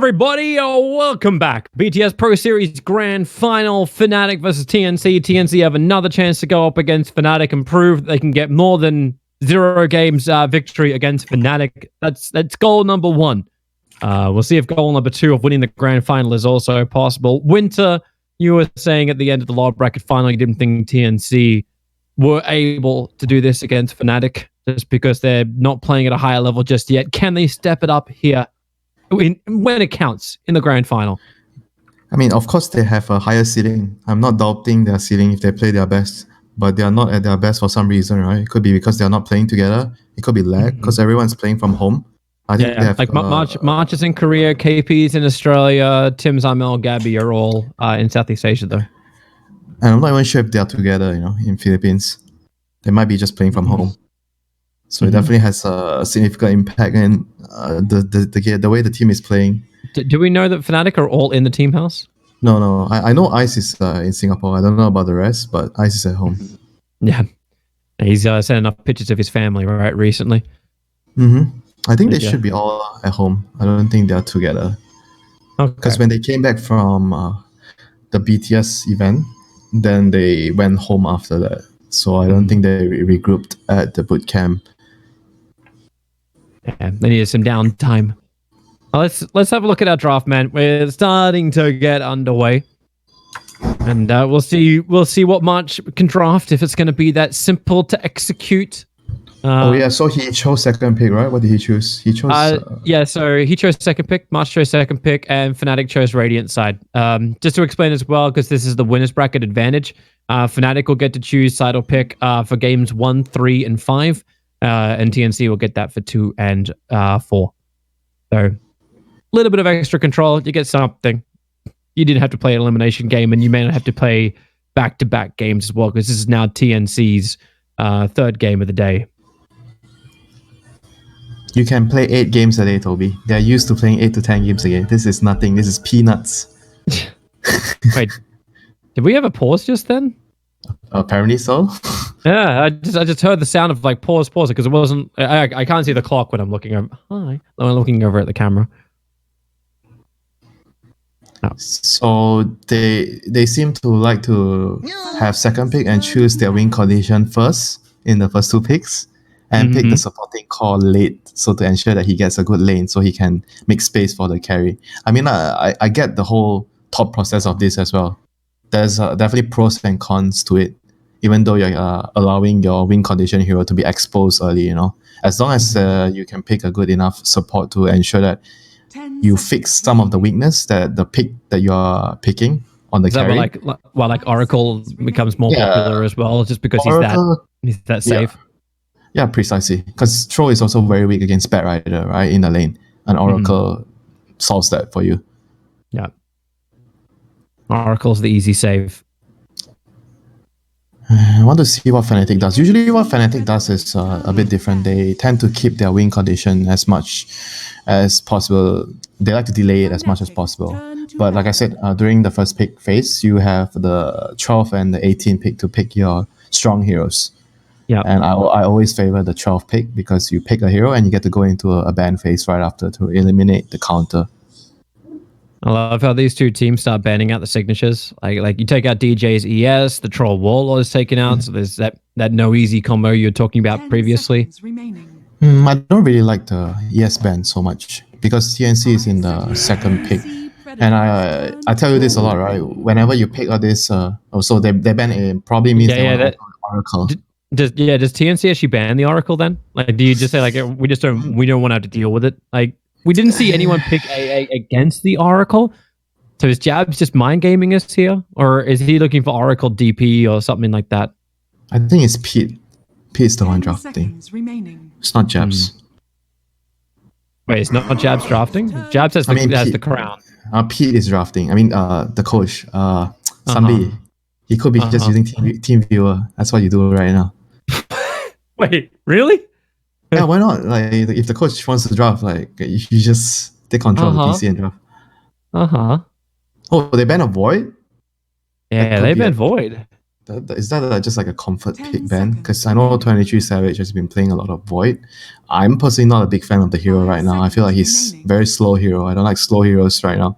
everybody? Welcome back. BTS Pro Series Grand Final, Fnatic versus TNC. TNC have another chance to go up against Fnatic and prove they can get more than 0 games victory against Fnatic. That's goal number 1. We'll see if goal number 2 of winning the Grand Final is also possible. Winter, you were saying at the end of the lower bracket final, you didn't think TNC were able to do this against Fnatic just because they're not playing at a higher level just yet. Can they step it up here when it counts in the Grand Final? I mean, of course, they have a higher ceiling. I'm not doubting their ceiling if they play their best, but they are not at their best for some reason, right? It could be because they are not playing together. It could be lag because everyone's playing from home. I think they have, like March is in Korea, KP's in Australia, Tim, Zamel, Gabby are all in Southeast Asia, though. And I'm not even sure if they are together, in Philippines. They might be just playing from home. So it definitely has a significant impact in the way the team is playing. Do we know that Fnatic are all in the team house? No. I know Ice is in Singapore. I don't know about the rest, but Ice is at home. Yeah. He's sending up pictures of his family, right, recently. I think they should be all at home. I don't think they are together. Because when they came back from the BTS event, then they went home after that. So I don't think they regrouped at the boot camp. Yeah, they needed some downtime. Let's have a look at our draft, man. We're starting to get underway, and we'll see what March can draft. If it's going to be that simple to execute. So he chose second pick, right? What did he choose? He chose. So he chose second pick. March chose second pick, and Fnatic chose Radiant side. Just to explain as well, because this is the winners bracket advantage. Fnatic will get to choose side or pick for games 1, 3, and 5. And TNC will get that for 2 and 4. So a little bit of extra control. You get something. You didn't have to play an elimination game, and you may not have to play back-to-back games as well, because this is now TNC's 3rd game of the day. You can play 8 games a day, Toby. They're used to playing 8 to 10 games a day. This is nothing. This is peanuts. Wait, did we have a pause just then? Apparently so. Yeah, I just heard the sound of like pause because it wasn't. I can't see the clock when I'm looking over. Hi, I'm looking over at the camera. Oh. So they seem to like to have second pick and choose their win condition first in the first 2 picks, and pick the supporting core late, so to ensure that he gets a good lane so he can make space for the carry. I mean, I get the whole thought process of this as well. There's definitely pros and cons to it, even though you're allowing your win condition hero to be exposed early, As long as you can pick a good enough support to ensure that you fix some of the weakness that the pick that you're picking on the carry. Like Oracle becomes more popular as well, just because he's that safe. Yeah, precisely. Because Troll is also very weak against Bat Rider, right, in the lane. And Oracle solves that for you. Yeah. Oracle's the easy save. I want to see what Fnatic does. Usually what Fnatic does is a bit different. They tend to keep their win condition as much as possible. They like to delay it as much as possible. But like I said, during the first pick phase, you have the 12 and the 18 pick to pick your strong heroes. Yeah. And I always favor the 12 pick because you pick a hero and you get to go into a ban phase right after to eliminate the counter. I love how these two teams start banning out the signatures. Like you take out DJ's ES, the Troll Warlord is taken out, so there's that no easy combo you were talking about previously. I don't really like the ES ban so much because TNC is in the second pick. And I tell you this a lot, right? Whenever you pick this, also they ban A, probably means they want Oracle. Does TNC actually ban the Oracle then? Like, do you just say like we don't want to have to deal with it? Like, we didn't see anyone pick AA against the Oracle. So is Jabs just mind gaming us here? Or is he looking for Oracle DP or something like that? I think it's Pete. Pete's the one drafting. It's not Jabs. Wait, it's not Jabs drafting? Jabs has the crown. Pete is drafting. I mean, the coach, Sambi. He could be just using team viewer. That's what you do right now. Wait, really? Yeah, why not? Like, if the coach wants to draft, like, you just take control of the PC and draft. Oh, they banned a Void? Yeah, they banned Void. Is that just like a comfort pick, Ben? Because I know 23 Savage has been playing a lot of Void. I'm personally not a big fan of the hero right now. I feel like he's very slow hero. I don't like slow heroes right now.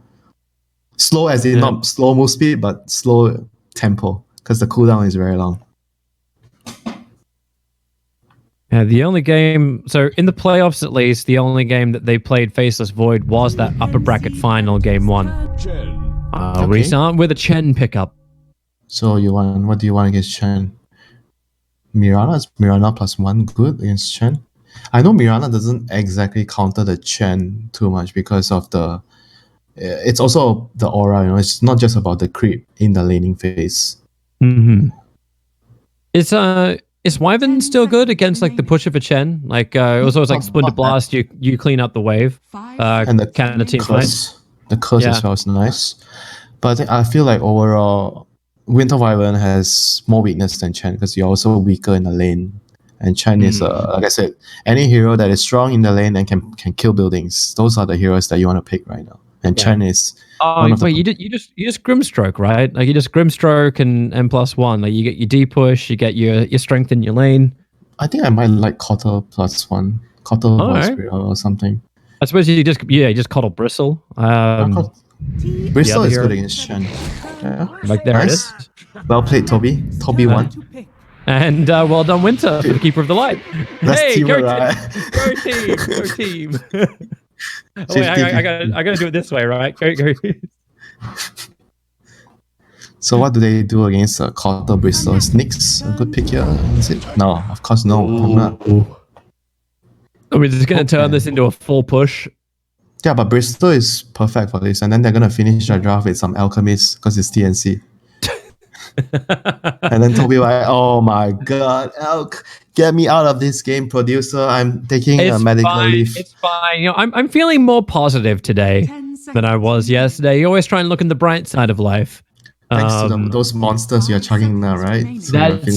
Slow as in not slow move speed, but slow tempo, because the cooldown is very long. Yeah, the only game, so in the playoffs at least, the only game that they played Faceless Void was that upper bracket final game 1. We start with a Chen pickup. So what do you want against Chen? Mirana? Is Mirana +1 good against Chen? I know Mirana doesn't exactly counter the Chen too much because of the... It's also the aura, you know, it's not just about the creep in the laning phase. Mm-hmm. Is Wyvern still good against like the push of a Chen? Like it was always like Splinter Blast, you clean up the wave. And the kind of team curse. The curse as well is nice. But I feel like overall Winter Wyvern has more weakness than Chen because you're also weaker in the lane. And Chen is like I said, any hero that is strong in the lane and can kill buildings. Those are the heroes that you want to pick right now. And Chen is wait, you just Grimstroke, right? Like you just Grimstroke and +1. Like you get your D push, you get your strength in your lane. I think I might like Cotter +1. Cotter or something. I suppose you just Coddle Bristle. Bristle is good against Chen. Yeah. Like there it is. Well played, Toby. Toby won. And well done, Winter, for the Keeper of the Light. Hey, go team! Go team! Oh, wait, I gotta do it this way, right? Go. So what do they do against Cotter Bristle? Is Nyx a good pick here? Is it? No, of course no. I'm not. Are we just gonna turn this into a full push? Yeah, but Bristol is perfect for this, and then they're gonna finish their draft with some Alchemist because it's TNC. And then Toby like, oh my god, Elk, get me out of this game, producer. I'm taking a medical leave. It's fine. You know, I'm feeling more positive today than I was yesterday. You always try and look in the bright side of life. Thanks to those monsters you're chugging now, right? So that's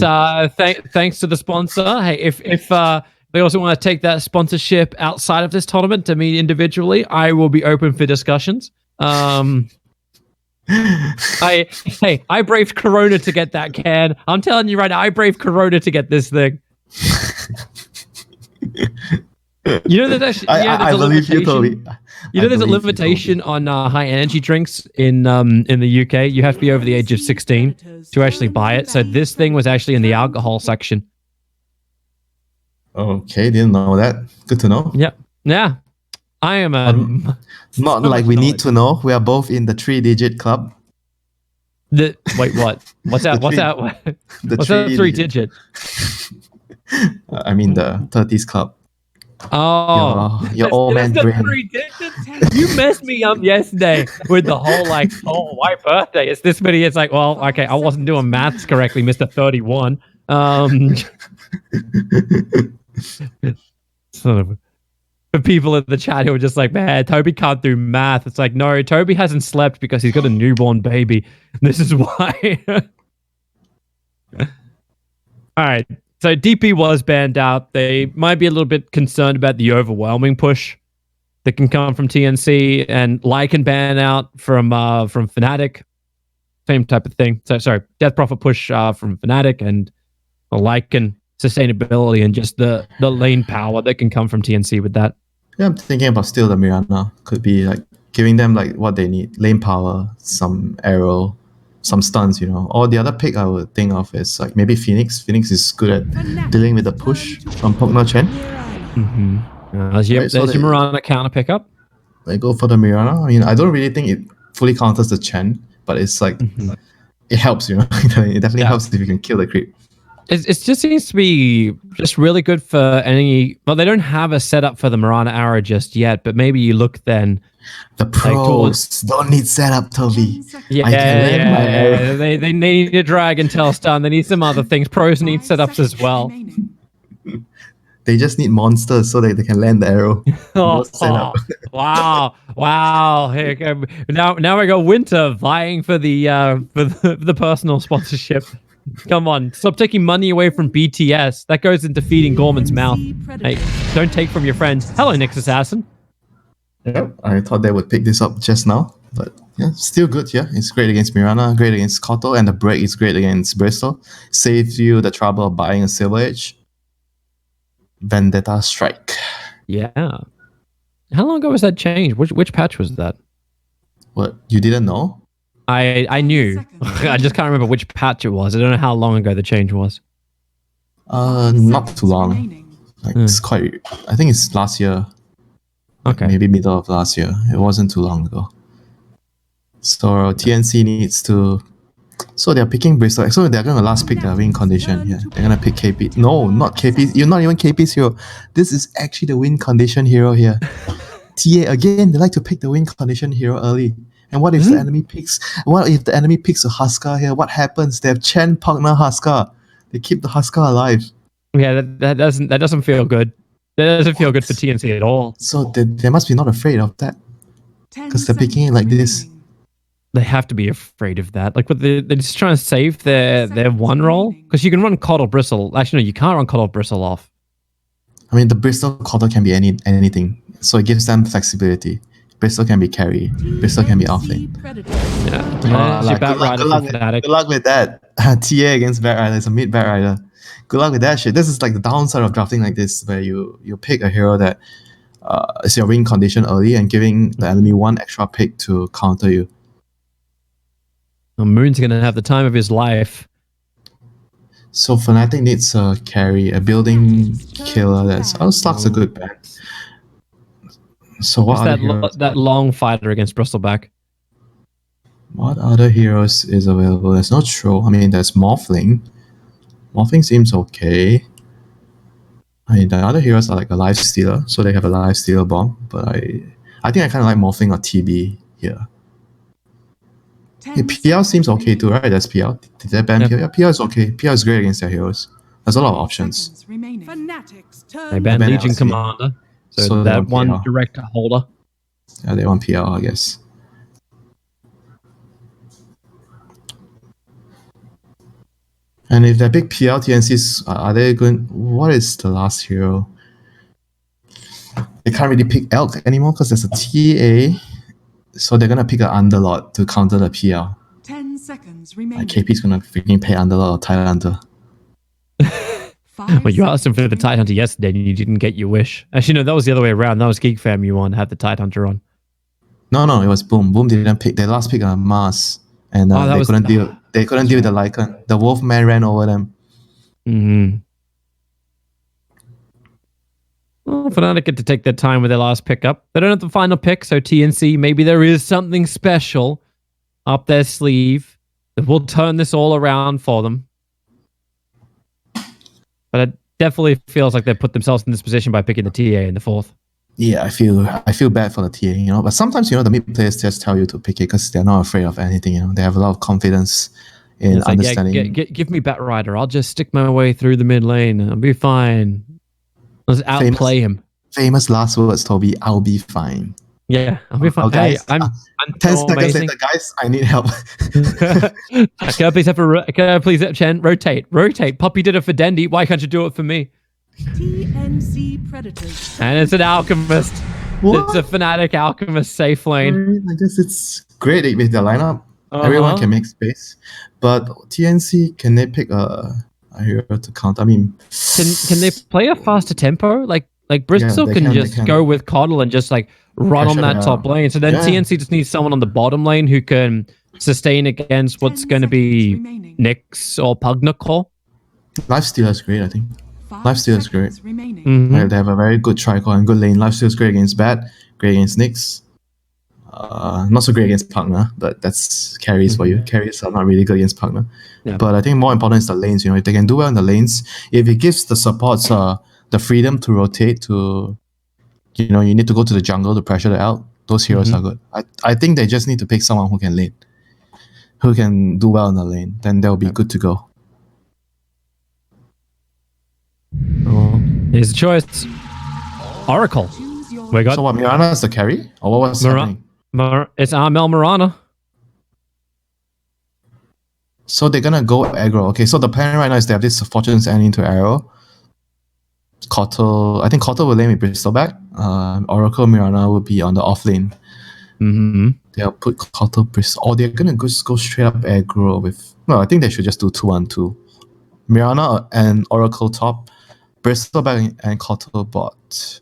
thanks to the sponsor. Hey, if they also want to take that sponsorship outside of this tournament to me individually, I will be open for discussions. I braved Corona to get that can. I'm telling you right now, I braved Corona to get this thing. You know, there's actually I believe you, Toby. You know, there's a limitation on high energy drinks in the UK. You have to be over the age of 16 to actually buy it. So this thing was actually in the alcohol section. Okay, didn't know that. Good to know. Yeah. I am not like we need to know. We are both in the 3-digit club. Wait, what? What's that? What's that 3-digit? I mean the 30s club. Oh, your old man brain. 3 digits? You messed me up yesterday with the whole like, oh, my birthday. It's this many. It's like, well, okay, I wasn't doing maths correctly, Mr. 31. Son of a... For people in the chat who are just like, man, Toby can't do math. It's like, no, Toby hasn't slept because he's got a newborn baby. This is why. All right. So DP was banned out. They might be a little bit concerned about the overwhelming push that can come from TNC, and Lycan ban out from Fnatic. Same type of thing. So sorry, Death Prophet push from Fnatic, and Lycan sustainability and just the lane power that can come from TNC with that. Yeah, I'm thinking about still the Mirana. Could be like giving them like what they need. Lane power, some arrow, some stuns, you know. Or the other pick I would think of is like maybe Phoenix. Phoenix is good at dealing with the push from Pogno Chen. There's your Mirana counter pickup. They go for the Mirana. I mean, I don't really think it fully counters the Chen, but it's like it helps, you know. It definitely helps if you can kill the creep. It just seems to be just really good for any... Well, they don't have a setup for the Mirana arrow just yet, but maybe you look then... The pros don't need setup, Toby. Yeah. They need a Dragon Tail stun. They need some other things. Pros need setups as well. They just need monsters so that they can land the arrow. Wow. Here you go. Now we got Winter vying for the personal sponsorship. Come on, stop taking money away from BTS. That goes into feeding Gorman's mouth. Hey, don't take from your friends. Hello, Nyx Assassin. Yep, I thought they would pick this up just now, but Yeah, still good. Yeah, it's great against Mirana, great against Koto, and the break is great against Bristol. Saves you the trouble of buying a Silver Edge. Vendetta Strike. Yeah. How long ago was that change? Which patch was that? What, you didn't know? I knew. I just can't remember which patch it was. I don't know how long ago the change was. Not too long. Like it's quite. I think it's last year. Like Okay. maybe middle of last year. It wasn't too long ago. So TNC needs to. So they're picking Bristol. So they're gonna last pick the win condition. Yeah, they're gonna pick KP. No, not KP. You're not even KP's hero. This is actually the win condition hero here. TA again. They like to pick the win condition hero early. And what if the enemy picks? What if the enemy picks a Huskar here? What happens? They have Chen, Pugna, Huskar. They keep the Huskar alive. Yeah, that doesn't feel good. That doesn't feel good for TNC at all. So they must be not afraid of that because they're picking it like this. They have to be afraid of that. Like, they're just trying to save their one roll because you can run Coddle Bristle. Actually, no, you can't run Coddle Bristle off. I mean, the Bristol Coddle can be anything, so it gives them flexibility. Bristol can be carry. Bristol can be offlane. Yeah, good luck with that. TA against Batrider is a mid Batrider. Good luck with that shit. This is like the downside of drafting like this, where you pick a hero that is your win condition early and giving the enemy one extra pick to counter you. Well, Moon's gonna have the time of his life. So Fnatic needs a carry, a building killer. That's Slug's a good bet. So what that long fighter against Bristleback? What other heroes is available? There's no Troll. I mean, there's Morphling. Morphling seems okay. I mean, the other heroes are like a Life Stealer, so they have a Life Stealer bomb. But I think I kind of like Morphling or TB here. Hey, PL seems okay too, right? That's PL. Did they ban PL? Yeah, PL is okay. PL is great against their heroes. There's a lot of options. They banned Legion Commander. So that one PL. direct holder. Yeah, they want PL, I guess. And if they're big PL TNCs, are they going? What is the last hero? They can't really pick Elk anymore because there's a TA. So they're gonna pick an Underlord to counter the PL. 10 seconds remaining. Like KP's gonna freaking pay Underlord or Tidehunter. Well, you asked him for the Tidehunter yesterday and you didn't get your wish. Actually, no, that was the other way around. That was Geek Fam you wanted to have the Tidehunter on. No, it was Boom. Boom didn't pick. They last pick on Mars. And they couldn't deal with the Lycan. The Wolfman ran over them. Well, Fnatic get to take their time with their last pickup. They don't have the final pick, so TNC, maybe there is something special up their sleeve that will turn this all around for them. But it definitely feels like they put themselves in this position by picking the TA in the fourth. Yeah, I feel bad for the TA, But sometimes, the mid players just tell you to pick it because they're not afraid of anything, They have a lot of confidence in understanding. Give me Batrider. I'll just stick my way through the mid lane. I'll be fine. Let's outplay him. Famous last words, Toby. I'll be fine. Yeah, I'll be fine. Guys, I'm 10 so seconds amazing. later, guys, I need help. Can I please have Chen rotate? Poppy did it for Dendy. Why can't you do it for me? TNC Predators. And it's an Alchemist. What? It's a Fnatic Alchemist safe lane. I guess it's great with the lineup. Everyone can make space. But TNC, can they pick a hero to count? I mean, can they play a faster tempo? Like Bristol can just go with Coddle and just like run on that top lane. So then TNC just needs someone on the bottom lane who can sustain against what's going to be Nyx or Pugnacore. Lifesteal is great, I think. Lifesteal is great. Mm-hmm. They have a very good tricol and good lane. Lifesteal is great against Bat, great against Nyx. Not so great against Pugna, but that's carries for you. Carries are not really good against Pugna. Yeah. But I think more important is the lanes. If they can do well in the lanes, if it gives the supports the freedom to rotate to, you need to go to the jungle to pressure it out. Those heroes are good. I think they just need to pick someone who can lane, who can do well in the lane. Then they'll be good to go. Oh, here's the choice. Oracle. So what, Mirana is the carry? Or what was happening? It's Armel Mirana. So they're gonna go aggro. Okay, so the plan right now is they have this Fortune's End into arrow. I think Koto will lane with Bristleback. Oracle Mirana will be on the off lane. They'll put Koto Bristol, or they're gonna just go straight up aggro with. No, I think they should just do 2-1-2. Mirana and Oracle top, Bristol back and Koto bot.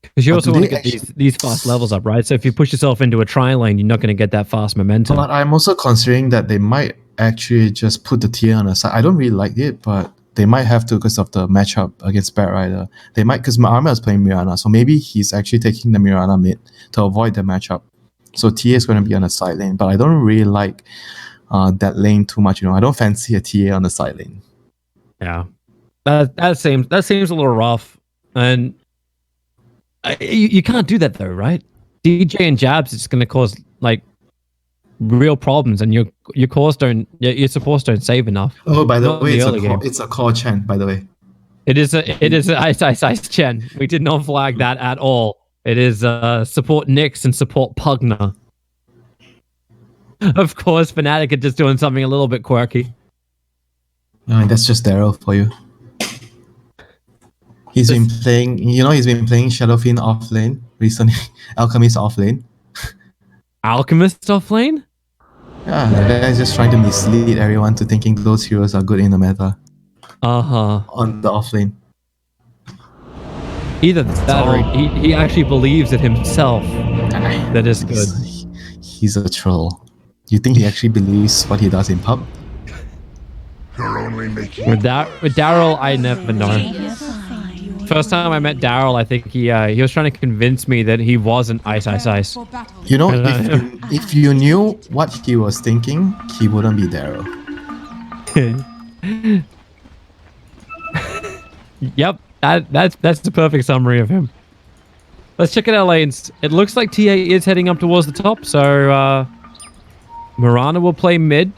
Because you But also do want to they get these fast levels up, right? So if you push yourself into a tri-lane, you're not going to get that fast momentum. But I'm also considering that they might actually just put the tier on the side. I don't really like it, but they might have to because of the matchup against Bat Rider. They might, because Arma is playing Mirana, so maybe he's actually taking the Mirana mid to avoid the matchup. So TA is going to be on the side lane, but I don't really like that lane too much. I don't fancy a TA on the side lane. Yeah, that seems a little rough, and you can't do that though, right? DJ and jabs, it's going to cause like real problems, and your supports don't save enough. Oh, by the Not in way, the early game. it's a core chant. By the way, It is a ice Chen. We did not flag that at all. It is support Nyx and support Pugna. Of course, Fnatic are just doing something a little bit quirky. that's just Daryl for you. He's been playing. He's been playing Shadowfiend off lane recently. Alchemist off lane. Alchemist off lane? Yeah, the guy is just trying to mislead everyone to thinking those heroes are good in the meta. On the off lane. Either that or he actually believes it himself. That is good. He's a troll. You think he actually believes what he does in pub? You're only making With Daryl, I never know. First time I met Daryl, I think he was trying to convince me that he wasn't ice. For battle. If you knew what he was thinking, he wouldn't be Daryl. Yep, that's the perfect summary of him. Let's check out our lanes. It looks like TA is heading up towards the top, so Mirana will play mid.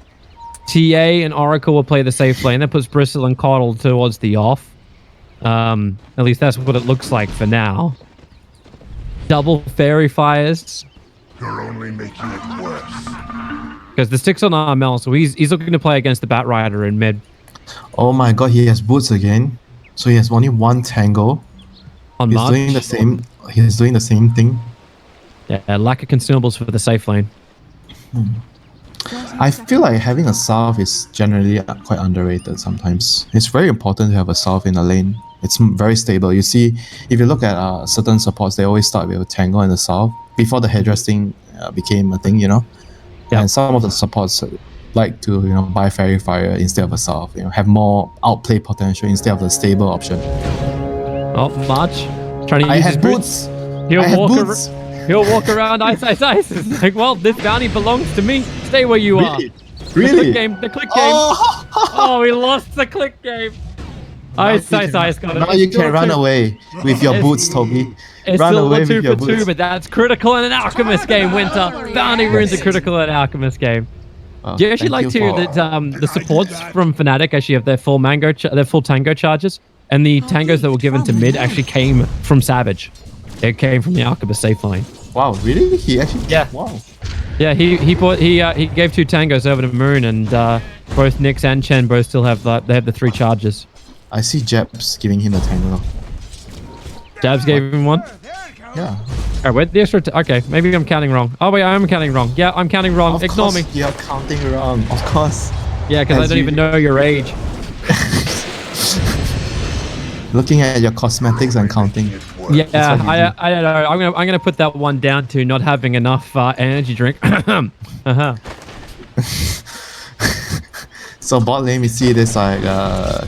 TA and Oracle will play the safe lane. That puts Bristle and Coddle towards the off. At least that's what it looks like for now. Double fairy fires. You're only making it worse. Because the stick's on Armel, so he's looking to play against the Bat Rider in mid. Oh my god, he has boots again. So he has only one tango. On March. He's doing the same thing. Yeah, lack of consumables for the safe lane. I feel like having a salve is generally quite underrated sometimes. It's very important to have a salve in a lane. It's very stable. You see, if you look at certain supports, they always start with a tango and a salve before the headdress thing became a thing, Yep. And some of the supports like to buy fairy fire instead of a salve, have more outplay potential instead of the stable option. Oh, March. Trying to I use had his boots. He'll walk around ice. It's like, well, this bounty belongs to me. Stay where you are. Really? The click game. Oh, he lost the click game. Ice got it. Now you can run away with your boots, Toby. It's Run still away a with 2 your for 2, boots. but that's critical in an Alchemist game, Winter. Bounty ruins a critical in an Alchemist game. Do you actually like that the supports from Fnatic actually have their full tango charges, and the tangos that were given to mid actually came from Savage. It came from the Alchemist safe lane. Wow, really? He actually? Yeah. Wow. Yeah, he gave 2 tangos over to Moon, and both Nyx and Chen both still have the 3 charges. I see Jebs giving him a tango. Jabs gave him 1. Yeah. Alright, wait, the extra. Okay, maybe I'm counting wrong. Oh wait, I am counting wrong. Yeah, I'm counting wrong. Ignore me. You're counting wrong. Of course. Yeah, because I don't even know your age. Looking at your cosmetics and counting. Yeah, I don't know. I'm gonna put that one down to not having enough energy drink. So bot lane, we see this like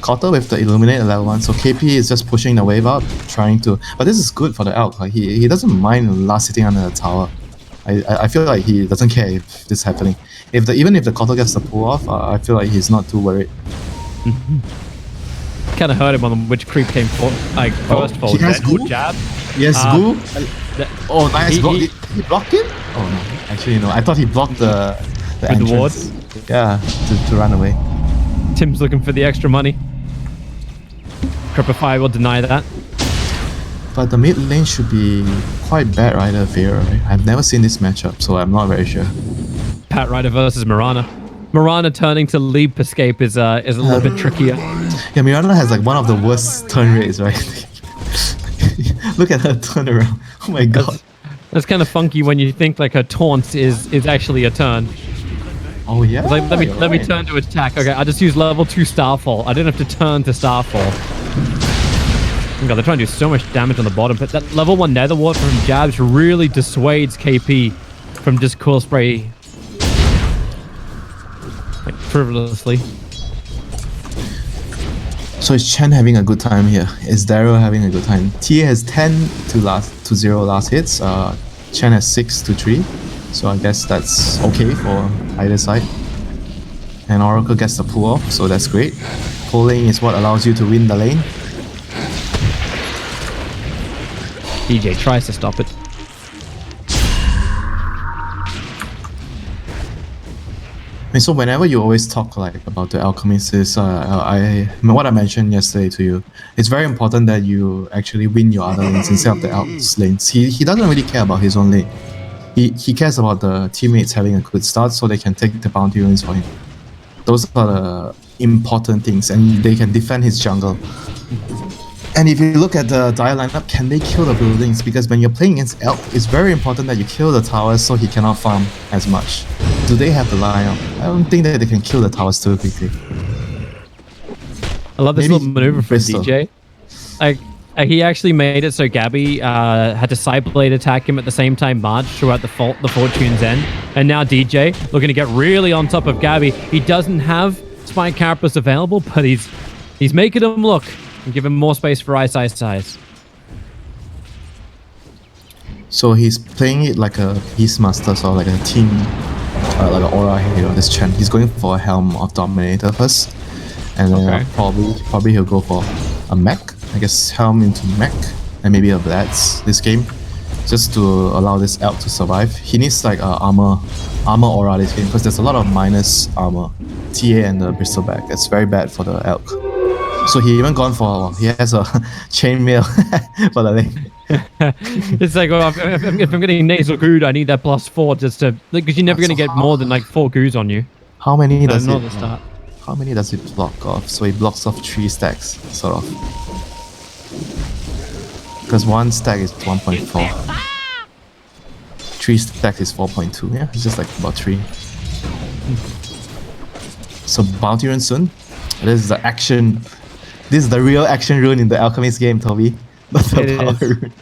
Kotter with the Illuminate level 1. So KP is just pushing the wave out, trying to. But this is good for the Elk. Like he doesn't mind last sitting under the tower. I feel like he doesn't care if this is happening. Even if the Kotter gets the pull off, I feel like he's not too worried. Kind of hurt him on which creep came first for he has that goo? jab. Yes, Goo. Oh, nice block. Did he block it? Oh no, actually no. I thought he blocked the With the entrance. ward? Yeah, to run away. Tim's looking for the extra money. Cripify will deny that. But the mid lane should be quite bad Rider Vera, right? I've never seen this matchup, so I'm not very sure. Pat Rider versus Mirana. Mirana turning to Leap Escape is a little bit trickier. Yeah, Miranda has like one of the worst turn rates, right? Look at her turnaround. Oh my god. That's kind of funky when you think like her taunt is actually a turn. Oh yeah. Like, let me right. turn to attack. Okay, I just use level 2 Starfall. I didn't have to turn to Starfall. Oh god, they're trying to do so much damage on the bottom, but that level 1 Nether Wart from Jabs really dissuades KP from just Cool Spray like frivolously. So is Chen having a good time here? Is Daryl having a good time? TA has 10 to 0 last hits. Chen has 6 to 3. So I guess that's okay for either side. And Oracle gets the pull off, so that's great. Pulling is what allows you to win the lane. DJ tries to stop it. And so whenever you always talk like about the alchemist is what I mentioned yesterday to you, it's very important that you actually win your other lanes instead of the alts lanes. He doesn't really care about his own lane. He cares about the teammates having a good start so they can take the bounty runes for him. Those are the important things, and they can defend his jungle. And if you look at the Dire lineup, can they kill the buildings? Because when you're playing against Elk, it's very important that you kill the towers so he cannot farm as much. Do they have the lineup? I don't think that they can kill the towers too quickly. I love this Maybe little maneuver from Bristol. DJ. Like, he actually made it so Gabby had to sideblade attack him at the same time March throughout the Fortune's End. And now DJ looking to get really on top of Gabby. He doesn't have Spike Carapace available, but he's making him look and give him more space for Ice. So he's playing it like a Beastmaster, so like a team, like an aura hero, this Chen. He's going for a Helm of Dominator first. And then probably he'll go for a mech. I guess Helm into mech and maybe a Blitz this game, just to allow this elk to survive. He needs like armor aura this game because there's a lot of minus armor. TA and the Bristleback. It's very bad for the elk. So he even gone for he has a chainmail for the lane. It's like, well, if I'm getting nasal good, I need that +4 just to, because you're never going to get more than like 4 goos on you. How many does not it? the start. How many does it block off? So he blocks off 3 stacks, sort of. Because 1 stack is 1.4. 3 stacks is 4.2. Yeah, it's just like about 3. So bounty rune soon. This is the action. This is the real action rune in the Alchemist game, Toby. Not the power rune.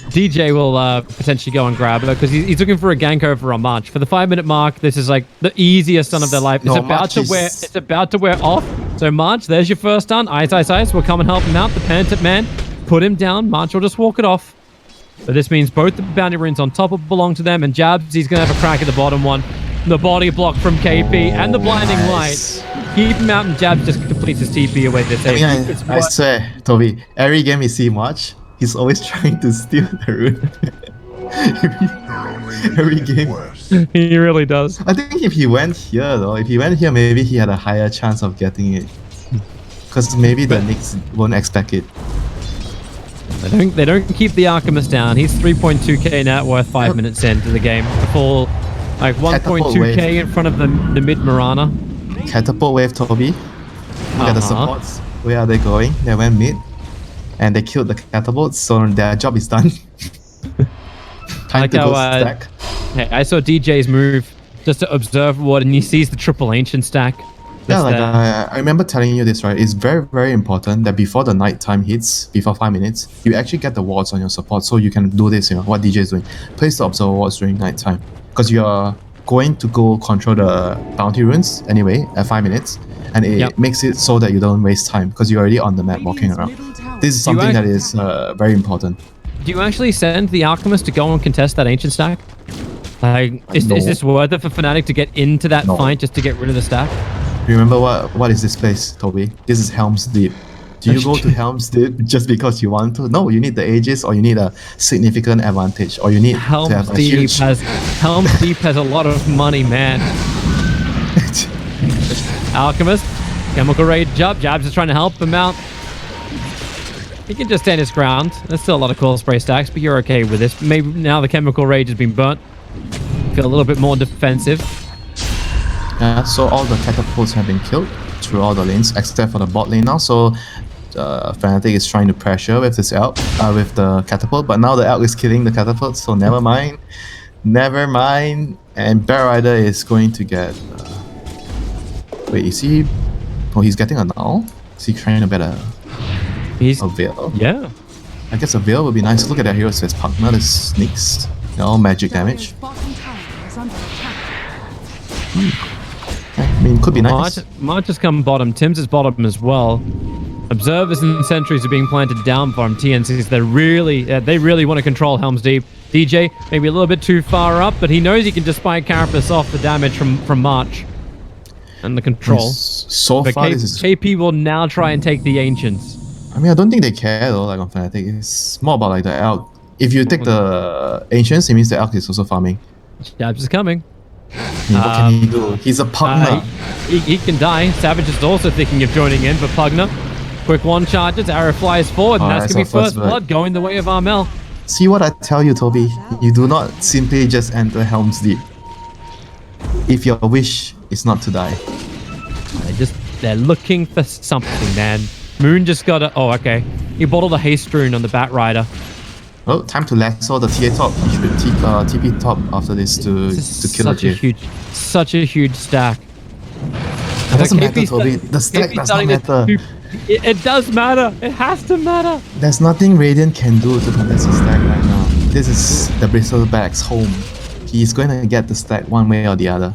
DJ will potentially go and grab her because he's looking for a gank over on March. For the 5-minute mark, this is like the easiest stun of their life. No, It's about to wear off. So March, there's your first stun. Ice will come and help him out. The Penitent Man, put him down. March will just walk it off. But this means both the bounty runes on top will belong to them, and Jabs, he's gonna have a crack at the bottom one. The body block from KP and the blinding light. Keep him out, and Jabs just completes his TP away this I mean, I swear, Toby, every game we see March, he's always trying to steal the rune. every game. Worse. He really does. I think if he went here though, maybe he had a higher chance of getting it. Because maybe the Knicks won't expect it. They don't keep the Alchemist down. He's 3.2k net worth 5 minutes into the game. The full like 1.2k in front of the mid Mirana. Catapult wave, Toby. Look at the supports. Where are they going? They went mid. And they killed the catapults, so their job is done. Time to go stack. Hey, I saw DJ's move just to observe what, and he sees the triple ancient stack. Yeah, like I remember telling you this, right? It's very, very important that before the night time hits, before 5 minutes, you actually get the wards on your support so you can do this, what DJ is doing. Place the observer wards during night time. Because you're going to go control the bounty runes anyway at 5 minutes, and it makes it so that you don't waste time because you're already on the map walking around. This is something that is very important. Do you actually send the Alchemist to go and contest that ancient stack? Like, is this worth it for Fnatic to get into that fight just to get rid of the stack? Remember what is this place, Toby? This is Helm's Deep. Do you go to Helm's Deep just because you want to? No, you need the Aegis, or you need a significant advantage, or you need to have a huge... Helm's Deep has a lot of money, man. Alchemist, Chemical Rage up. Jabs is trying to help him out. He can just stand his ground. There's still a lot of Coil Spray stacks, but you're okay with this. Maybe now the Chemical Rage has been burnt. Feel a little bit more defensive. So all the catapults have been killed through all the lanes except for the bot lane now. So Fnatic is trying to pressure with this elk, with the catapult, but now the elk is killing the catapult, so never mind. Never mind. And Bear Rider is going to get... wait, is he... oh, he's getting a null? Is he trying to bet a veil? Yeah. I guess a veil would be nice. Look at that hero, says Pugna, the sneaks. They're all magic damage. I mean, could be nice. Might just come bottom. Tim's is bottom as well. Observers and sentries are being planted down from TNCs. They really want to control Helm's Deep. DJ maybe a little bit too far up, but he knows he can just spike Carapace off the damage from March and the control. So but far, this is... KP will now try and take the Ancients. I mean, I don't think they care though, like on Fnatic. It's more about like the elk. If you take the Ancients, it means the elk is also farming. Jabs is coming. I mean, what can he do? He's a Pugna. He can die. Savage is also thinking of joining in, but Pugna. Quick one charges, arrow flies forward, and that's going to be first blood going the way of Armel. See what I tell you, Toby? You do not simply just enter Helm's Deep. If your wish is not to die. They're looking for something, man. Moon just got a... oh, okay. He bottled a haste rune on the Bat Rider. Oh, time to lasso the TA top. He should TP top after this to kill the such a huge stack. It doesn't matter, Toby. The stack does not matter. It does matter. It has to matter. There's nothing Radiant can do to contest the stack right now. This is the Bristleback's home. He's going to get the stack one way or the other.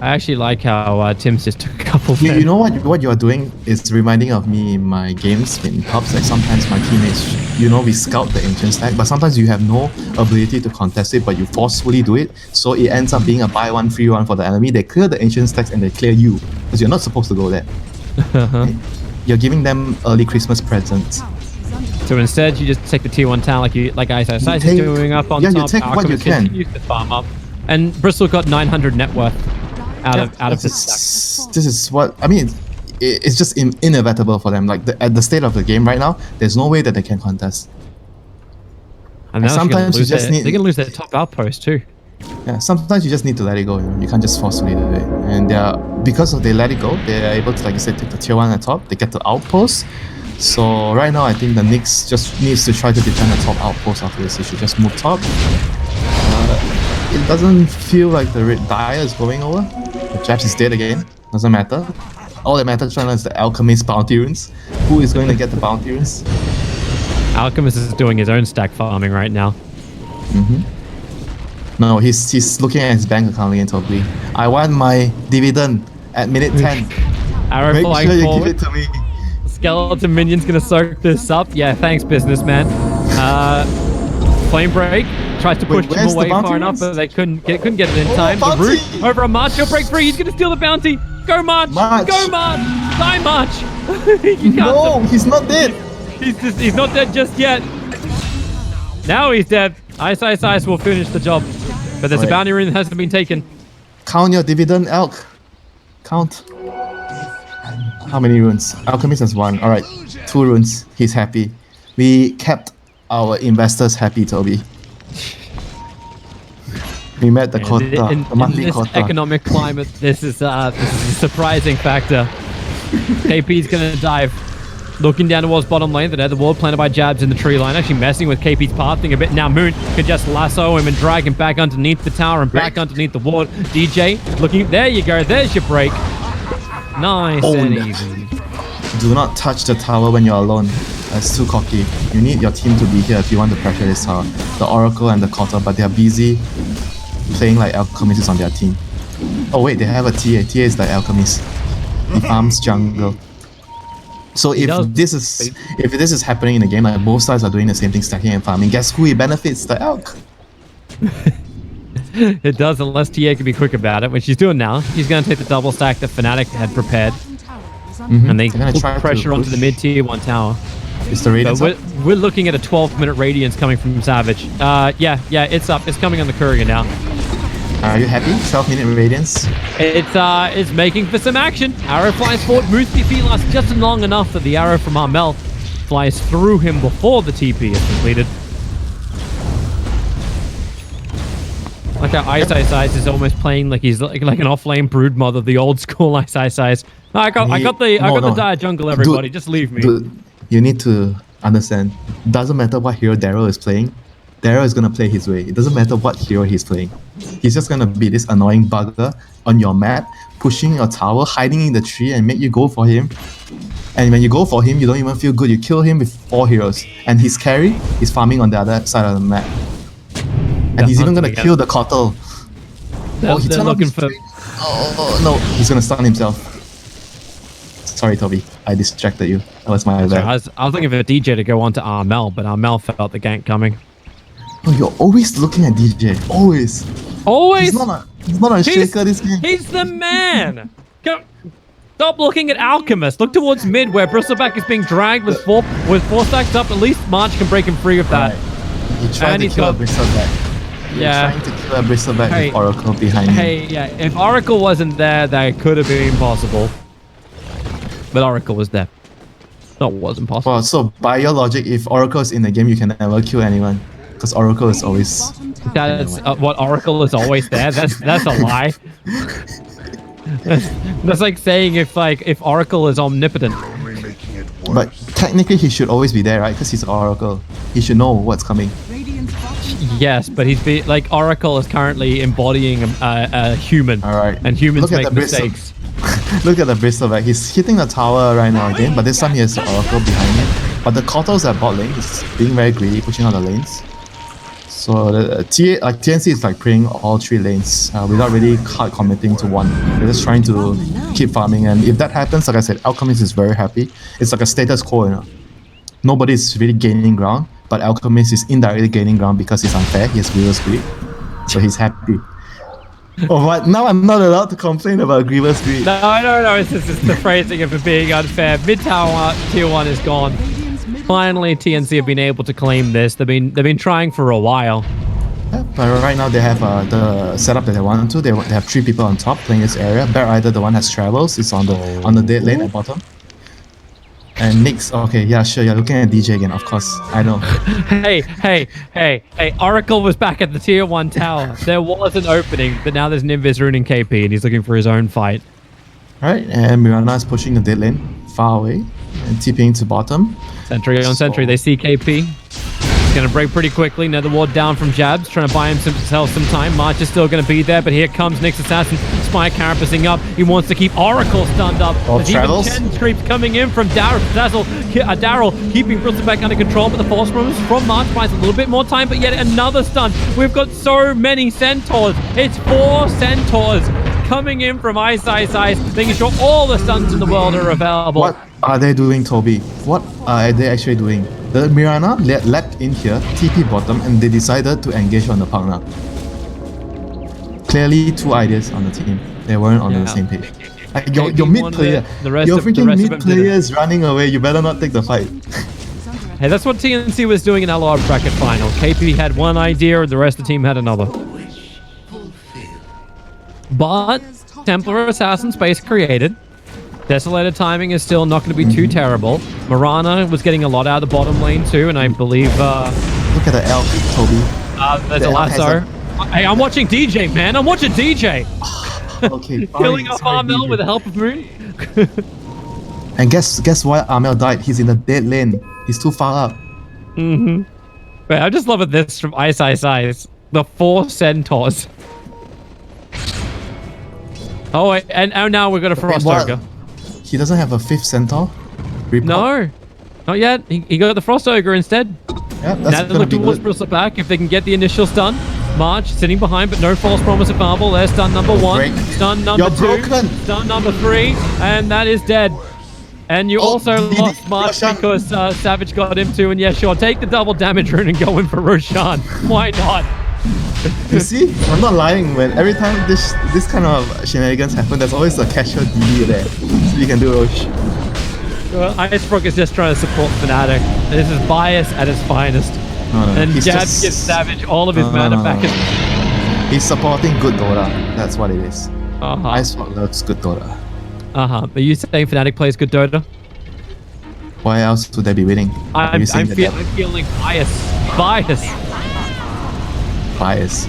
I actually like how Tim's just took a couple. You know what you are doing is reminding of me in my games in pubs. Like sometimes my teammates, we scout the ancient stack, but sometimes you have no ability to contest it, but you forcefully do it, so it ends up being a buy one free one for the enemy. They clear the ancient stacks and they clear you because you're not supposed to go there. You're giving them early Christmas presents. So instead, you just take the tier 1 town like Ice is doing up on top. Yeah, you take what you can. Use the farm up, and Bristol got 900 net worth out of this stack. This is what I mean. It's just inevitable for them. Like at the state of the game right now, there's no way that they can contest. And sometimes you just they're gonna lose their top outpost too. Yeah, sometimes you just need to let it go. You can't just forcefully do it. And because they let it go, they're able to, like you said, take the tier 1 at top. They get the outpost. So right now, I think the Nyx just needs to try to defend the top outpost after this. They should just move top. It doesn't feel like the red Dire is going over. The Japs is dead again. Doesn't matter. All that matters right now is the Alchemist bounty runes. Who is going to get the bounty runes? Alchemist is doing his own stack farming right now. No, he's looking at his bank account again, Toby. I want my dividend at minute 10. Arrow Make flying sure you forward. give it to me. Skeleton minion's gonna soak this up. Yeah, thanks, businessman. Flame break tries to push him away far enough, but they couldn't get it in time. The root over a March. He'll break free. He's gonna steal the bounty. Go March! Go March! Die March! No, he's not dead. He's not dead just yet. Now he's dead. Ice will finish the job, but there's a bounty rune that hasn't been taken. Count your dividend, Elk. Count. How many runes? Alchemist has 1. Alright, 2 runes. He's happy. We kept our investors happy, Toby. We met the quota, the monthly quota. In this economic climate, this is a surprising factor. KP's gonna dive. Looking down towards bottom lane, the nether ward planted by Jabs in the tree line, actually messing with KP's pathing a bit. Now Moon can just lasso him and drag him back underneath the tower and back underneath the ward. DJ looking, there you go, there's your break. Nice and easy. Do not touch the tower when you're alone. That's too cocky. You need your team to be here if you want to pressure this tower. The Oracle and the Cotter, but they're busy playing like Alchemist is on their team. Oh wait, they have a TA. TA is like Alchemist. He farms jungle. So if this is happening in the game, like both sides are doing the same thing, stacking and farming, guess who it benefits? The Elk. It does, unless TA can be quick about it, which she's doing now. She's going to take the double stack that Fnatic had prepared. And they put pressure onto the mid-tier 1 tower. Is the Radiance up? We're looking at a 12-minute Radiance coming from Savage. Yeah, it's up. It's coming on the courier now. Are you happy? 12-minute Radiance? It's making for some action. Arrow flies forward. Moose TP lasts just long enough that the arrow from Armel flies through him before the TP is completed. Like how Ice is almost playing like he's like an off-lane brood mother, the old school Ice. No, I got the dire jungle, everybody. Just leave me. Dude, you need to understand. Doesn't matter what hero Daryl is playing. Daryl is gonna play his way. It doesn't matter what hero he's playing. He's just gonna be this annoying bugger on your map, pushing your tower, hiding in the tree, and make you go for him. And when you go for him, you don't even feel good. You kill him with 4 heroes, and his carry is farming on the other side of the map. And he's even gonna kill the Kotl. Oh, he turned looking for. Oh no, he's gonna stun himself. Sorry, Toby, I distracted you. That was my bad. I was looking for DJ to go on to Armel, but Armel felt the gank coming. Oh, you're always looking at DJ. Always. Always. He's not a shaker this game. He's the man. Go. Stop looking at Alchemist. Look towards mid where Bristleback is being dragged with four stacks up. At least March can break him free of that. Right. He tried to kill a Bristleback. Yeah. Trying to kill a Bristleback with Oracle behind him. Hey, yeah. If Oracle wasn't there, that could have been possible. But Oracle was there. That wasn't possible. Well, so by your logic, if Oracle is in the game, you can never kill anyone. Because Oracle is always... That's what Oracle is always there. That's a lie. That's like saying if Oracle is omnipotent. But technically he should always be there, right? Because he's Oracle. He should know what's coming. Yes, but like Oracle is currently embodying a human. All right. And humans make mistakes. Look at the Bristleback. He's hitting the tower right now again, but this time he has the Oracle behind him. But the Kotl's at bot lane. He's being very greedy, pushing out the lanes. So the TNC is like playing all 3 lanes without really hard committing to one. They're just trying to keep farming, and if that happens, like I said, Alchemist is very happy. It's like a status quo, you know. Nobody is really gaining ground, but Alchemist is indirectly gaining ground because he's unfair. He has Grievous Greed, so he's happy. Oh, what? Now I'm not allowed to complain about Grievous Greed. No. It's just the phrasing of it being unfair. Mid tower tier 1 is gone. Finally, TNC have been able to claim this. They've been trying for a while. Yeah, but right now they have the setup that they want to. They have 3 people on top playing this area. Bear Rider, the one has travels, is on the dead lane at bottom. And Nyx, okay, yeah, sure, you're looking at DJ again, of course. I know. Hey, Oracle was back at the tier 1 tower. There was an opening, but now there's an Invis ruining KP and he's looking for his own fight. Alright, and Mirana is pushing the dead lane far away and TPing to bottom. Sentry on Sentry, they see KP. He's going to break pretty quickly. Nether ward down from Jabs, trying to buy himself some time. March is still going to be there, but here comes Nyx Assassin. Spy carapacing up. He wants to keep Oracle stunned up. There's even Chen creeps coming in from Daryl, keeping Bristleback under control, but the force rooms from March buys a little bit more time, but yet another stun. We've got so many Centaurs. It's 4 Centaurs coming in from Ice, making sure all the stuns in the world are available. What are they doing, Toby? What are they actually doing? The Mirana leapt in here, TP bottom, and they decided to engage on the partner. Clearly 2 ideas on the team. They weren't on the same page. Like your mid player, your freaking mid player is running away. You better not take the fight. Hey, that's what TNC was doing in our lower bracket final. KP had one idea, and the rest of the team had another. But Templar Assassin space created. Desolated timing is still not going to be too terrible. Mirana was getting a lot out of the bottom lane too, and I believe... Look at the elk, Toby. There's a lasso. Hey, I'm watching DJ, man. I'm watching DJ. Okay, Killing off Armel with the help of Moon. And guess why Armel died? He's in the dead lane. He's too far up. Wait, I just love this from Ice. The 4 Centaurs. Oh, wait, and now we've got a Frost Ogre. He doesn't have a 5th Centaur? No, not yet. He got the Frost Ogre instead. Yeah, now they're looking towards Bristleback if they can get the initial stun. March sitting behind, but no false promise available. There's stun number 1, stun number 2, stun number 3, and that is dead. And you also lost March because Savage got him too. And yeah, sure, take the double damage rune and go in for Roshan. Why not? You see, I'm not lying, man. Every time this kind of shenanigans happen, there's always a casual DD there, so you can do Rosh. Well, Icebrook is just trying to support Fnatic. This is bias at its finest. And Jab gives Savage all of his mana back. He's supporting good Dota. That's what it is. Icebrook loves good Dota. But you saying Fnatic plays good Dota? Why else would they be winning? I'm feeling bias. Bias.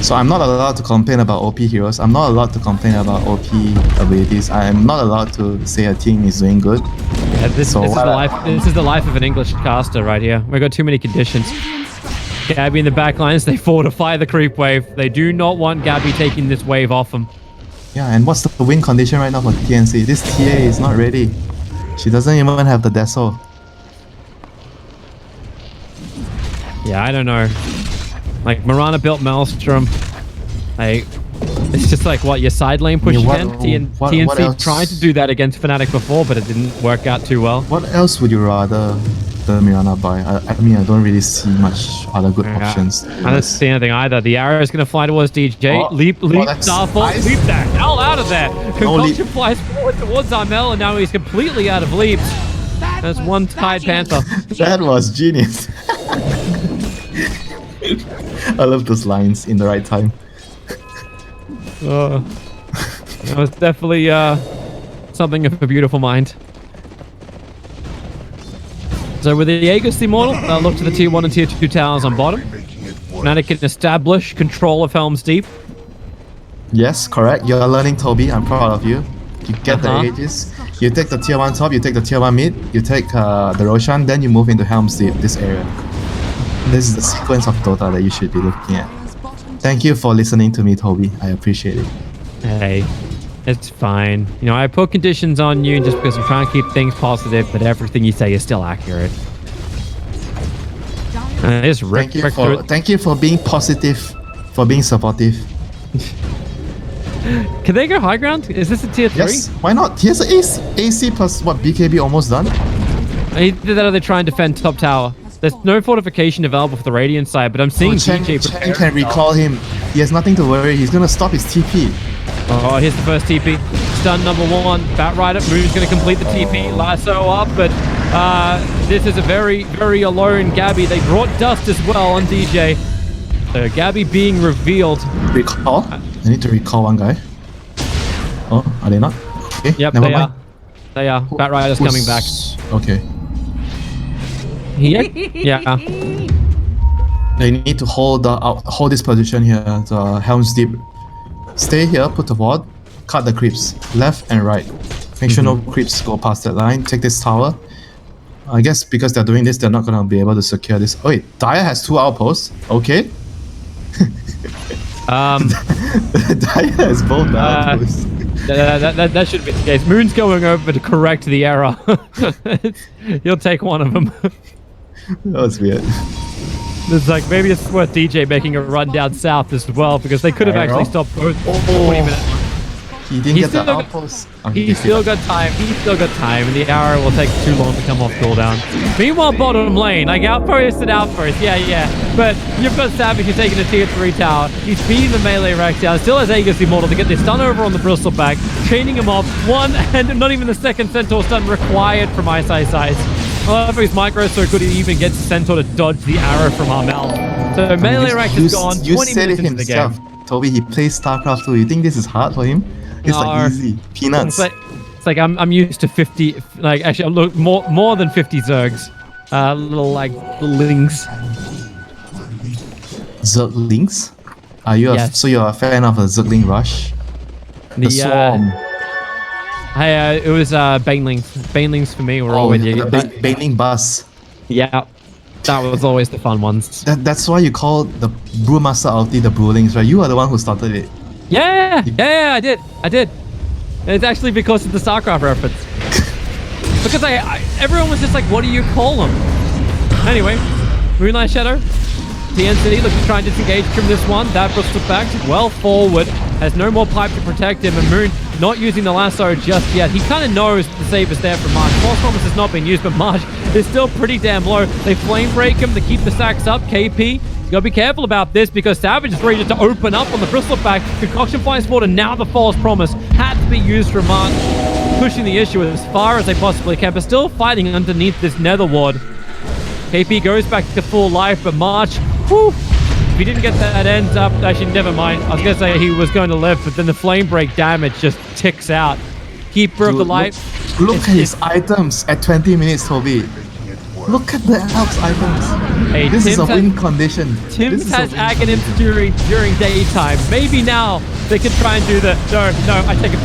So I'm not allowed to complain about OP heroes. I'm not allowed to complain about OP abilities. I am not allowed to say a team is doing good. Yeah, this is the life of an English caster right here. We've got too many conditions. Gabby in the back lines, they fortify the creep wave. They do not want Gabby taking this wave off them. Yeah, and what's the win condition right now for TNC? This TA is not ready. She doesn't even have the Deso. Yeah, I don't know. Like, Mirana built Maelstrom. Like, it's just like, what, your side lane push again? TNC tried to do that against Fnatic before, but it didn't work out too well. What else would you rather the Mirana buy? I mean, I don't really see much other good options. I don't see anything either. The arrow is going to fly towards DJ. Oh, leap, Starfall. Nice. Leap the hell out of there. Concoction flies forward towards Armel, and now he's completely out of leaps. That's one Tide Panther. That was genius. I love those lines in the right time. That was definitely something of a beautiful mind. So with the Aegis Immortal, look to the tier 1 and tier 2 towers on bottom. Fnatic can establish control of Helm's Deep. Yes, correct. You're learning, Toby. I'm proud of you. You get the Aegis. You take the tier 1 top, you take the tier 1 mid, you take the Roshan, then you move into Helm's Deep, this area. This is the sequence of Dota that you should be looking at. Thank you for listening to me, Toby. I appreciate it. Hey, it's fine. You know, I put conditions on you just because I'm trying to keep things positive, but everything you say is still accurate. Thank you for being positive, for being supportive. Can they go high ground? Is this a tier 3? Yes, why not? He has an AC plus what, BKB almost done? Either that or they try and defend top tower. There's no fortification available for the Radiant side, but I'm seeing DJ Chen can recall him. He has nothing to worry. He's gonna stop his TP. Oh, here's the first TP. Stun number 1. Batrider. Moon's gonna complete the TP. Lasso up, but this is a very, very alone Gabby. They brought Dust as well on DJ. So Gabby being revealed. Recall? I need to recall one guy. Oh, are they not? Okay, yep, never mind. They are. Batrider's coming back. Okay. Yeah. They need to hold this position here. The Helm's Deep. Stay here, put the ward, cut the creeps, left and right. Make sure no creeps go past that line. Take this tower. I guess because they're doing this, they're not gonna be able to secure this. Oh wait, Daya has 2 outposts. Okay. Daya has both outposts. That should be the case. Moon's going over to correct the error. He'll take one of them. That was weird. It's like, maybe it's worth DJ making a run down south as well, because they could have actually stopped both. 40 minutes. He didn't get the outpost. He's still got time. And the arrow will take too long to come off cooldown. Meanwhile, bottom lane, like outpost. Yeah. But you've got Savage who's taking a tier 3 tower. He's beating the melee Rex down. Still has Aegis Immortal to get this stun over on the Bristleback, chaining him off. 1 and not even the second Centaur stun required from Ice. However, his micro is so good he even gets Centaur to dodge the arrow from Armel. So melee Rex is gone. 20 minutes into the game. Toby, he plays StarCraft too. You think this is hard for him? It's like easy. Peanuts. It's like I'm used to 50, like actually look more than 50 Zergs. Little lings. Zerglings? Are you so you're a fan of a Zergling rush? The swarm. Hey, it was Banelings. Banelings for me were always Baneling bus. Yeah. That was always the fun ones. That's why you call the Brewmaster ulti the Brewlings, right? You are the one who started it. Yeah, I did. It's actually because of the StarCraft reference. Because everyone was just like, what do you call them? Anyway, Moonlight Shadow, TNC looks to try and disengage from this one. That Bristol back well forward, has no more pipe to protect him, and Moon not using the lasso just yet. He kind of knows the save is there from March. False Promise has not been used, but March is still pretty damn low. They flame break him to keep the stacks up. KP, you gotta be careful about this because Savage is ready to open up on the Bristleback. Concoction flies forward, and now the False Promise had to be used from March, pushing the issue as far as they possibly can, but still fighting underneath this Nether Ward. KP goes back to full life, but March, whew, if he didn't get that end up, actually, never mind. I was going to say he was going to live, but then the flame break damage just ticks out. Keeper of the light. Look at his items at 20 minutes, Toby. Look at the Alps items. Hey, This is a Tim's win condition. Tim's This is a has win Aghanim condition. during daytime. Maybe now they can try and do the... No, I take it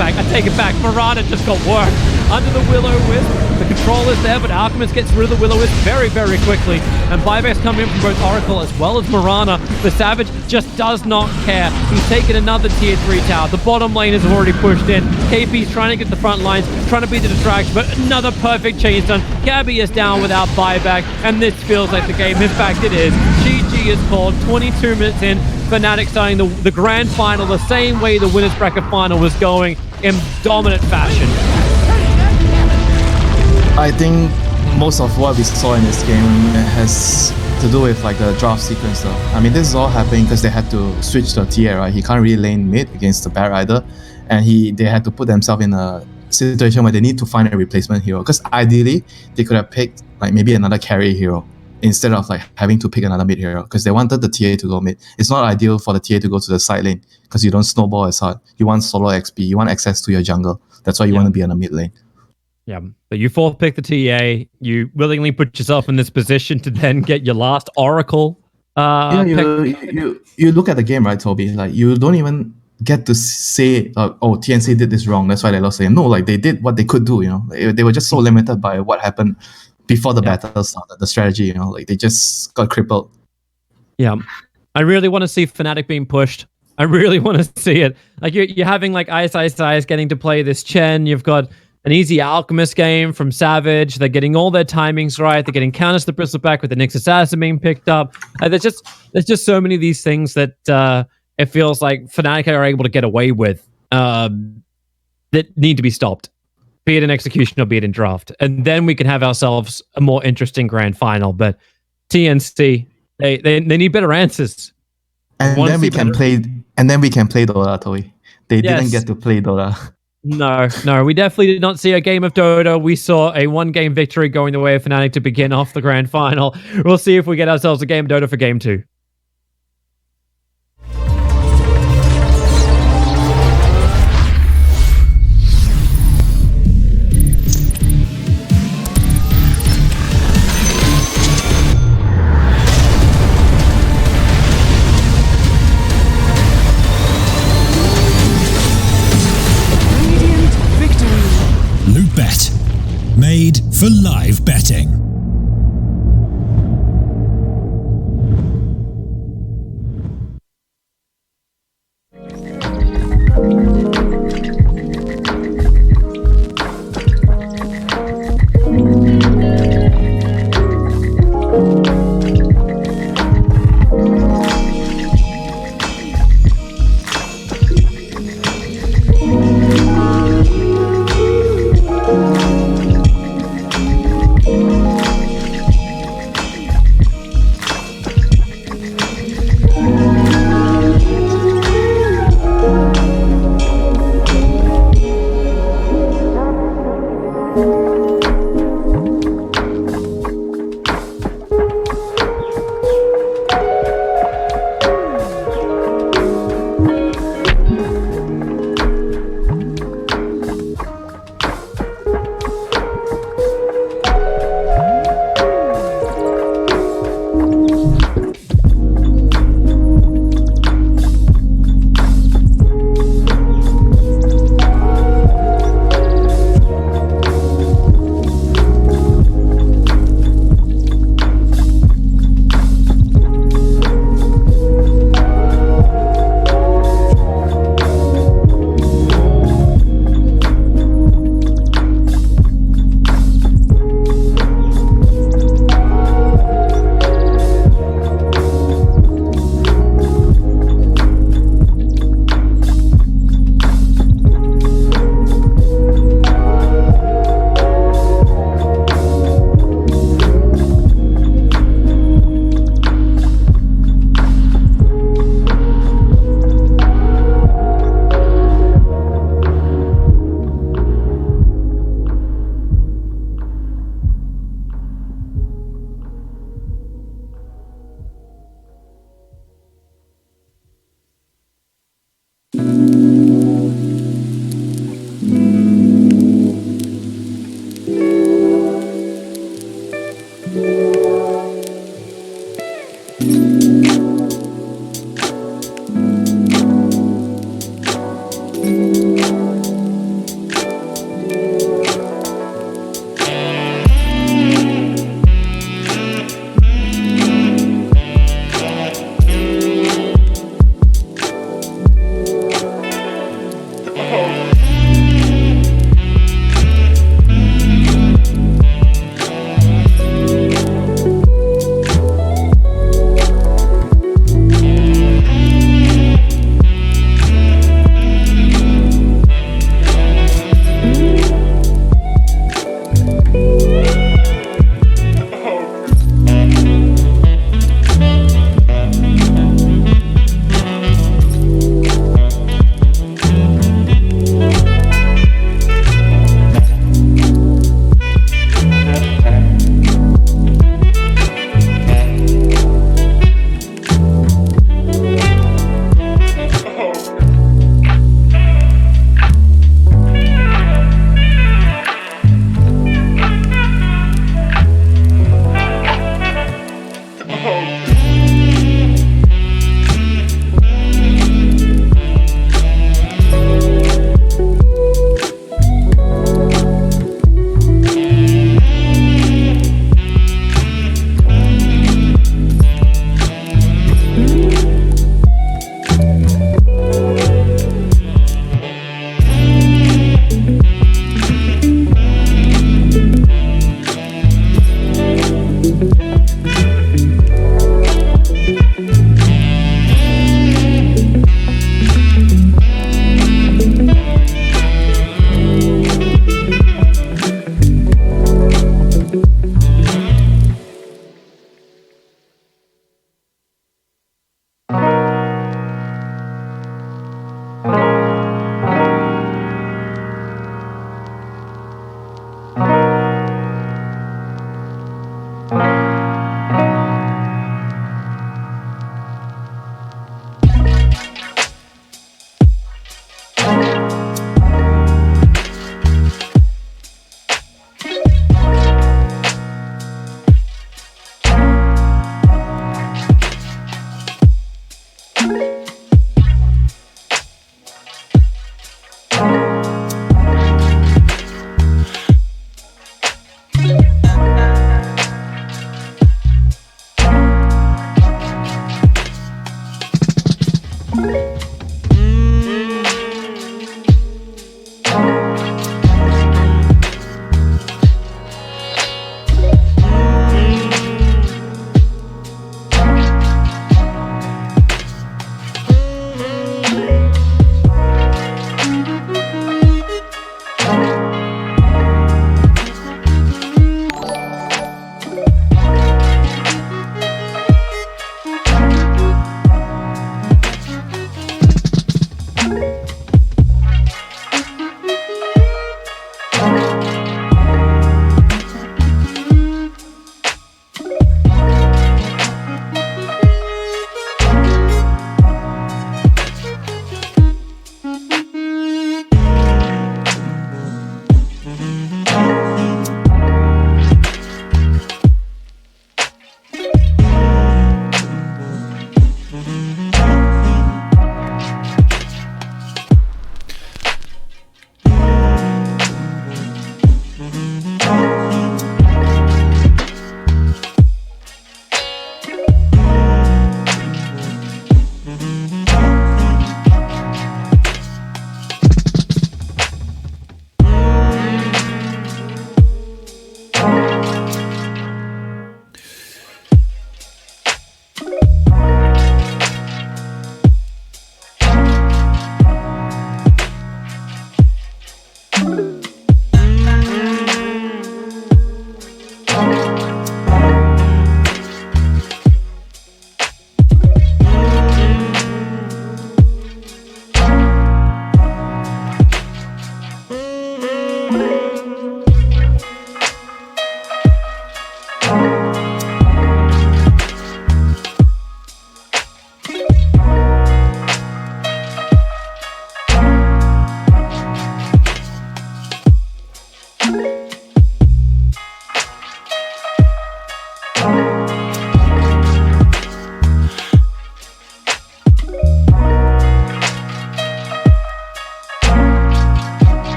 back. Marana just got worked. Under the Will-O-Wisp, the control is there, but Alchemist gets rid of the Will-O-Wisp very, very quickly. And Buyback's coming in from both Oracle as well as Marana. The Savage just does not care. He's taken another tier 3 tower. The bottom lane is already pushed in. KP's trying to get the front lines, trying to beat the distraction, but another perfect chain stun. Gabby is down without Buyback, and this feels like the game. In fact, it is. GG is called 22 minutes in. Fnatic starting the grand final the same way the winners bracket final was going, in dominant fashion. I think most of what we saw in this game has to do with like the draft sequence though. I mean, this is all happening because they had to switch the tier, right? He can't really lane mid against the Bear Rider, and they had to put themselves in a situation where they need to find a replacement hero. Because ideally, they could have picked like maybe another carry hero instead of like having to pick another mid hero, because they wanted the TA to go mid. It's not ideal for the TA to go to the side lane because you don't snowball as hard. You want solo XP, you want access to your jungle. That's why you want to be on the mid lane. Yeah, but you 4-pick the TA, you willingly put yourself in this position to then get your last Oracle. You look at the game, right, Toby? Like, you don't even get to say, oh, TNC did this wrong, that's why they lost the game. No, like, they did what they could do, you know? They were just so limited by what happened before the battle started, the strategy, you know? Like, they just got crippled. Yeah. I really want to see Fnatic being pushed. I really want to see it. Like, you're having, like, Ice getting to play this Chen. You've got an easy Alchemist game from Savage. They're getting all their timings right. They're getting counters to the Bristleback with the Nyx Assassin being picked up. There's just so many of these things that it feels like Fnatic are able to get away with that need to be stopped, be it in execution or be it in draft. And then we can have ourselves a more interesting grand final. But TNC, they need better answers. And then we can play Dota, Toby. They didn't get to play Dota. No, we definitely did not see a game of Dota. We saw a one-game victory going the way of Fnatic to begin off the grand final. We'll see if we get ourselves a game of Dota for game 2. Bet, made for live betting.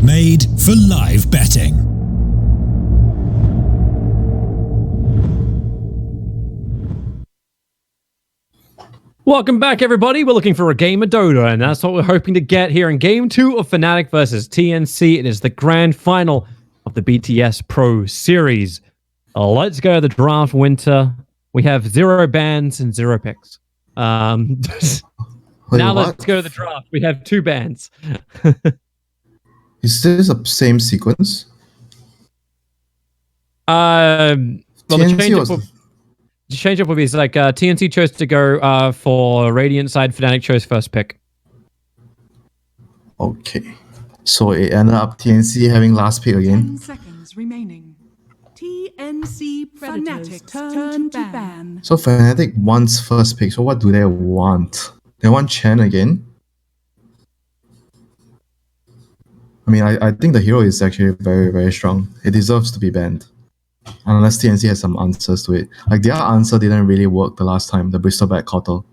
Made for live betting. Welcome back, everybody. We're looking for a game of Dota, and that's what we're hoping to get here in Game 2 of Fnatic versus TNC. It is the grand final of the BTS Pro Series. Let's go to the draft winter. We have 0 bans and 0 picks. Wait, now what? let's go to the draft. We have 2 bans. Is this the same sequence? Well, the TNC was change up would be like TNC chose to go for Radiant side. Fnatic chose first pick. okay. So it ended up TNC having last pick 10 again. seconds remaining. TNC Predators turn to ban. So Fnatic wants first pick. So what do they want? They want Chen again. I mean, I think the hero is actually very, very strong. It deserves to be banned. Unless TNC has some answers to it. Like, their answer didn't really work the last time, the Bristleback Kotal.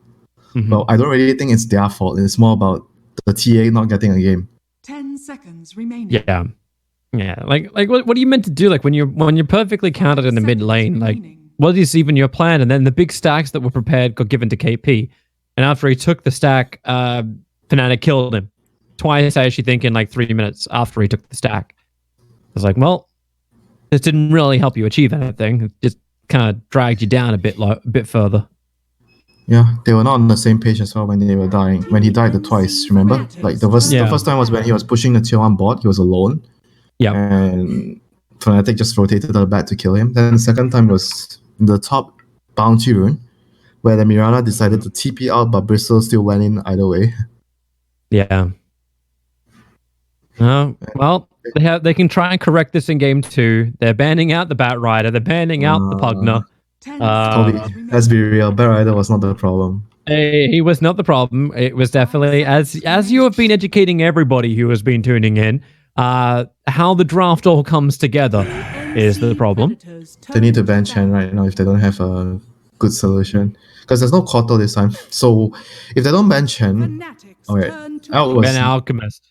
Well, I don't really think it's their fault. It's more about the TA not getting a game. 10 seconds remaining. Yeah. Yeah. Like what are you meant to do? Like when you're perfectly counted in the mid lane, like what is even your plan? And then the big stacks that were prepared got given to KP. And after he took the stack, Fnatic killed him. Twice, I actually think, in like 3 minutes after he took the stack. I was like, well, this didn't really help you achieve anything. It just kind of dragged you down a bit further. Yeah, they were not on the same page as well when they were dying. When he died twice, remember? Like the first time was when he was pushing the tier 1 bot, he was alone. Yeah. And Fnatic just rotated the back to kill him. Then the second time was the top bounty rune, where the Mirana decided to TP out, but Bristol still went in either way. Yeah. Well, they can try and correct this in game 2. They're banning out the Bat Rider. They're banning out the Pugner. Toby, let's be real, Bat Rider was not the problem. He was not the problem. It was definitely, as you have been educating everybody who has been tuning in, how the draft all comes together is the problem. They need to ban Chen right now if they don't have a good solution. Because there's no Kotal this time. So if they don't ban Chen, Ban Alchemist.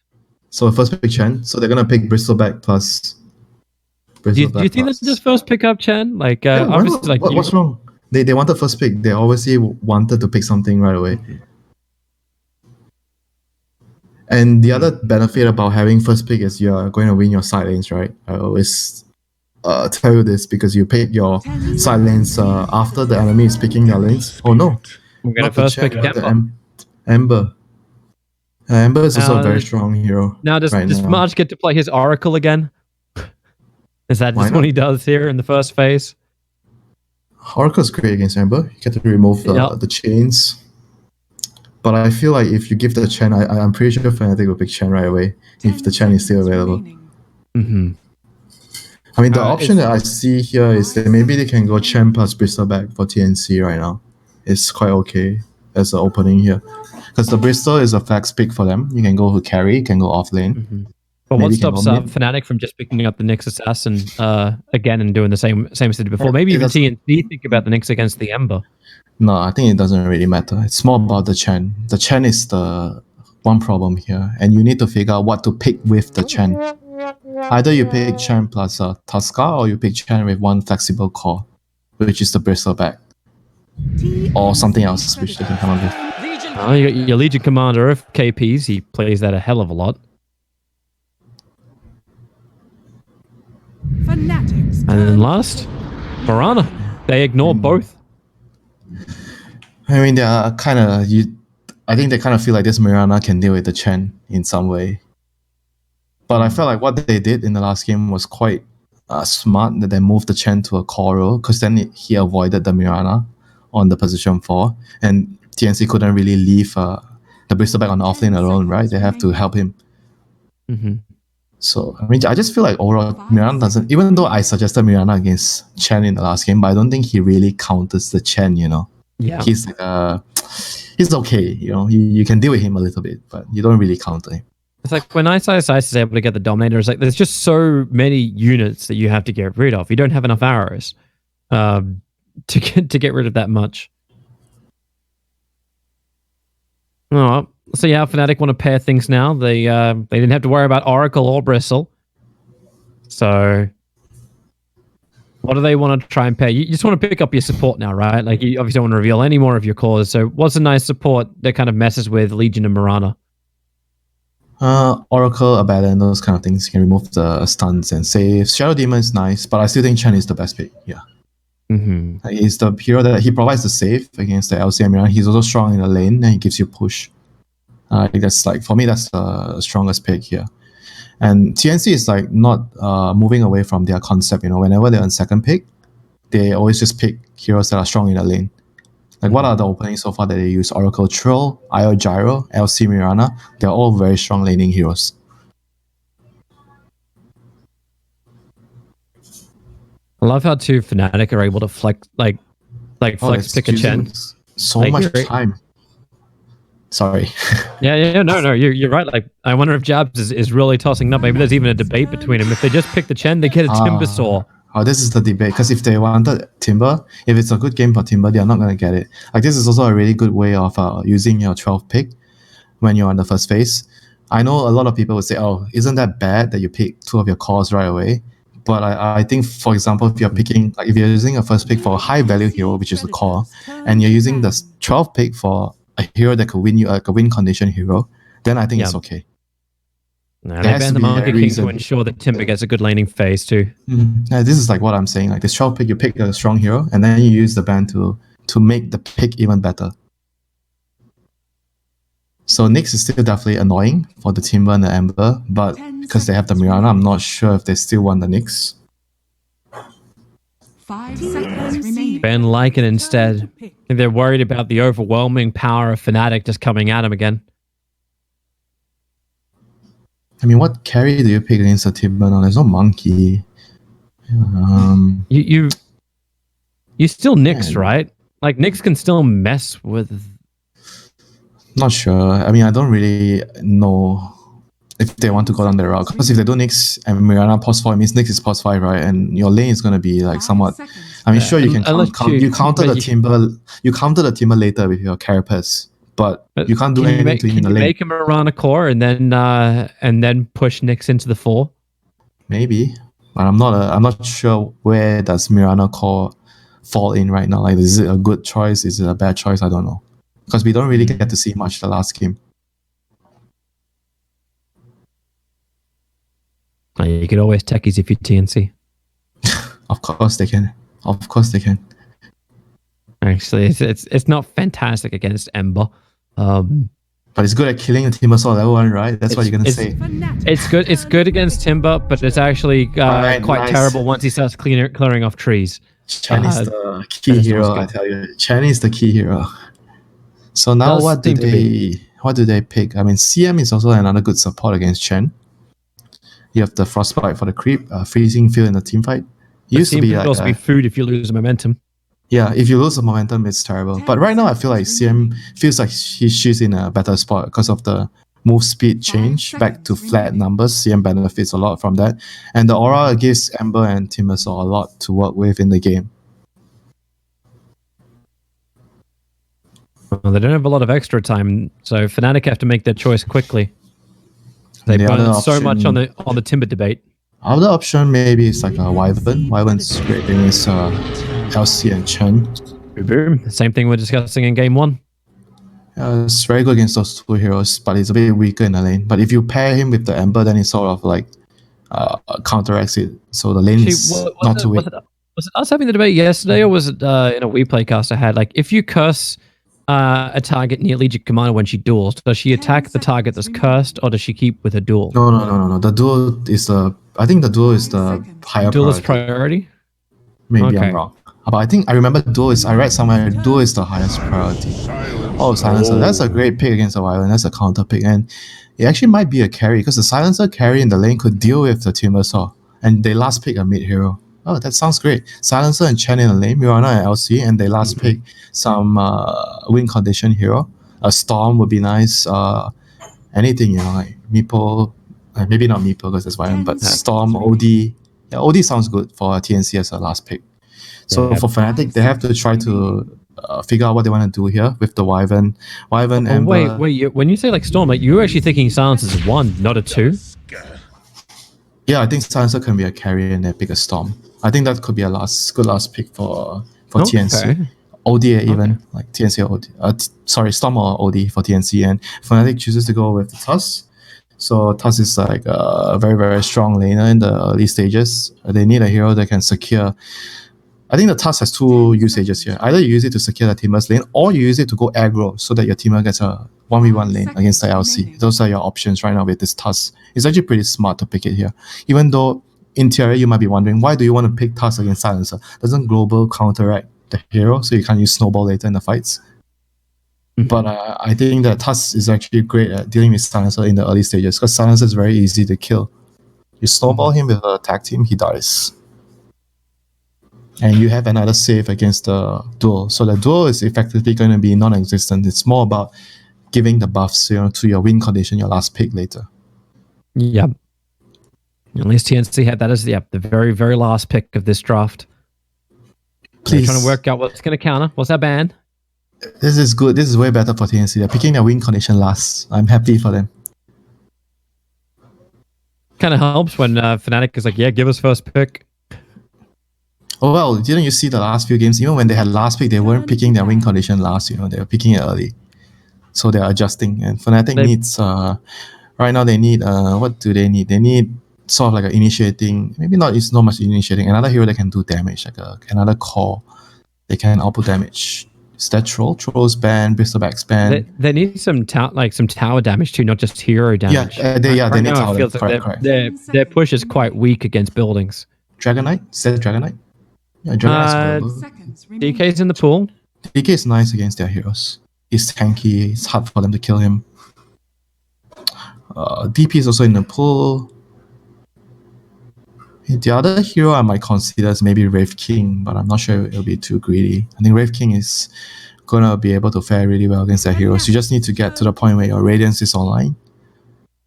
So first pick Chen. So they're gonna pick Bristleback plus. Do you think they just first pick up Chen? Like, Yeah, obviously, like what's wrong? They wanted first pick. They obviously wanted to pick something right away. And the other benefit about having first pick is you're going to win your side lanes, right? I always tell you this because you pick your side lanes after the enemy is picking their lanes. Oh no, we're gonna first pick Ember. Ember is also a very strong hero. Now, does March get to play his Oracle again? Is that just what he does here in the first phase? Oracle's great against Ember. You get to remove the chains. But I feel like if you give the Chen, I'm pretty sure Fnatic will pick Chen right away if the Chen is still available. Mm-hmm. I mean, the option that I see here is that maybe they can go Chen plus Bristleback for TNC right now. It's quite okay as an opening here. Because the Bristol is a flex pick for them. You can go to carry, you can go off lane. Mm-hmm. But what stops Fnatic from just picking up the Nyx Assassin again and doing the same as they did before? Maybe even TNC think about the Nyx against the Ember. No, I think it doesn't really matter. It's more about the Chen. The Chen is the one problem here. And you need to figure out what to pick with the Chen. Either you pick Chen plus Tuskar or you pick Chen with one flexible core, which is the Bristleback. Or something else which they can come up with. Your Legion Commander of KPs, he plays that a hell of a lot. And then last, Mirana. They ignore both. I mean, they are kind of... I think they kind of feel like this Mirana can deal with the Chen in some way. But I felt like what they did in the last game was quite smart, that they moved the Chen to a core role, because then he avoided the Mirana on the position 4. And TNC couldn't really leave the Bristleback on the offlane alone, right? They have to help him. Mm-hmm. So, I mean, I just feel like overall, Mirana doesn't... Even though I suggested Mirana against Chen in the last game, but I don't think he really counters the Chen, you know? Yeah. He's like he's okay, you know? You can deal with him a little bit, but you don't really counter him. It's like when Ice is able to get the Dominator, it's like there's just so many units that you have to get rid of. You don't have enough arrows to get rid of that much. Oh, so yeah, Fnatic want to pair things now. They didn't have to worry about Oracle or Bristle. So what do they want to try and pair? You just want to pick up your support now, right? Like you obviously don't want to reveal any more of your cores. So what's a nice support that kind of messes with Legion and Mirana? Oracle, Abaddon, those kind of things. You can remove the stuns and saves. Shadow Demon is nice, but I still think Chen is the best pick. Yeah. Mm-hmm. He's the hero that he provides the save against the LCM Mirana. He's also strong in the lane and he gives you push. I think that's like, for me, that's the strongest pick here. And TNC is like not moving away from their concept. Whenever they're on second pick, they always just pick heroes that are strong in the lane. Like what are the openings so far that they use? Oracle Troll, IO Gyro, LC Mirana. They're all very strong laning heroes. I love how two Fnatic are able to flex flex pick a Chen. So Like, much you're- time. Sorry. Yeah, no, you're right. Like, I wonder if Jabs is really tossing up. Maybe there's even a debate between them. If they just pick the Chen, they get a Timbersaw. This is the debate. Because if they wanted Timber, if it's a good game for Timber, they're not going to get it. Like, this is also a really good way of using your 12th pick when you're on the first phase. I know a lot of people would say, oh, isn't that bad that you pick two of your cores right away? But I think, for example, if you're picking, like if you're using a first pick for a high value hero, which is the core, and you're using the 12th pick for a hero that could win you, like a win condition hero, then I think it's okay. No, There they has banned to the be a Monkey King reason. to ensure that Timber gets a good laning phase too. Yeah, this is like what I'm saying. Like this 12th pick, you pick a strong hero, and then you use the ban to make the pick even better. So Nyx is still definitely annoying for the Timber and the Ember, but because they have the Mirana, I'm not sure if they still want the Nyx. 5 seconds remaining. Ban Lycan instead. If they're worried about the overwhelming power of Fnatic just coming at him again. I mean, what carry do you pick against a Timber now? There's no Monkey. You still Nyx, Yeah. right? Like Nyx can still mess with. Not sure. I mean, I don't really know if they want to go down the route. Because if they do Nyx and Mirana pos 4, it means Nyx is pos 5, right? And your lane is going to be like somewhat. I mean, sure, you can unless you counter the you- Timber. You counter the Timber later with your Carapace, but you can't do anything to him in the Can you lane. make him a Rana core and then push Nyx into the 4? Maybe, but I'm not sure where does Mirana core fall in right now. Like, is it a good choice? Is it a bad choice? I don't know, because we don't really get to see much the last game. You could always techies if you TNC. Of course they can. Of course they can. Actually, it's not fantastic against Ember. But it's good at killing a Timber Saw level 1, right? That's what you're gonna say. It's good against Timber, but it's actually Alright, quite nice. terrible once he starts clearing off trees. Chen is the key that hero, sounds I good. tell you. Chen is the key hero. So now Does what do seem to be. they pick? I mean, CM is also another good support against Chen. You have the Frostbite for the creep, freezing field in the team fight. It used to Seems be to like also be food if you lose momentum. yeah, if you lose the momentum, it's terrible. But right now, I feel like CM feels like she's in a better spot because of the move speed change back to flat numbers. CM benefits a lot from that, and the aura gives Ember and Timbersaw a lot to work with in the game. Well, they don't have a lot of extra time, so Fnatic have to make their choice quickly. They The burn other so much option- on the Timber debate. Other option maybe is like a Wyvern. Wyvern's great against LC and Chen. Boom. Same thing we're discussing in game 1. It's very good against those two heroes, but he's a bit weaker in the lane. But if you pair him with the Ember, then he sort of like counteracts it. So the lane is not too weak. Was it us having the debate yesterday, or was it in a WePlaycast I had? Like, if you curse a target near Legion Commander when she duels, does she attack the target that's cursed, or does she keep with a duel? No. The duel is the. I think the duel is the higher Duel is priority. priority? Maybe Okay. I'm wrong. But I think I remember duel is. I read somewhere duel is the highest priority. Oh, silencer. That's a great pick against the Wyvern. That's a counter pick, and it actually might be a carry because the silencer carry in the lane could deal with the Timbersaw, and they last pick a mid hero. Oh, that sounds great. Silencer and Chen in the lane, Mirana and LC, and they last pick some win condition hero. A Storm would be nice. Anything, like Meeple. Maybe not Meeple because that's Wyvern, but Storm, OD. Yeah, OD sounds good for TNC as a last pick. So Yeah. for Fnatic, they have to try to figure out what they want to do here with the Wyvern. Wyvern, Oh, Ember. wait. When you say like Storm, like you're actually thinking Silence is 1, not a 2? Yeah, I think Silencer can be a carry and they pick a Storm. I think that could be a good last pick for TNC. OD even, like TNC or OD. Storm or OD for TNC. And Fnatic chooses to go with the Tusk. So Tusk is like a very, very strong laner in the early stages. They need a hero that can secure. I think the Tusk has two usages here. Either you use it to secure the teamer's lane, or you use it to go aggro so that your teamer gets a 1v1 lane against the LC. Those are your options right now with this Tusk. It's actually pretty smart to pick it here. Even though in theory you might be wondering, why do you want to pick Tusk against Silencer? Doesn't Global counteract the hero, so you can't use Snowball later in the fights? But I think that Tusk is actually great at dealing with Silencer in the early stages, because Silencer is very easy to kill. You snowball him with a tag team, he dies. And you have another save against the duel. So the duel is effectively going to be non-existent. It's more about giving the buffs, to your win condition, your last pick later. Yep. At least TNC had that as the very, very last pick of this draft. Please. They're trying to work out what's going to counter. What's that ban? This is good. This is way better for TNC. They're picking their win condition last. I'm happy for them. Kind of helps when Fnatic is like, yeah, give us first pick. Oh, well, didn't you see the last few games? Even when they had last pick, they weren't picking their win condition last. They were picking it early. So they're adjusting. And Fnatic needs, right now they need, what do they need? They need sort of like an initiating, maybe not, it's not much initiating, another hero that can do damage, like another core. They can output damage. Is that Troll? Troll's ban, Bristleback's ban. They need some tower damage too, not just hero damage. They need tower damage. Correct. Their push is quite weak against buildings. Dragon Knight? Is that Dragon Knight? Yeah, Dragon Knight's DK's in the pool. DK is nice against their heroes. He's tanky, it's hard for them to kill him. DP is also in the pool. The other hero I might consider is maybe Wraith King, but I'm not sure it'll be too greedy. I think Wraith King is going to be able to fare really well against their heroes. You just need to get to the point where your Radiance is online.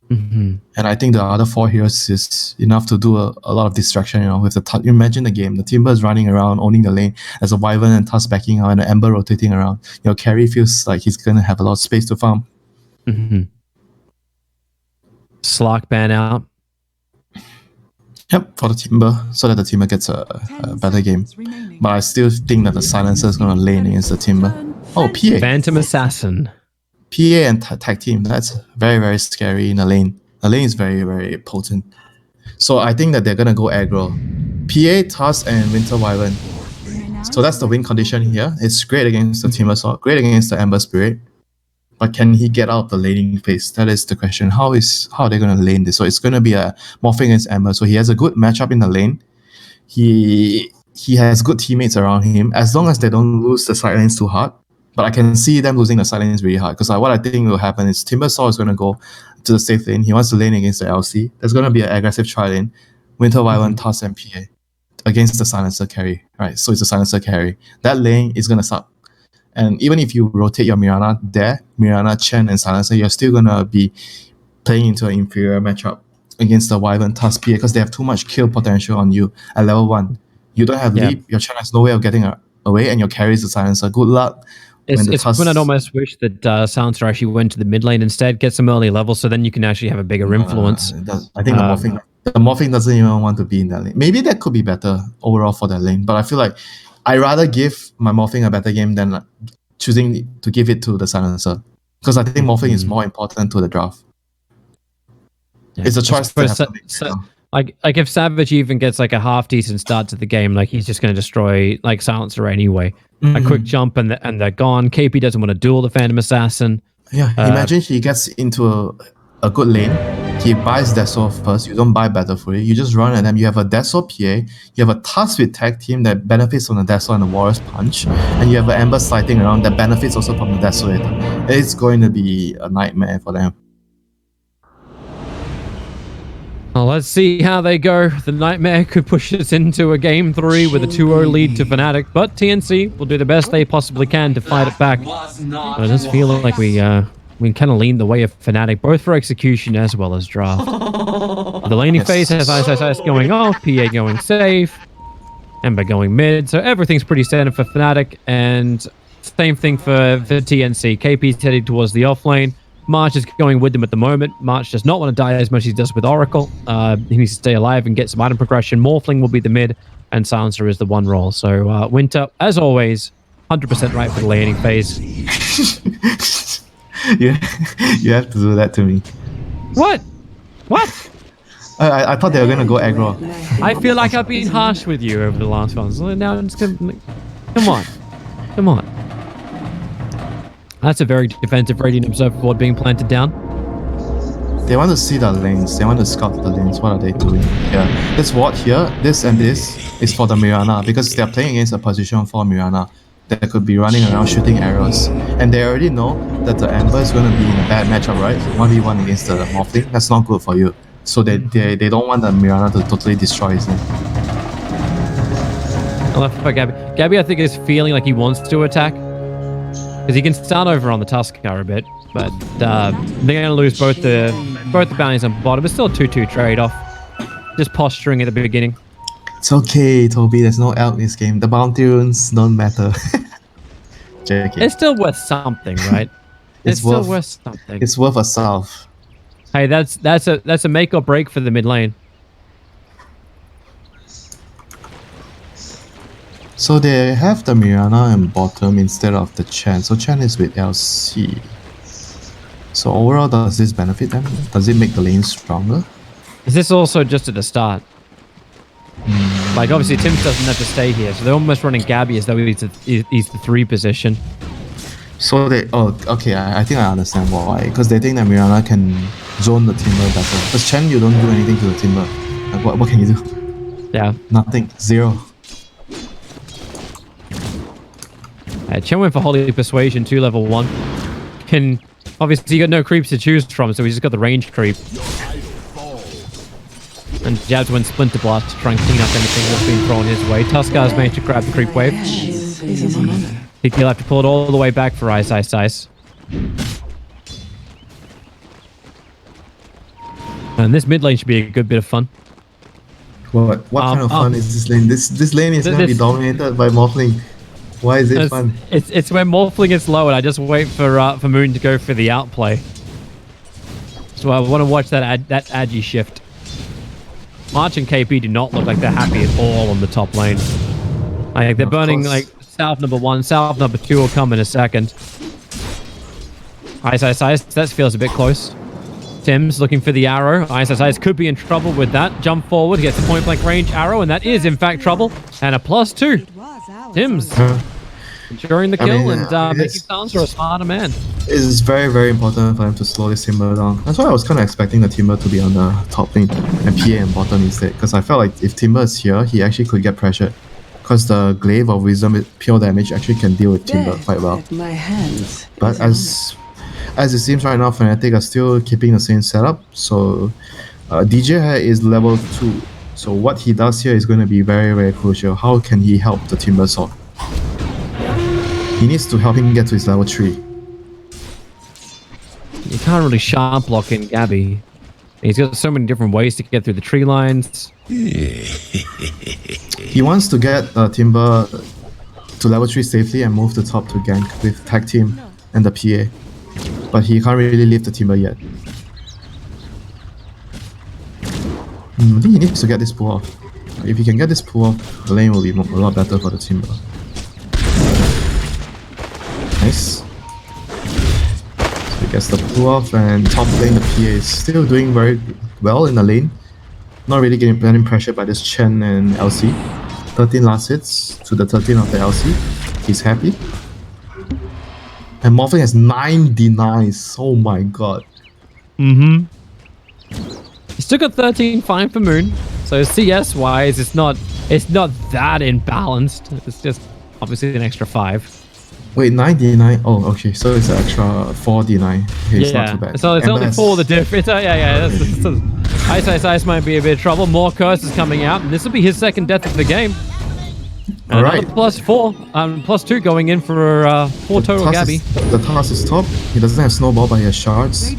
And I think the other 4 heroes is enough to do a lot of distraction, with the imagine the game. The Timber is running around, owning the lane. There's a Wyvern and Tusk backing out and an Ember rotating around. Your carry feels like he's going to have a lot of space to farm. Slark ban out. Yep, for the Timber, so that the Timber gets a better game. But I still think that the Silencer is going to lane against the Timber. Oh, PA. Phantom Assassin. PA and tag team, that's very, very scary in the lane. The lane is very, very potent. So I think that they're going to go aggro. PA, Tusk, and Winter Wyvern. So that's the win condition here. It's great against the Timber Sword, great against the Ember Spirit. But can he get out of the laning phase? That is the question. How are they going to lane this? So it's going to be a Morphing against Ember. So he has a good matchup in the lane. He has good teammates around him, as long as they don't lose the side lanes too hard. But I can see them losing the side lanes really hard, because what I think will happen is Timber Saw is going to go to the safe lane. He wants to lane against the LC. There's going to be an aggressive tri lane. Winter Wyvern, Tusk, and PA against the Silencer carry. Right, so it's a Silencer carry. That lane is going to suck. And even if you rotate your Mirana there, Mirana, Chen, and Silencer, you're still going to be playing into an inferior matchup against the Wyvern, Tusk, PA, because they have too much kill potential on you at level 1. You don't have leap, your Chen has no way of getting away, and your carry is the Silencer. Good luck. It's when I'd almost wish that Silencer actually went to the mid lane instead, get some early levels, so then you can actually have a bigger influence. I think the Morphing doesn't even want to be in that lane. Maybe that could be better overall for that lane, but I feel like I'd rather give my Morphing a better game than choosing to give it to the Silencer, because I think Morphing is more important to the draft. Yeah, it's a choice to have to make. Like if Savage even gets like a half decent start to the game, like he's just going to destroy like Silencer anyway. A quick jump and they're gone. KP doesn't want to duel the Phantom Assassin. Yeah, imagine he gets into a good lane. He buys Deso first. You don't buy Battle Fury. You just run at them. You have a Deso PA. You have a Tusk with tag team that benefits from the Deso and the Warrior's Punch. And you have an Ember sighting around that benefits also from the Desolator. It's going to be a nightmare for them. Well, let's see how they go. The Nightmare could push us into a Game 3 with a 2-0 lead to Fnatic, but TNC will do the best they possibly can to fight it back. But I just feel like we kind of lean the way of Fnatic, both for execution as well as draft. The laning phase has ISS going off, PA going safe, Ember going mid, so everything's pretty standard for Fnatic, and same thing for TNC. KP's heading towards the off lane. March is going with them at the moment. March does not want to die as much as he does with Oracle. He needs to stay alive and get some item progression. Morphling will be the mid, and Silencer is the one role. So Winter, as always, 100% right for the laning phase. you have to do that to me. What? I thought they were going to go aggro. I feel like I've been harsh with you over the last ones. So now I'm just going to... Come on. That's a very defensive radiant observer board being planted down. They want to see the lanes. They want to scout the lanes. What are they doing? Yeah, this ward here, this and this is for the Mirana because they're playing against a position for Mirana that could be running around shooting arrows. And they already know that the Ember is going to be in a bad matchup, right? 1v1 against the Morphling. That's not good for you. So they don't want the Mirana to totally destroy his lane. I left by Gabby. Gabby, I think, is feeling like he wants to attack. Because he can start over on the Tuskar a bit. But they're going to lose both the bounties on bottom. It's still a 2-2 trade-off. Just posturing at the beginning. It's okay, Toby. There's no elk in this game. The bounty runes don't matter. JK. It's still worth something, right? It's still worth something. It's worth a salve. Hey, that's a make or break for the mid lane. So they have the Mirana in bottom instead of the Chen. So Chen is with LC. So overall, does this benefit them? Does it make the lane stronger? Is this also just at the start? Like, obviously, Tims doesn't have to stay here, so they're almost running Gabby as though he's the 3 position. So they... Oh, okay, I think I understand why. Because they think that Mirana can zone the Timber better. Because Chen, you don't do anything to the Timber. Like, what can you do? Yeah. Nothing. Zero. Chen went for Holy Persuasion 2 level 1. Obviously, you got no creeps to choose from, so we just got the range creep. And Jabs went Splinter Blast to try and clean up anything that's been thrown his way. Tuskar's managed to grab the creep wave. He'll have to pull it all the way back for Ice. And this mid lane should be a good bit of fun. What kind of fun is this lane? This lane is going to be dominated by Morphling. Why is it fun? It's when Morphling gets low and I just wait for Moon to go for the outplay. So I want to watch that agi shift. March and KP do not look like they're happy at all on the top lane. I think they're burning like Salve number 1, Salve number 2 will come in a second. Ice, that feels a bit close. Tims looking for the arrow. Ice could be in trouble with that. Jump forward, gets a point blank range arrow, and that is in fact trouble. And a +2. Tims ensuring the kill and making Sansa a smarter man. It's very, very important for them to slow this Timber down. That's why I was kind of expecting the Timber to be on the top lane and PA in bottom instead. Because I felt like if Timber is here, he actually could get pressured. Because the Glaive of Wisdom, pure damage, actually can deal with Timber quite well. But as it seems right now, Fnatic are still keeping the same setup. So DJ is level 2. So what he does here is going to be very, very crucial. How can he help the Timber Sword? He needs to help him get to his level 3. You can't really sharp block in Gabby. He's got so many different ways to get through the tree lines. He wants to get Timber to level 3 safely and move the top to gank with tag team and the PA. But he can't really leave the Timber yet. I think he needs to get this pull off. If he can get this pull off, the lane will be a lot better for the Timber. Nice. So he gets the pull off and top lane the PA is still doing very well in the lane. Not really getting pressured by this Chen and LC. 13 last hits to the 13 of the LC. He's happy. And Morphling has 9 denies. Oh my god. He's still got 13 fine for Moon. So CS wise, it's not that imbalanced. It's just obviously an extra 5. Wait, 9 deny? Oh, okay. So it's an extra 4 deny. Okay, it's not too bad. So it's only 4 the difference. Ice might be a bit of trouble. More curses coming out, and this will be his second death of the game. And Alright. +4, +2 going in for 4 total Gabby. The task is top. He doesn't have snowball, but he has shards.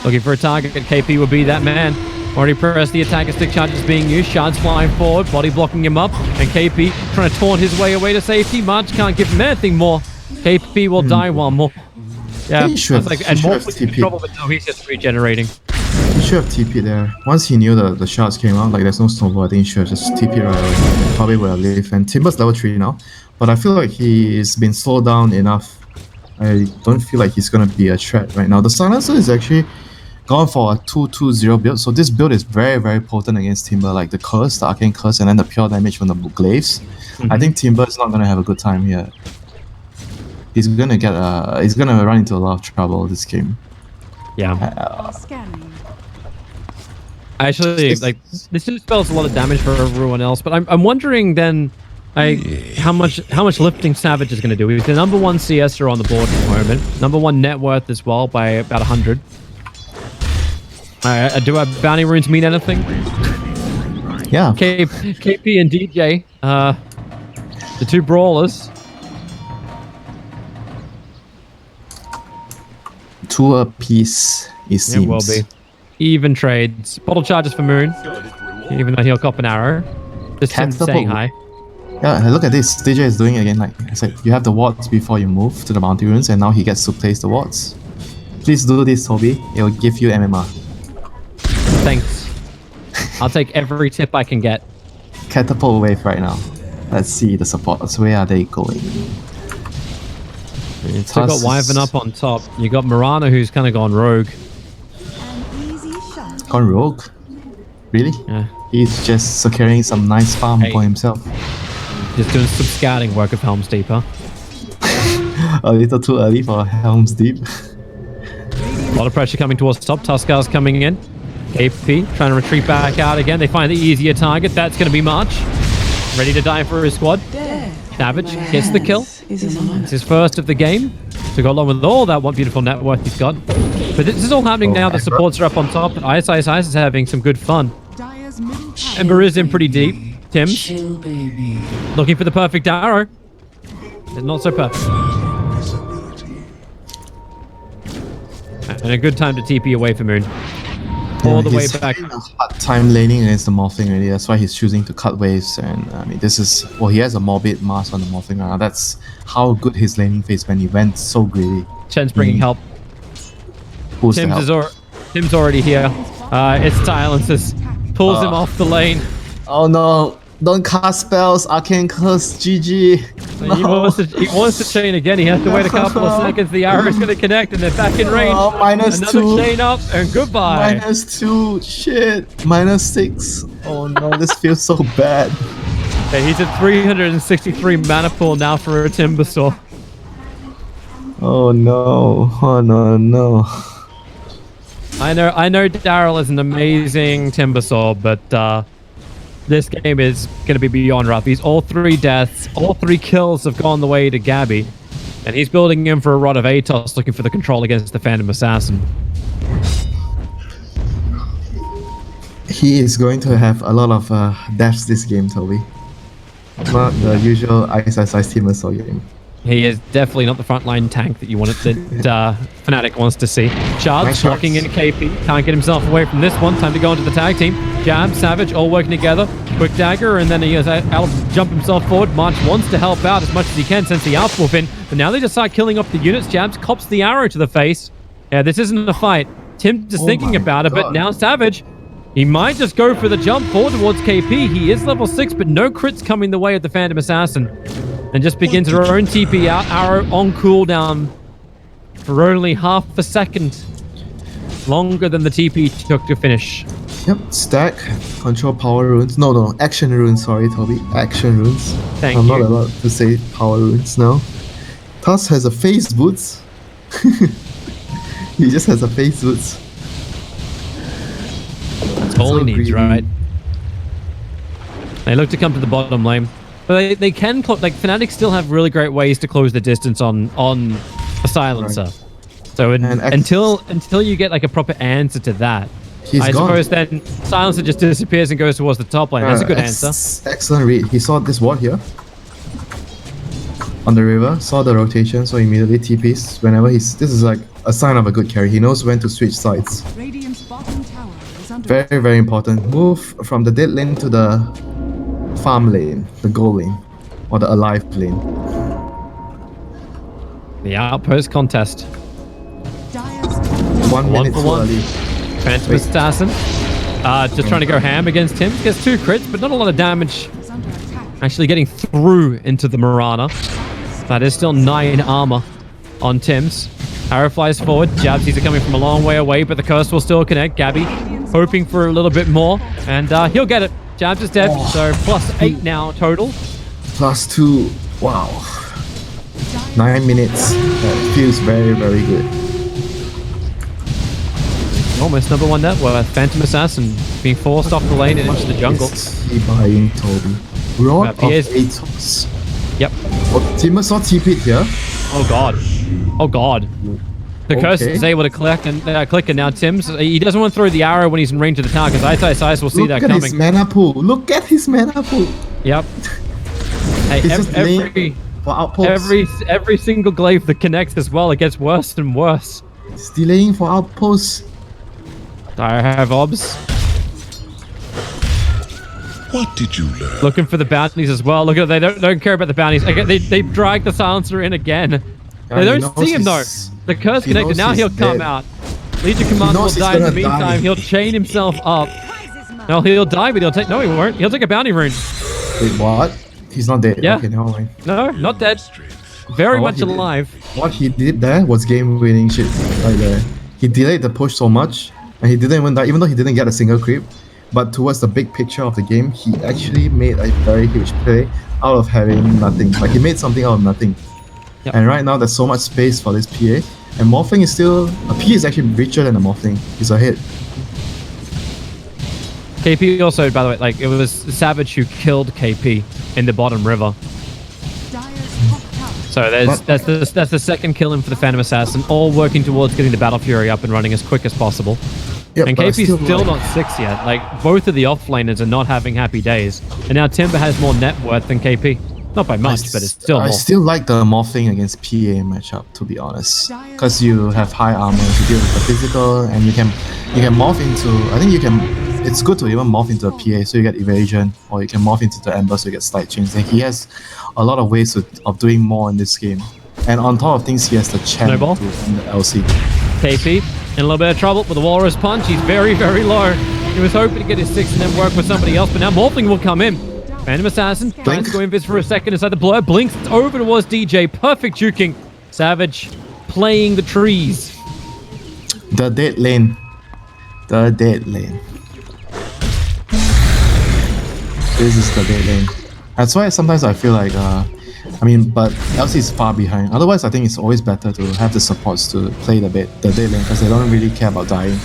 Looking for a target. KP will be that man. Already pressed the attacker stick charge is being used. Shards flying forward, body blocking him up, and KP trying to taunt his way away to safety. March can't give him anything more. KP will die one more. Yeah, he should have TP. Trouble, but no, he's just regenerating. He should have TP there. Once he knew the shards came out, like there's no snowball, I think he should have just TP right away. Probably would have lived. And Timber's level 3 now, but I feel like he's been slowed down enough. I don't feel like he's gonna be a threat right now. The Silencer is actually gone for a 2-2-0 build, so this build is very, very potent against Timber, like the curse, the arcane curse, and then the pure damage from the glaives. I think Timber is not gonna have a good time here. he's gonna run into a lot of trouble this game. Yeah. Scanning. Actually, like this just spells a lot of damage for everyone else. But I'm wondering then, how much lifting Savage is going to do. He's the #1 CSer on the board at the moment. #1 net worth as well by about 100. Do our bounty runes mean anything? Yeah. KP and DJ, the two brawlers. 2 apiece, it seems. It will be. Even trades. Bottle charges for Moon, even though he'll cop an arrow. Just him saying hi. Yeah, look at this. DJ is doing it again. Like it's like you have the wards before you move to the bounty runes, and now he gets to place the wards. Please do this, Toby. It will give you MMR. Thanks. I'll take every tip I can get. Catapult wave right now. Let's see the supports. Where are they going? You still got Wyvern up on top. You got Mirana, who's kind of gone rogue. An easy shot. Gone rogue? Really? Yeah. He's just securing some nice farm for himself. Just doing some scouting work of Helm's Deep, huh? A little too early for Helm's Deep. A lot of pressure coming towards the top. Tuskar's coming in. KP trying to retreat back out again. They find the easier target. That's going to be March. Ready to die for his squad. Savage gets the kill. It's his first of the game. To go along with all that one beautiful net worth he's got. But this is all happening now. The supports are up on top. Ice is having some good fun. Ember is in pretty deep. Tim's looking for the perfect arrow. It's not so perfect. And a good time to TP away from Moon. All the way back. He's having a hard time laning against the Morphling already. That's why he's choosing to cut waves. And I mean, this is... Well, he has a Morbid Mask on the Morphling right now. That's how good his laning phase when he went so greedy. Chen's bringing help. Who's the help? Tim's already here. It's Silences. Pulls him off the lane. Oh no. Don't cast spells. Arcane Curse. GG. No. He wants to chain again. He has to wait a couple of seconds. The arrow is going to connect and they're back in range. Oh, -2. Another chain up and goodbye. -2. Shit. -6. Oh no, this feels so bad. Okay, he's at 363 mana pool now for a Timbersaw. Oh no. Oh no. I know Daryl is an amazing Timbersaw, but this game is going to be beyond rough. He's all 3 deaths, all 3 kills have gone the way to Gabby, and he's building in for a Rod of Atos, looking for the control against the Phantom Assassin. He is going to have a lot of deaths this game, Toby. Not the usual Ice Timbersaw game. He is definitely not the frontline tank that you wanted, that Fnatic wants to see. Shards locking in KP. Can't get himself away from this one. Time to go into the tag team. Jab, Savage, all working together. Quick dagger, and then he has able to jump himself forward. March wants to help out as much as he can since the Outwolf in. But now they just start killing off the units. Jabs cops the arrow to the face. Yeah, this isn't a fight. Tim just thinking about it, but now Savage, he might just go for the jump forward towards KP. He is level 6, but no crits coming the way of the Phantom Assassin. And just begins her own TP out, arrow on cooldown for only half a second. Longer than the TP took to finish. Yep, stack, control power runes. No, action runes, sorry, Toby. Action runes. I'm not allowed to say power runes now. Tusk has a face boots. He just has a face boots. That's all he needs, right? They look to come to the bottom lane. But they can, like, Fnatic still have really great ways to close the distance on a silencer. Right. So until you get like a proper answer to that, I suppose then silencer just disappears and goes towards the top lane. That's a good answer. Excellent read. He saw this ward here on the river, saw the rotation, so immediately TPs whenever he's. This is like a sign of a good carry. He knows when to switch sides. Very, very important. Move from the dead lane to the farm lane, the goal lane, or the alive lane. The outpost contest. 1 minute too early. Phantom Assassin. Just trying to go ham against him. Gets 2 crits, but not a lot of damage. Actually getting through into the Mirana. That is still 9 armor on Tim's. Arrow flies forward. Jabsies are coming from a long way away, but the curse will still connect. Gabby hoping for a little bit more, and he'll get it. Jabs is dead, so +8 now total. +2. Wow. 9 minutes. That feels very, very good. Almost number one net worth. Phantom Assassin being forced off the lane and into the jungle. He buying Toby. Rod of PS Atos. Yep. Oh, Timber saw TP here. Oh god. Oh god. The curse Okay. is able to click and now Tim's he doesn't want to throw the arrow when he's in range of the tower because Ice will see Look that at his coming. mana pool. Look at his mana pool. Yep. Hey, He's just every laying for outposts. every single glaive that connects as well, it gets worse and worse. He's delaying for outposts. I have obs. What did you learn? Looking for the bounties as well. Look at they don't care about the bounties. Again, they drag the silencer in again. They don't see him though. The curse he connected. knows Now he'll he's come dead. out. Legion Commander will knows he's die in the gonna meantime. die. He'll chain himself up. No, he'll die, but he'll take. No, he won't. He'll take a bounty rune. Wait, what? He's not dead. Yeah. Okay, never mind. No, not dead. Very Oh, what much he did. alive. What he did there was game-winning shit right there. He delayed the push so much, and he didn't even die, even though he didn't get a single creep. But towards the big picture of the game, he actually made a very huge play out of having nothing. Like, he made something out of nothing. Yep. And right now, there's so much space for this PA. And Morphling is still... A PA is actually richer than a Morphling. He's ahead. KP also, by the way, like it was Savage who killed KP in the bottom river. Dire's top tower So that's the second kill in for the Phantom Assassin, all working towards getting the Battle Fury up and running as quick as possible. Yep, And but I KP's still like- not 6 yet. Like, both of the offlaners are not having happy days. And now Timber has more net worth than KP. Not by much, but it's still I more. still like the Morphling against PA matchup, to be honest, because you have high armor to deal with the physical, and you can morph into. I think you can. It's good to even morph into a PA, so you get evasion, or you can morph into the Ember, so you get slight change. And he has a lot of ways of doing more in this game. And on top of things, he has the champ Snowball? to win the LC. KP in a little bit of trouble with the Walrus Punch. He's very, very low. He was hoping to get his 6 and then work with somebody else, but now Morphling will come in. Phantom Assassin trying to go invis for a second inside the blur. Blinks over towards DJ. Perfect juking. Savage playing the trees. The dead lane. The dead lane. This is the dead lane. That's why sometimes I feel like, but LC is far behind. Otherwise, I think it's always better to have the supports to play the dead lane because they don't really care about dying.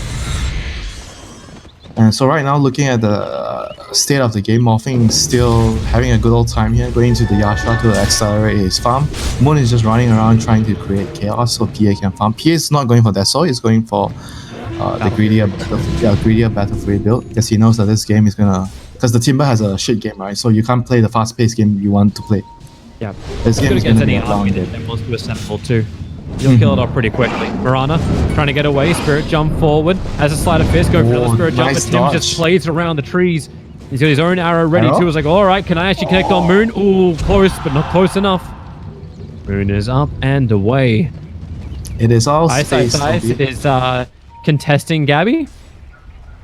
And so right now, looking at the state of the game, Morphling is still having a good old time here, going into the Yasha to accelerate his farm. Moon is just running around trying to create chaos so PA can farm. PA is not going for Deso, he's going for the greedier Battlefield build because he knows that this game is gonna... Because the Timber has a shit game, right? So you can't play the fast-paced game you want to play. Yeah. This game Good is against gonna be any a long army game. that wants to assemble too. You'll kill it off pretty quickly. Mirana trying to get away. Spirit jump forward. Has a sleight of fist. Go for the Oh, spirit jump. nice But Tim dodge. just plays around the trees. He's got his own arrow ready Arrow? too. He's like, all right, can I actually connect on Moon? Ooh, close, but not close enough. Moon is up and away. It is all Ice space. is contesting Gabby.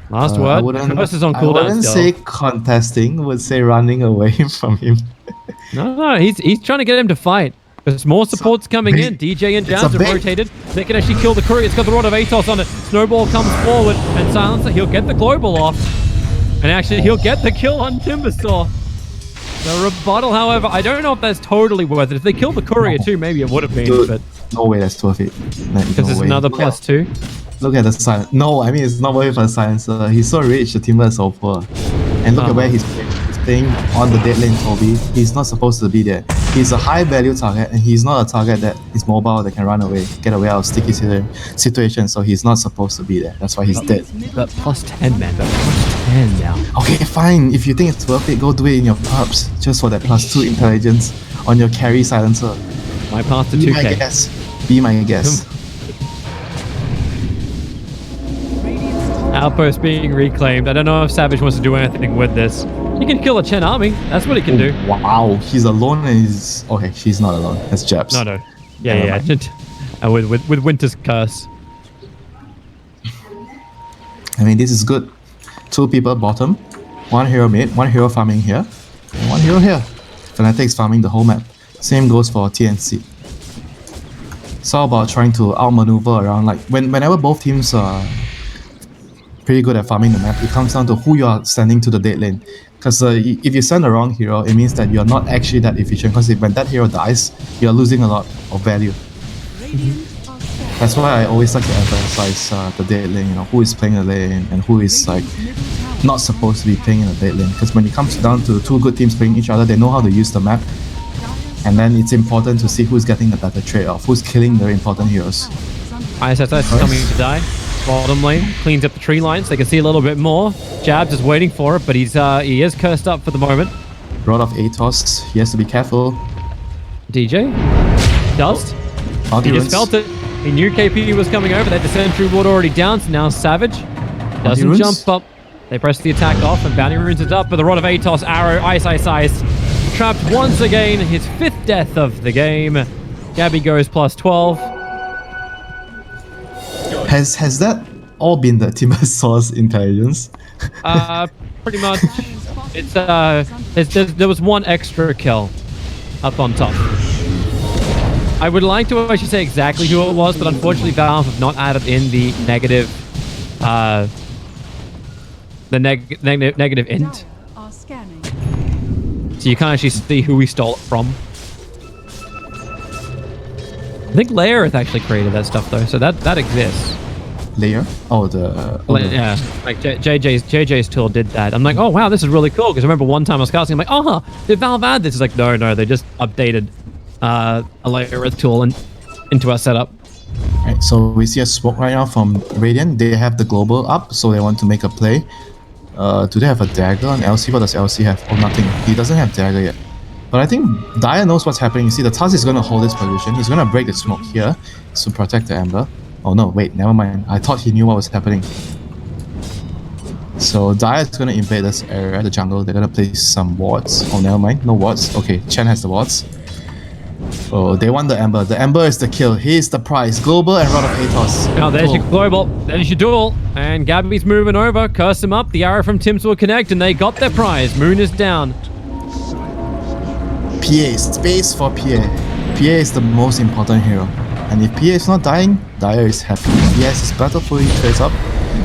Last I word. wouldn't, Curse is on I cooldown wouldn't still. say contesting, would say running away from him. No, he's trying to get him to fight. There's more supports coming in. DJ and It's Jazz a have bait. rotated. They can actually kill the courier. It's got the Rod of Atos on it. Snowball comes forward and Silencer. He'll get the global off. And actually, he'll get the kill on Timbersaw. The rebuttal, however, I don't know if that's totally worth it. If they killed the courier too, maybe it would have been. Dude, But no way that's worth it. because there's another +2. Look at the silence. No, I mean it's not worth it for the silencer. He's so rich, the Timber is so poor. And look at where he's playing. He's playing on the dead lane Toby. He's not supposed to be there. He's a high value target and he's not a target that is mobile that can run away, get away out of sticky situation, so he's not supposed to be there. That's why he's dead. But +10, man. But +10 now. Okay, fine. If you think it's worth it, go do it in your pubs just for that +2 intelligence on your carry silencer. My path to Be my 2K. guess. Be my guess. Outpost being reclaimed. I don't know if Savage wants to do anything with this. He can kill a Chen army. That's what he can do. Wow, he's alone and he's... Okay, she's not alone. That's Jabs. No. Yeah. With Winter's Curse. I mean, this is good. 2 people bottom, 1 hero mid, 1 hero farming here, and 1 hero here. Fnatic's farming the whole map. Same goes for TNC. It's all about trying to outmaneuver around. Like whenever both teams pretty good at farming the map. It comes down to who you are sending to the dead lane. Because if you send the wrong hero, it means that you are not actually that efficient. Because when that hero dies, you are losing a lot of value. That's why I always like to emphasize the dead lane. You know, who is playing the lane and who is like not supposed to be playing in the dead lane. Because when it comes down to two good teams playing each other, they know how to use the map. And then it's important to see who's getting the better trade-off, who's killing their important heroes. ISS is coming to die. Bottom lane cleans up the tree lines. They can see a little bit more. Jabs is waiting for it, but he is cursed up for the moment. Rod of Atos, he has to be careful. DJ? Dust? He just felt it. He knew KP was coming over. They had the sentry ward already down, so now Savage doesn't jump up. They press the attack off, and Bounty Runes is up, but the Rod of Atos, arrow, ice, trapped once again, his 5th death of the game. Gabby goes plus 12. Has that all been the Timbersaur's intelligence? Pretty much. It's there was one extra kill up on top. I would like to actually say exactly who it was, but unfortunately Valve have not added in the negative negative int. Are scanning. So you can't actually see who we stole it from. I think Lairith actually created that stuff though, so that exists. Layer? Oh, yeah, like JJ's tool did that. I'm like, oh wow, this is really cool, because I remember one time I was casting, I'm like, oh, did Valve add this? It's like, no, they just updated a Lairith tool into our setup. Right, so we see a smoke right now from Radiant. They have the global up, so they want to make a play. Do they have a dagger on LC? What does LC have? Oh, nothing. He doesn't have dagger yet. But I think Dire knows what's happening. You see, the Tusk is going to hold this position. He's going to break the smoke here to protect the Ember. Oh no, wait, never mind. I thought he knew what was happening. So Dire is going to invade this area, the jungle. They're going to place some wards. Oh, never mind. No wards. Okay, Chen has the wards. Oh, they want the Ember. The Ember is the kill. Here's the prize. Global and Rod of Atos. Now there's your global. There's your duel. And Gabby's moving over. Curse him up. The arrow from Tim's will connect, and they got their prize. Moon is down. PA. Space for PA. PA is the most important hero. And if PA is not dying, Dire is happy. Yes, his battle fully trades up,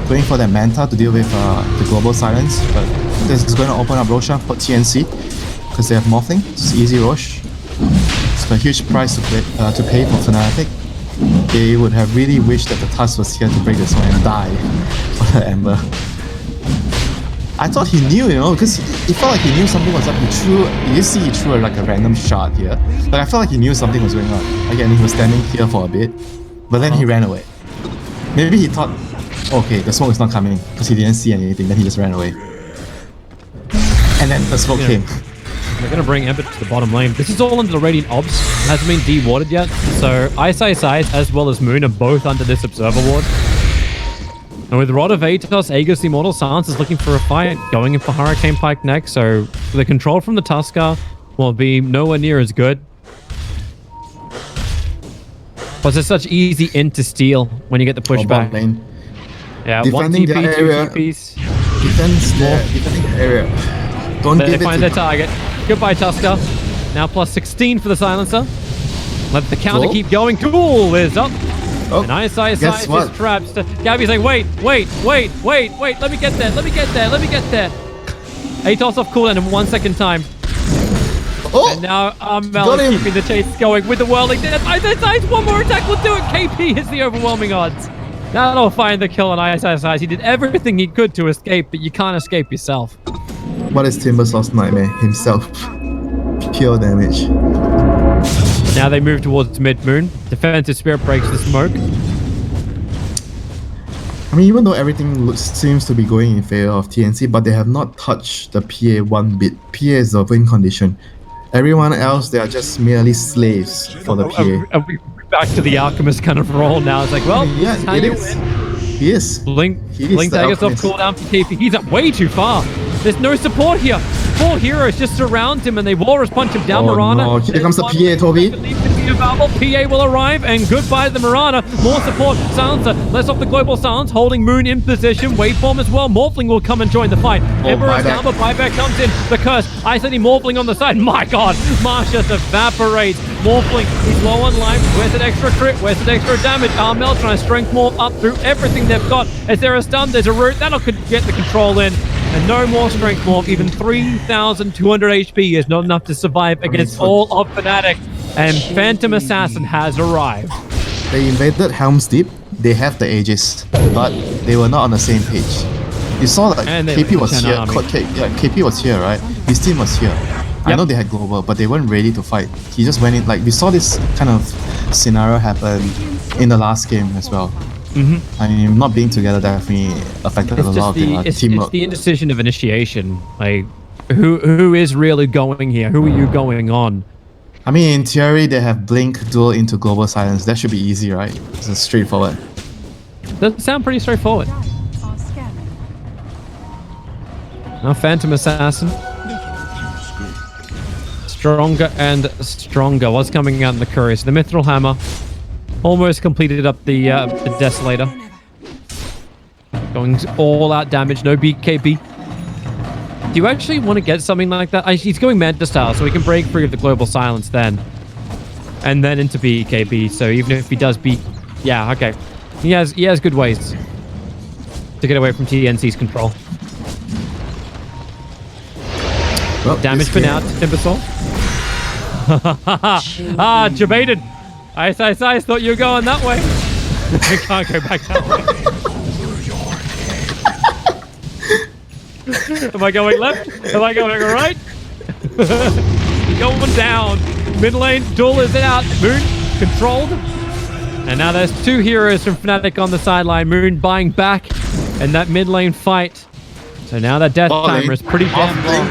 going for that Manta to deal with the global silence. But this is going to open up Roshan for TNC because they have Morphling. It's easy Rosh. It's a huge price to pay for Fnatic. They would have really wished that the Tusk was here to break this one and die for the Ember. I thought he knew, you know, because it felt like he knew something was up. You see he threw like a random shot here. But I felt like he knew something was going on. Again, he was standing here for a bit, but then he ran away. Maybe he thought, okay, the smoke is not coming, because he didn't see anything, then he just ran away. And then the smoke came. They're going to bring Ember to the bottom lane. This is all under the Radiant Obs. It hasn't been de-warded yet. So Ice as well as Moon are both under this Observer ward. And with Rod of Atos, Aegis the Immortal Silence is looking for a fight, going in for Hurricane Pike next, so the control from the Tusker will be nowhere near as good. Plus it's such easy int to steal when you get the pushback. Yeah, defending 1 TP, their 2 area. TPs. Defending the area. Don't give They it find to their target. Goodbye, Tusker. Now plus 16 for the Silencer. Let the counter keep going. Duel is up. Oh, and Ice is trapped. Gabby's like, wait, let me get there. Atos off cooldown in 1 second time. Oh, and now Armel is keeping the chase going with the whirling death. Ice, one more attack will do it. KP is the overwhelming odds. That'll find the kill on Ice. He did everything he could to escape, but you can't escape yourself. What is Timbersaur's nightmare? Himself. Pure damage. Now they move towards mid-moon. Defensive Spirit breaks the smoke. I mean, even though everything seems to be going in favor of TNC, but they have not touched the PA one bit. PA is the win condition. Everyone else, they are just merely slaves for the PA. Are we back to the Alchemist kind of role now? It's like, well, yeah, this is how it you is. win. He is. Blink the daggers off Alchemist. cooldown for KP. He's up way too far. There's no support here. 4 heroes just surround him and they walrus punch him down. Mirana. No. Here comes the PA, Toby. PA will arrive and goodbye to the Mirana. More support. Silencer. Less off the global silence. Holding Moon in position. Waveform as well. Morphling will come and join the fight. Ember is down, but buyback comes in. The curse. Ice Morphling on the side. My god. Marsh just evaporates. Morphling, he's low on life. Where's an extra crit? Where's an extra damage? Armel trying to strength morph up through everything they've got. Is there a stun? There's a root. That'll get the control in. And no more strength morph. Even 3,200 HP is not enough to survive against all of Fnatic. And Phantom Assassin has arrived. They invaded Helm's Deep. They have the Aegis, but they were not on the same page. You saw that KP was here. KP was here, right? His team was here. I know they had global, but they weren't ready to fight. He just went in. Like, we saw this kind of scenario happen in the last game as well. I mean, not being together definitely affected a lot of their teamwork. It's the indecision of initiation. Like, who is really going here? Who are you going on? I mean, in theory, they have Blink duel into Global Silence. That should be easy, right? It's straightforward. Doesn't sound pretty straightforward. Now Phantom Assassin. Stronger and stronger. What's coming out in the Courier? So the Mithril Hammer almost completed up the Desolator. Going all out damage, no BKB. Do you actually want to get something like that? He's going Manta style, so he can break free of the Global Silence then. And then into BKB, so even if he does beat... Yeah, okay. He has good ways to get away from TNC's control. Well, damage for now to Timbersaw. Debated. I thought you were going that way. I can't go back that way. Am I going left? Am I going right? Going down. Mid lane, duel is out. Moon controlled. And now there's two heroes from Fnatic on the sideline. Moon buying back. And that mid lane fight. So now that death timer is pretty damn long.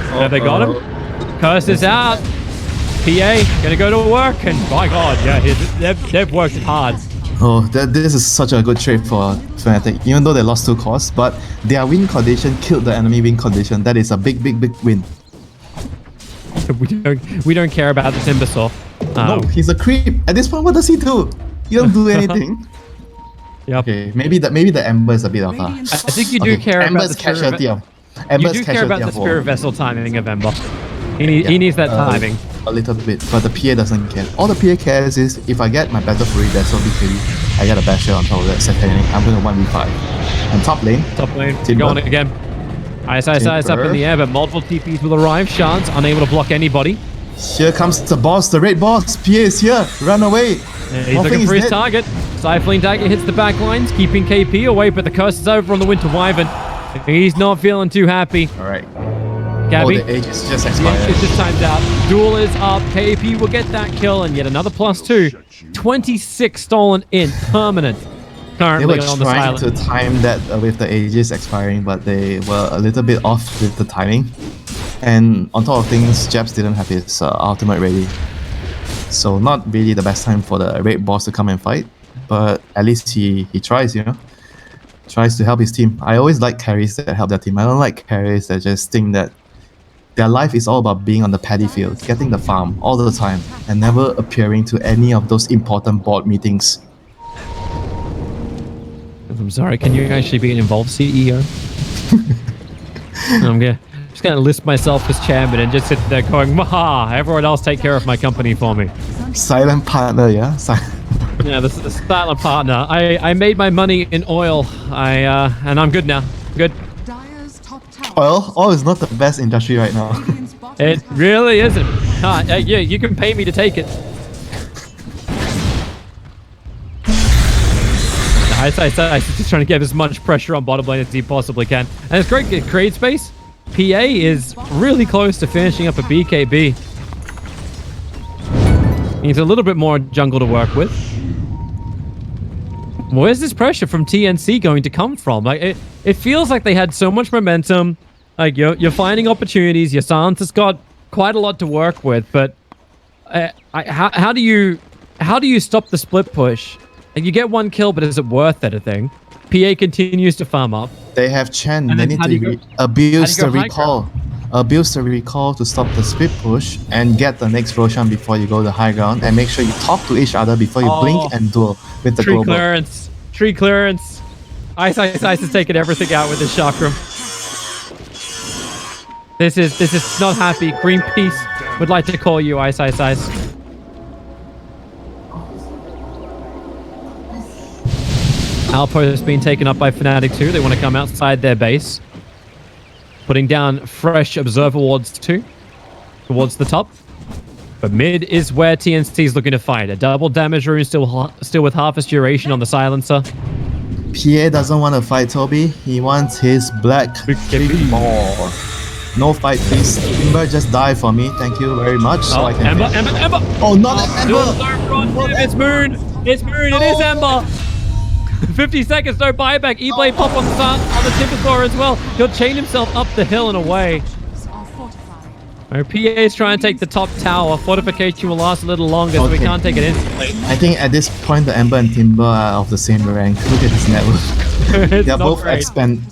Have they got him? Curse is out. PA gonna go to work. And my god, yeah, they've worked hard. Oh, this is such a good trade for Fnatic. Even though they lost 2 cores, but their win condition killed the enemy win condition. That is a big win. We don't care about the Timbersaw. No, he's a creep. At this point, what does he do? He don't do anything. Yep. Okay, maybe the Ember is a bit of a... I think you do care about the casualty of... You do care about the Spirit Vessel timing of Ember. He needs that timing. A little bit, but the PA doesn't care. All the PA cares is if I get my Battle Fury Vessel BKB, I get a Basher on top of that second inning. I'm going to 1v5. And top lane, going again. Ice up in the air, but multiple TPs will arrive. Shan's unable to block anybody. Here comes the boss, the raid boss. PA is here. Run away. He's looking for his target. Siphoning Dagger hits the back lines, keeping KP away, but the curse is over on the Winter Wyvern. He's not feeling too happy. Alright. Gabby. The Aegis just expired. It's just timed out. Duel is up. KP will get that kill and yet another +2. 26 stolen in permanent. Currently they were on the trying silent. to time that with the Aegis expiring, but they were a little bit off with the timing. And on top of things, Japs didn't have his ultimate ready. So not really the best time for the raid boss to come and fight. But at least he tries, you know. Tries to help his team. I always like carries that help their team. I don't like carries that just think that their life is all about being on the paddy field, getting the farm all the time, and never appearing to any of those important board meetings. I'm sorry, can you actually be an involved CEO? I'm just gonna list myself as chairman and just sit there going, "Maha! Everyone else take care of my company for me." Silent partner, yeah. Yeah, this is the silent partner. I made my money in oil. And I'm good now. Good. Oil is not the best industry right now. It really isn't. Yeah, you can pay me to take it. I just trying to get as much pressure on bottom lane as he possibly can. And it's great to create space. PA is really close to finishing up a BKB. He needs a little bit more jungle to work with. Where's this pressure from TNC going to come from? Like it feels like they had so much momentum. Like you're finding opportunities. Your Silence has got quite a lot to work with, but how do you stop the split push? And you get one kill, but is it worth anything? PA continues to farm up. They have Chen. They need to abuse the recall. Abuse the recall to stop the split push and get the next Roshan before you go to high ground, and make sure you talk to each other before you blink and duel with the global. Tree clearance. Ice is taking everything out with his chakram. This is not happy. Greenpeace would like to call you Ice. Outpost being taken up by Fnatic too. They want to come outside their base. Putting down fresh observer wards too. Towards the top. But mid is where TNC is looking to fight. A double damage rune still with half its duration on the silencer. PA doesn't want to fight Toby. He wants his black ball. No fight, please. Timber, just die for me. Thank you very much. So I can Ember! Oh, not Ember! It's Moon! It's Moon! It is Ember! 50 seconds, no buyback. E-Blade pop on the Timbersaw as well. He'll chain himself up the hill and away. Our PA's trying to take the top tower. Fortification will last a little longer, so we can't take it instantly. I think at this point, the Ember and Timber are of the same rank. Look at this network.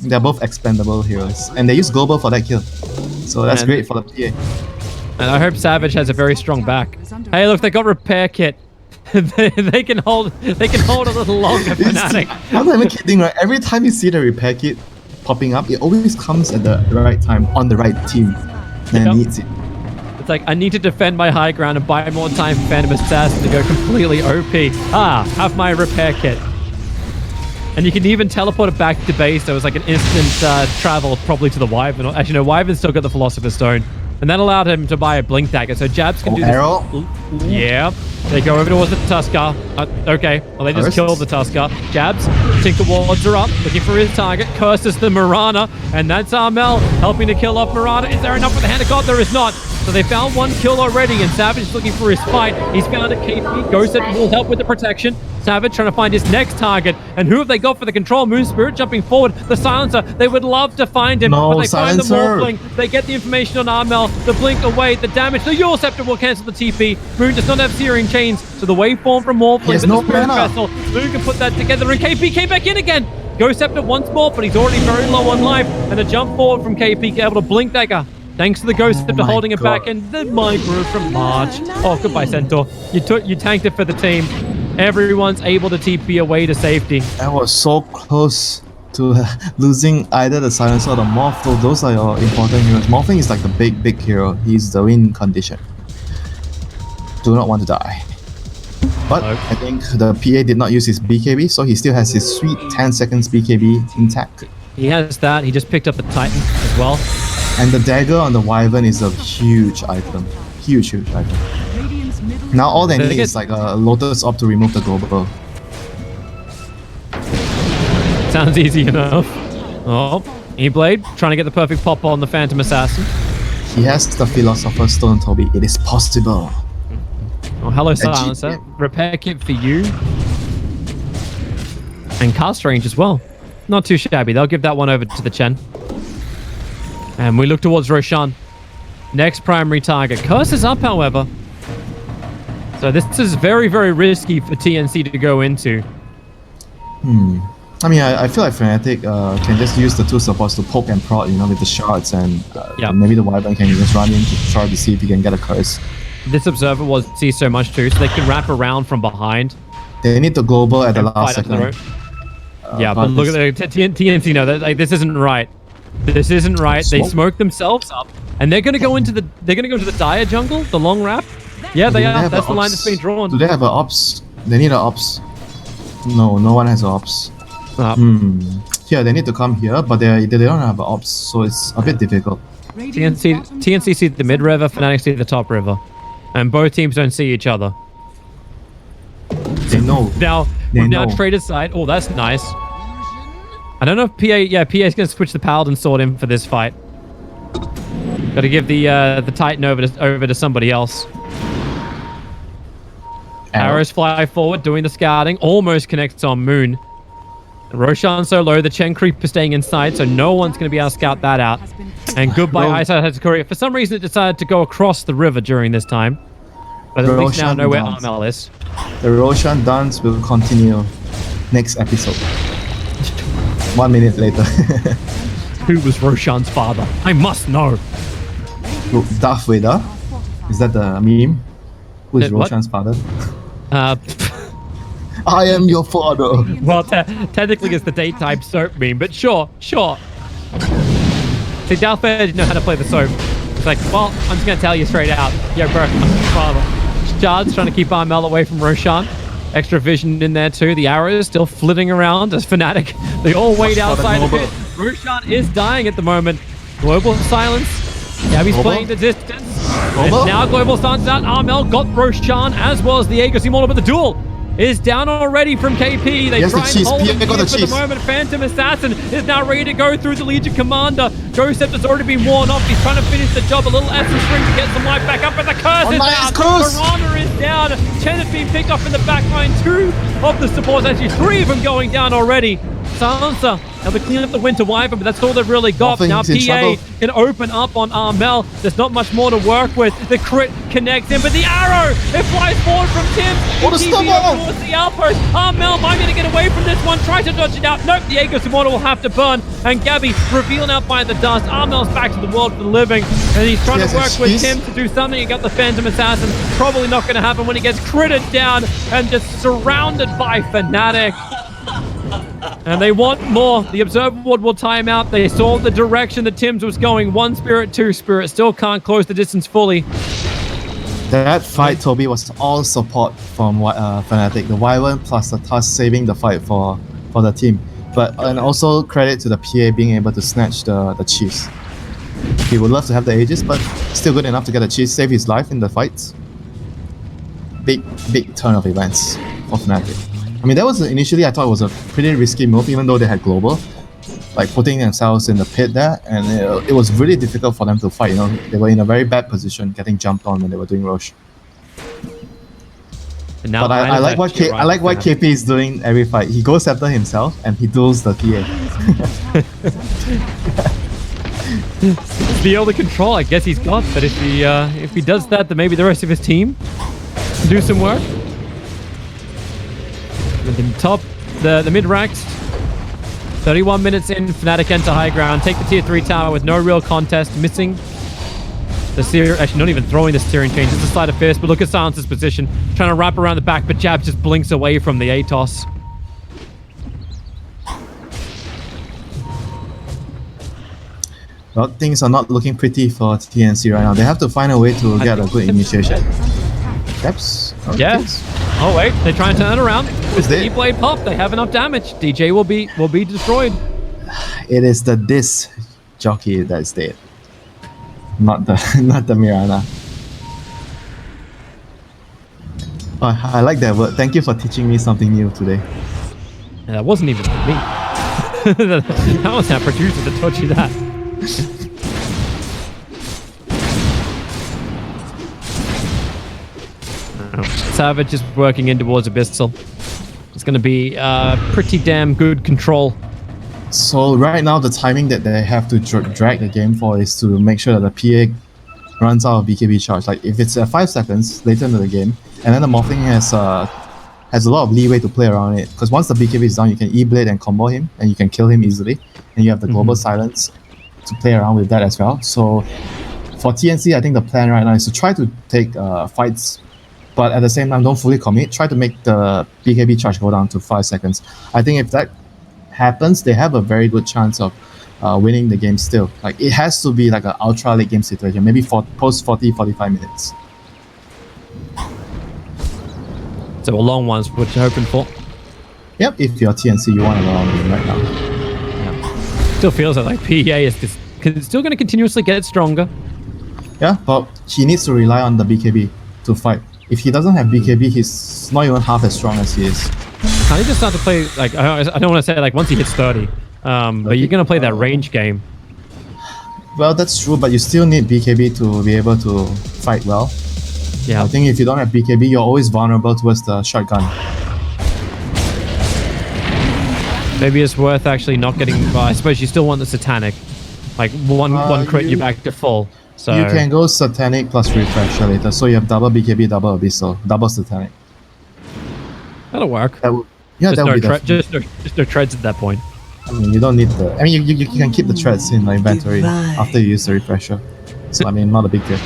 They're both expendable heroes, and they use global for that kill. So that's great for the PA. And I hope Savage has a very strong back. Hey, look, they got repair kit. they can hold a little longer. Fnatic. I'm not even kidding, right? Every time you see the repair kit popping up, it always comes at the right time on the right team that needs it. It's like, I need to defend my high ground and buy more time for Phantom Assassin to go completely OP. Have my repair kit. And you can even teleport it back to base. There was like an instant travel probably to the Wyvern. Actually, no, Wyvern's still got the Philosopher's Stone. And that allowed him to buy a Blink Dagger. So Jabs can do this. Arrow? Yeah. They go over towards the Tusker. Okay. Well, they just killed the Tusker. Jabs. Tinker Wards are up. Looking for his target. Curses the Mirana. And that's Armel helping to kill off Mirana. Is there enough for the Hand of God? There is not. So they found one kill already. And Savage is looking for his fight. He's found a KP. Ghost that will help with the protection. Savage trying to find his next target. And who have they got for the control? Moon Spirit jumping forward. The Silencer. They would love to find him. No, but they Silencer. find the Morphling. They get the information on Armel. The Blink away. The damage. The Eul Scepter will cancel the TP. Moon does not have Searing Chains. So the waveform from Morphling. There's But no the Spirit mana. Vessel. Moon can put that together. And KP came back in again. Ghost Scepter once more. But he's already very low on life. And a jump forward from KP able to Blink Dagger. Thanks to the Ghost Scepter holding it back, and the micro from March. Oh, goodbye, Centaur. You tanked it for the team. Everyone's able to TP away to safety. I was so close to losing either the Silencer or the Morph, though those are your important heroes. Morphling is like the big hero. He's the win condition. Do not want to die. But I think the PA did not use his BKB, so he still has his sweet 10 seconds BKB intact. He has that. He just picked up the Titan as well. And the dagger on the Wyvern is a huge item. Huge item. Now all they need is like a Lotus Orb to remove the global. Sounds easy enough. Oh, E-Blade trying to get the perfect pop on the Phantom Assassin. He has the Philosopher's Stone, Toby. It is possible. Oh, hello, Silencer. Repair kit for you. And cast range as well. Not too shabby. They'll give that one over to the Chen. And we look towards Roshan. Next primary target. Curse is up, however. So this is very, very risky for TNC to go into. I mean, I feel like Fnatic can just use the two supports to poke and prod, you know, with the shards, and maybe the Wyvern can just run in to try to see if he can get a curse. This observer will see so much too, so they can wrap around from behind. They need the global at the last second. Yeah, but look at the TNC. No, like this isn't right. This isn't right. They smoke themselves up, and they're gonna go into the dire jungle, the long wrap. Yeah, they are. That's the line that's being drawn. Do they have an ops? They need an ops. No one has an ops. Yeah, they need to come here, but they don't have an ops, so it's a bit difficult. TNC see the mid river, Fnatic see the top river, and both teams don't see each other. They know. We've now traded side. Oh, that's nice. I don't know if PA is going to switch the Paladin sword in for this fight. Got to give the Titan over to somebody else. Arrows fly forward, doing the scouting. Almost connects on Moon. Roshan so low, the Chen Creeper staying inside, so no one's going to be able to scout that out. And goodbye, Ice Hatsukuri. For some reason, it decided to go across the river during this time. But at least now know where Armel is. The Roshan dance will continue next episode. 1 minute later. Who was Roshan's father? I must know. Darth Vader? Is that the meme? Who is Roshan's father? I am your father. Well, technically it's the daytime soap meme, but sure. See, Darth Vader didn't know how to play the soap. It's like, well, I'm just going to tell you straight out. Yo, bro, I'm your father. Shard's trying to keep Armel away from Roshan. Extra vision in there too. The arrows still flitting around as Fnatic. They all wait outside of it. Roshan is dying at the moment. Global silence. Gabby's playing the distance. And now Global Silence out. Armel got Roshan as well as the Aegis Immortal, but the duel is down already from KP. They try and hold him here for the moment. Phantom Assassin is now ready to go through the Legion Commander. Ghost Scepter's already been worn off. He's trying to finish the job. A little Essence Ring to get some life back up, but the curse is down. Piranha is down. Chen has been picked off in the back line. 2 of the supports, actually 3 of them going down already. Silencer, now they clean up the Winter Wyvern, but that's all they've really got. Now PA can open up on Armel. There's not much more to work with. The crit connects in, but the arrow, it flies forward from Tim. What a stop towards the outpost. Armel might be able to get away from this one. Tries to dodge it out. Nope, the Aegis Immortal will have to burn. And Gabby revealed out by the dust. Armel's back to the world for the living. And he's trying to work with Tim to do something. He got the Phantom Assassin. Probably not going to happen when he gets critted down and just surrounded by Fnatic. And they want more. The Observer Ward will time out. They saw the direction that Tim's was going. 1 Spirit, 2 Spirit. Still can't close the distance fully. That fight, Toby, was all support from Fnatic. The Wyvern plus the Tusk saving the fight for the team. And also credit to the PA being able to snatch the cheese. He would love to have the Aegis, but still good enough to get the cheese, save his life in the fight. Big turn of events for Fnatic. I mean, that was initially, I thought it was a pretty risky move, even though they had global, like putting themselves in the pit there, and it was really difficult for them to fight. You know, they were in a very bad position, getting jumped on when they were doing Roche. But I like what KP is doing every fight. He goes after himself and he duels the TA. It's the only control I guess he's got. But if he does that, then maybe the rest of his team can do some work. In top, the mid-ranks, 31 minutes in, Fnatic enter high ground, take the tier 3 tower with no real contest, missing the Seer, actually not even throwing the steering change, it's a sleight of fist, but look at Silence's position, trying to wrap around the back, but Jab just blinks away from the Atos. Well, things are not looking pretty for TNC right now. They have to find a way to get a good initiation. Steps? Yeah. Oh wait, they're trying to turn around. With the E-Blade pop, they have enough damage. DJ will be destroyed. It is the disc jockey that's dead. Not the Mirana. Oh, I like that word. Thank you for teaching me something new today. Yeah, that wasn't even me. That was our producer that taught you that. Savage is working in towards Abyssal. It's going to be pretty damn good control. So right now the timing that they have to drag the game for is to make sure that the PA runs out of BKB charge. Like if it's 5 seconds later into the game, and then the Morphling has a lot of leeway to play around it. Because once the BKB is down, you can E-Blade and combo him, and you can kill him easily. And you have the global silence to play around with that as well. So for TNC, I think the plan right now is to try to take fights, but at the same time, don't fully commit. Try to make the BKB charge go down to 5 seconds. I think if that happens, they have a very good chance of winning the game still. Like it has to be like an ultra late game situation, maybe post 40-45 minutes. So a long one's what you're hoping for. Yep, if you're TNC, you want a long game right now. Yeah. Still feels like PA is still going to continuously get stronger. Yeah, but he needs to rely on the BKB to fight. If he doesn't have BKB, he's not even half as strong as he is. Can he just start to play, like, I don't want to say like once he hits 30, but you're going to play that range game. Well, that's true, but you still need BKB to be able to fight well. Yeah. I think if you don't have BKB, you're always vulnerable towards the shotgun. Maybe it's worth actually not getting, I suppose you still want the Satanic. Like one crit, you're back to full. So you can go Satanic plus Refresher later, so you have double BKB, double Abyssal, double Satanic. That'll work. That would, yeah, that would be just no treads at that point. I mean, you don't need the. I mean, you can keep the treads in the inventory after you use the Refresher. So I mean, not a big deal.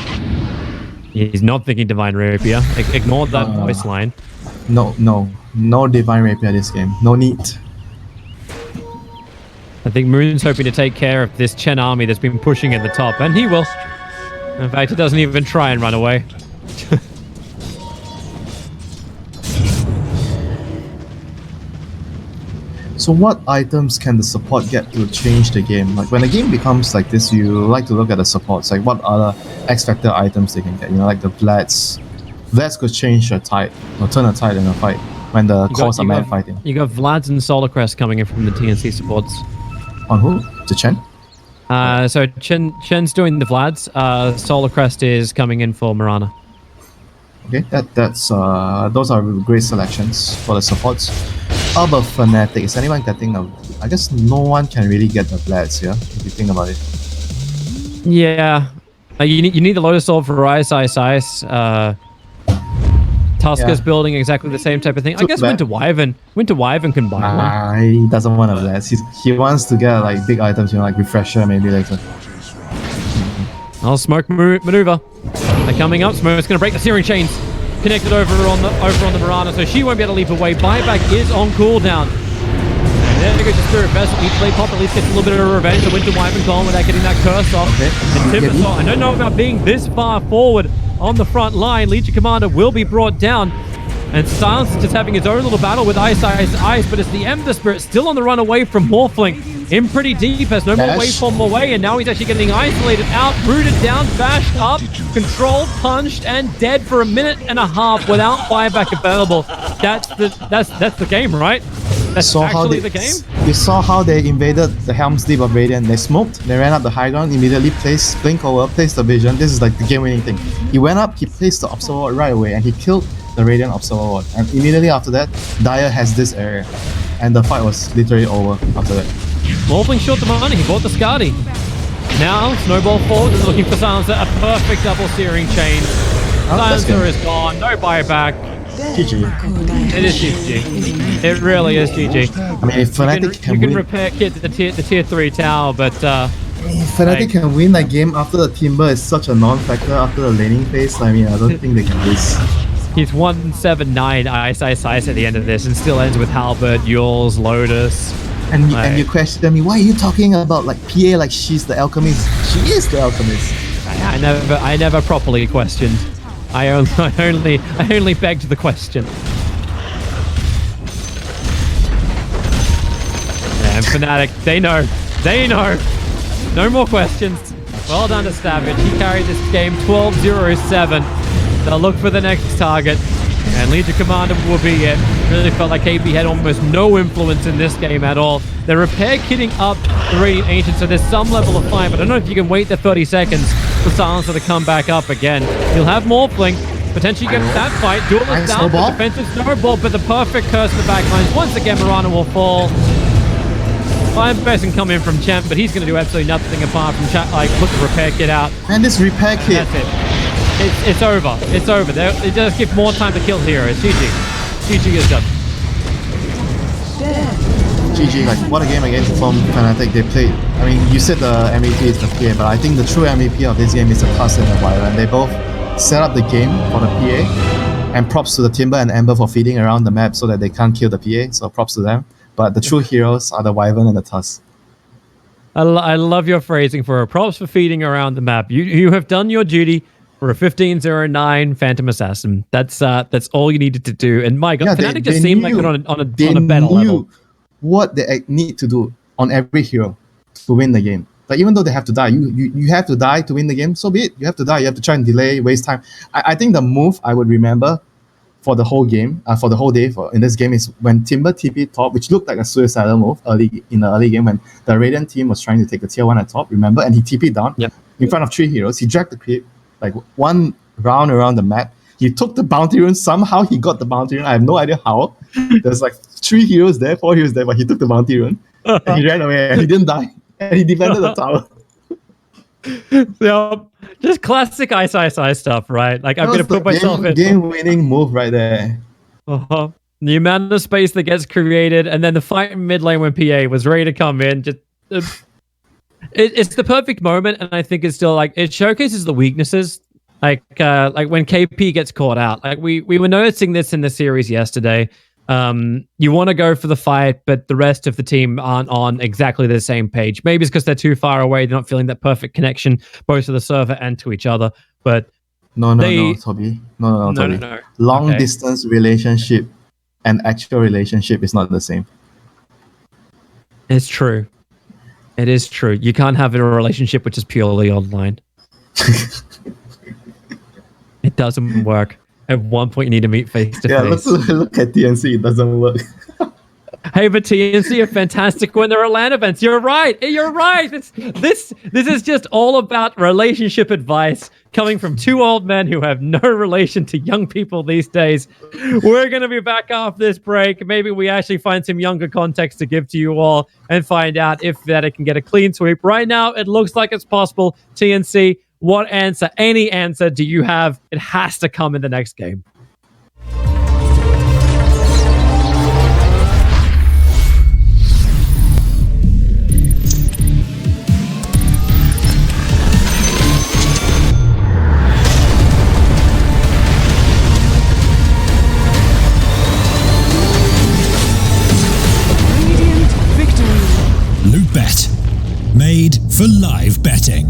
He's not thinking Divine Rapier. Ignore that voice line. No Divine Rapier this game. No need. I think Moon's hoping to take care of this Chen army that's been pushing at the top, and he will. In fact, he doesn't even try and run away. So what items can the support get to change the game? Like when a game becomes like this, you like to look at the supports. Like what other X Factor items they can get? You know, like the Vlads. Vlads could change a tide or turn a tide in a fight when the cores are man fighting. You got Vlads and Solar Crest coming in from the TNC supports. On who? The Chen? So Chen's doing the Vlads. Solar Crest is coming in for Mirana. Okay, that's those are great selections for the supports. How about Fnatic? Is anyone getting a? I guess no one can really get the Vlads here, if you think about it. Yeah, you need the Lotus Orb for Ice. Tusker's building exactly the same type of thing. I guess Winter Wyvern can buy one. He doesn't want a Vlads. He wants to get like big items, you know, like Refresher maybe later. I'll Smoke maneuver. They're coming up. Smoke's going to break the searing chains. Connected over on the Mirana, so she won't be able to leap away. Buyback is on cooldown. And there goes the Spirit Vessel. Each play pop at least gets a little bit of revenge. The Winter Wyvern gone without getting that curse off. Okay. And Timbersaw, I don't know about being this far forward on the front line. Legion Commander will be brought down. And Silence is just having his own little battle with Ice, but it's the Ember Spirit still on the run away from Morphling. In pretty deep, has no more waveform away, and now he's actually getting isolated out, rooted down, bashed up, controlled, punched, and dead for a minute and a half without buyback available. That's the game, right? That's actually the game. You saw how they invaded the Helm's Deep of Radiant. They smoked, they ran up the high ground, immediately placed Blink over, placed the Vision. This is like the game-winning thing. He went up, he placed the Observer Ward right away, and he killed the Radiant Observer Ward. And immediately after that, Dire has this area. And the fight was literally over after that. Morphling short the money, he bought the Skadi. Now, Snowball forward is looking for Silencer, a perfect double searing chain. Silencer is gone, no buyback. GG. It is GG. It really is GG. I mean, if Fnatic you can repair kit the tier 3 tower, but if Fnatic can win that game after the Timber is such a non-factor after the laning phase, I mean, I don't think they can lose. He's 179 Ice at the end of this and still ends with Halberd, Yules, Lotus. And you question me, why are you talking about like PA like she's the alchemist? She is the alchemist. I never properly questioned. I only begged the question. And Fnatic, they know. No more questions. Well done to Savage. He carried this game 12-0-7. They'll look for the next target. And Legion Commander will be it. Really felt like KB had almost no influence in this game at all. They're repair kitting up the Radiant Ancient, so there's some level of fight, but I don't know if you can wait the 30 seconds for Silencer to come back up again. He'll have Morphling, potentially get that fight. Duelist down for defensive snowball, but the perfect curse in the backlines. Once again, Mirana will fall. Fire Best can come in from Champ, but he's going to do absolutely nothing apart from put the repair kit out. And this repair kit. That's it. It's over. It's over. They just give more time to kill heroes. GG. GG is done. GG, like what a game against from Fnatic they played. I mean, you said the MVP is the PA, but I think the true MVP of this game is the Tusk and the Wyvern. They both set up the game for the PA, and props to the Timber and Ember for feeding around the map so that they can't kill the PA, so props to them. But the true heroes are the Wyvern and the Tusk. I love your phrasing for props for feeding around the map. You have done your duty. For a 15-0-9 Phantom Assassin. That's all you needed to do. And my God, Fnatic just seemed like they're on a better level. What they need to do on every hero to win the game. Like even though they have to die, you have to die to win the game. So be it. You have to die. You have to try and delay, waste time. I think the move I would remember for the whole game, for the whole day in this game is when Timber TP top, which looked like a suicidal move in the early game when the Radiant team was trying to take the tier 1 at top. Remember, and he TP'd down in front of 3 heroes. He dragged the creep. Like one round around the map, he took the bounty rune. Somehow he got the bounty rune. I have no idea how. There's like 3 heroes there, 4 heroes there, but he took the bounty rune and he ran away and he didn't die and he defended the tower. Yep, just classic Ice stuff, right? Like I'm gonna put myself in game-winning move right there. The amount of space that gets created, and then the fight in mid lane when PA was ready to come in, just. It's the perfect moment, and I think it's still like it showcases the weaknesses. Like when KP gets caught out. Like we were noticing this in the series yesterday. You want to go for the fight, but the rest of the team aren't on exactly the same page. Maybe it's because they're too far away. They're not feeling that perfect connection, both to the server and to each other. But no, Toby. No, Toby. No. Long distance relationship and actual relationship is not the same. It's true. It is true. You can't have a relationship which is purely online. It doesn't work. At one point, you need to meet face to Yeah, face. look at TNC. It doesn't work. Hey, but TNC are fantastic when they're at LAN events. You're right. You're right. This is just all about relationship advice coming from two old men who have no relation to young people these days. We're going to be back after this break. Maybe we actually find some younger context to give to you all and find out if Fnatic can get a clean sweep. Right now, it looks like it's possible. TNC, what answer, any answer do you have? It has to come in the next game. Radiant victory. Loot Bet. Made for live betting.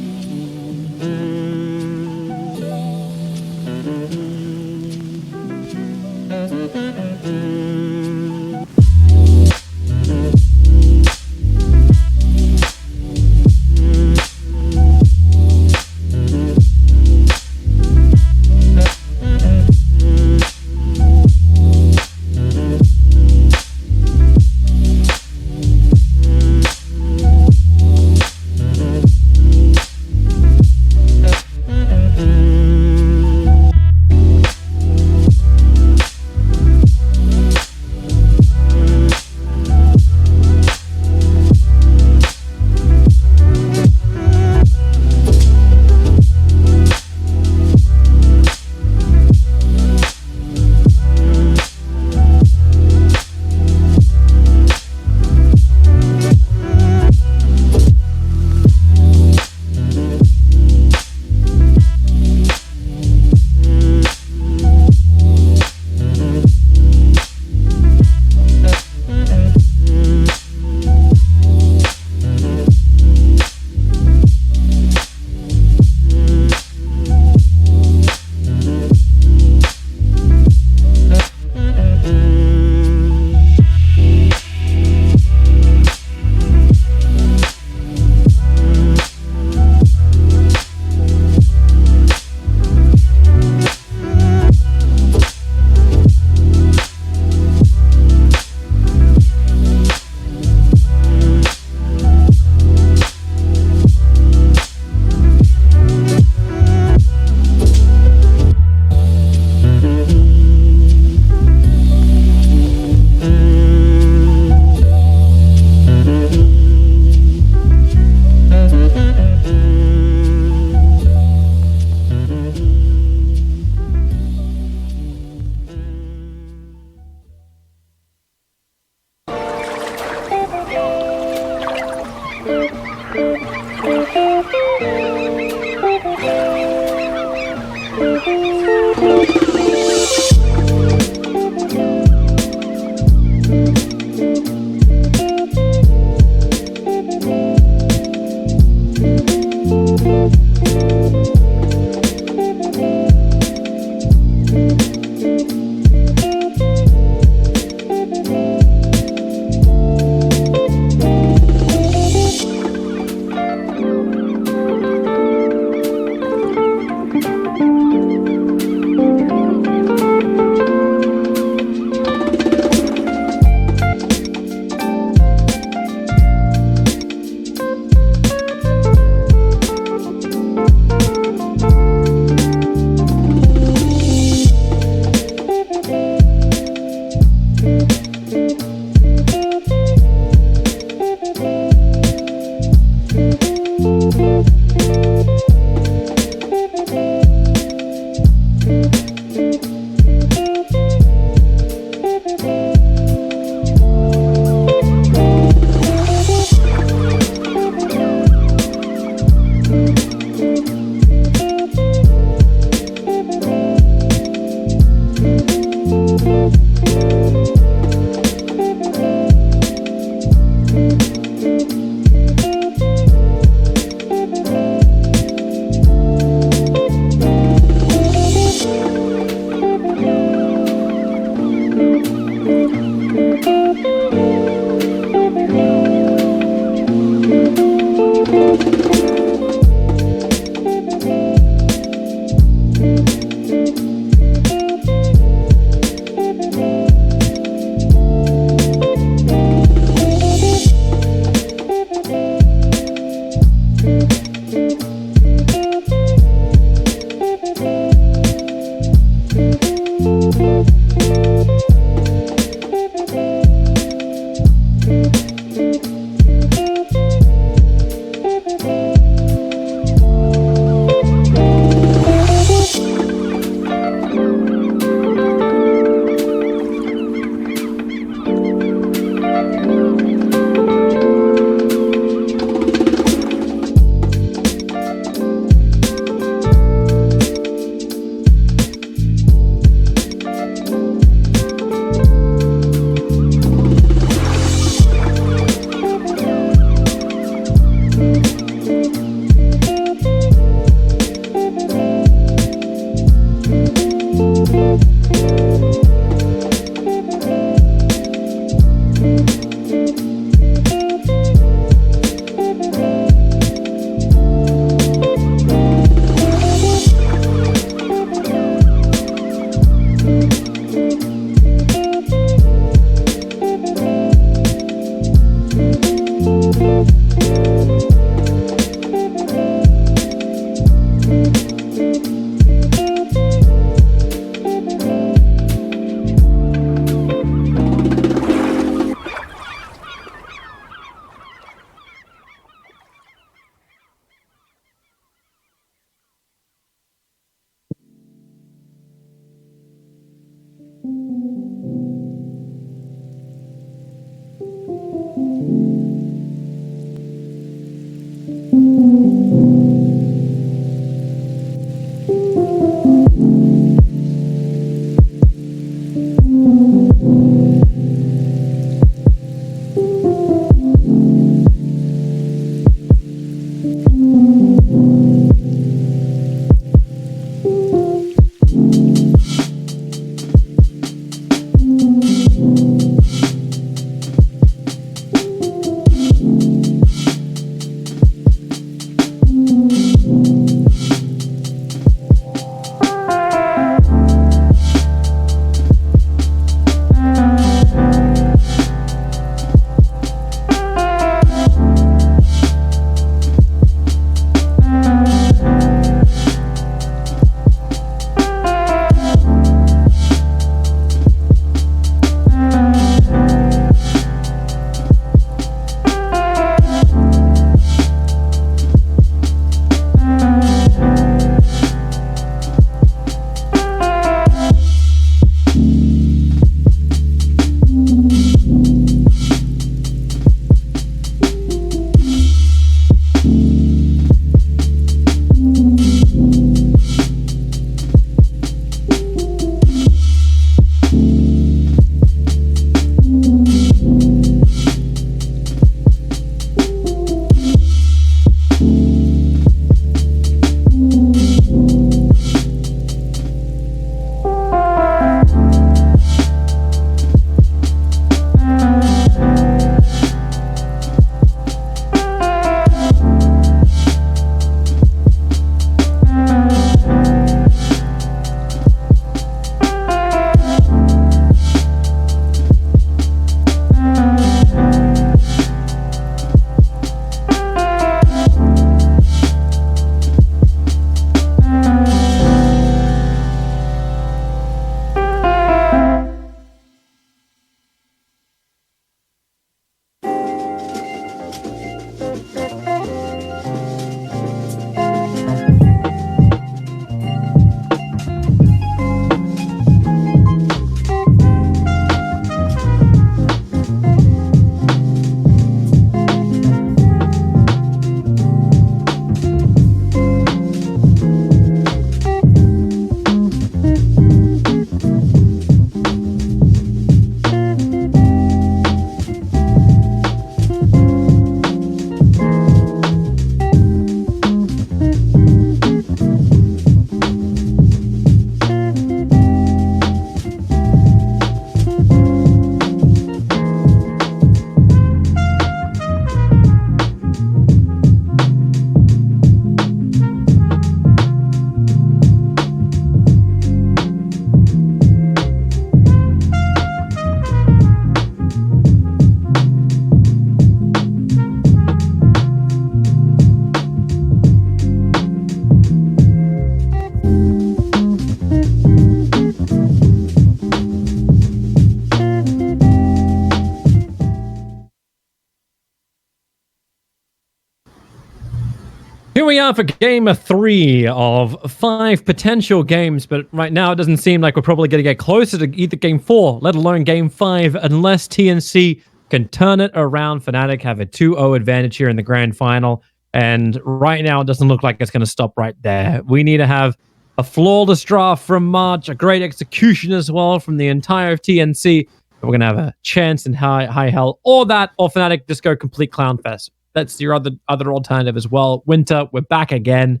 Here we are for game 3 of 5 potential games, but right now it doesn't seem like we're probably going to get closer to either game 4, let alone game 5, unless TNC can turn it around. Fnatic have a 2-0 advantage here in the grand final, and right now it doesn't look like it's going to stop right there. We need to have a flawless draft from March, a great execution as well from the entire TNC. We're going to have a chance in high hell, or that, or Fnatic just go complete clown fest. that's your other alternative as well. Winter, we're back again.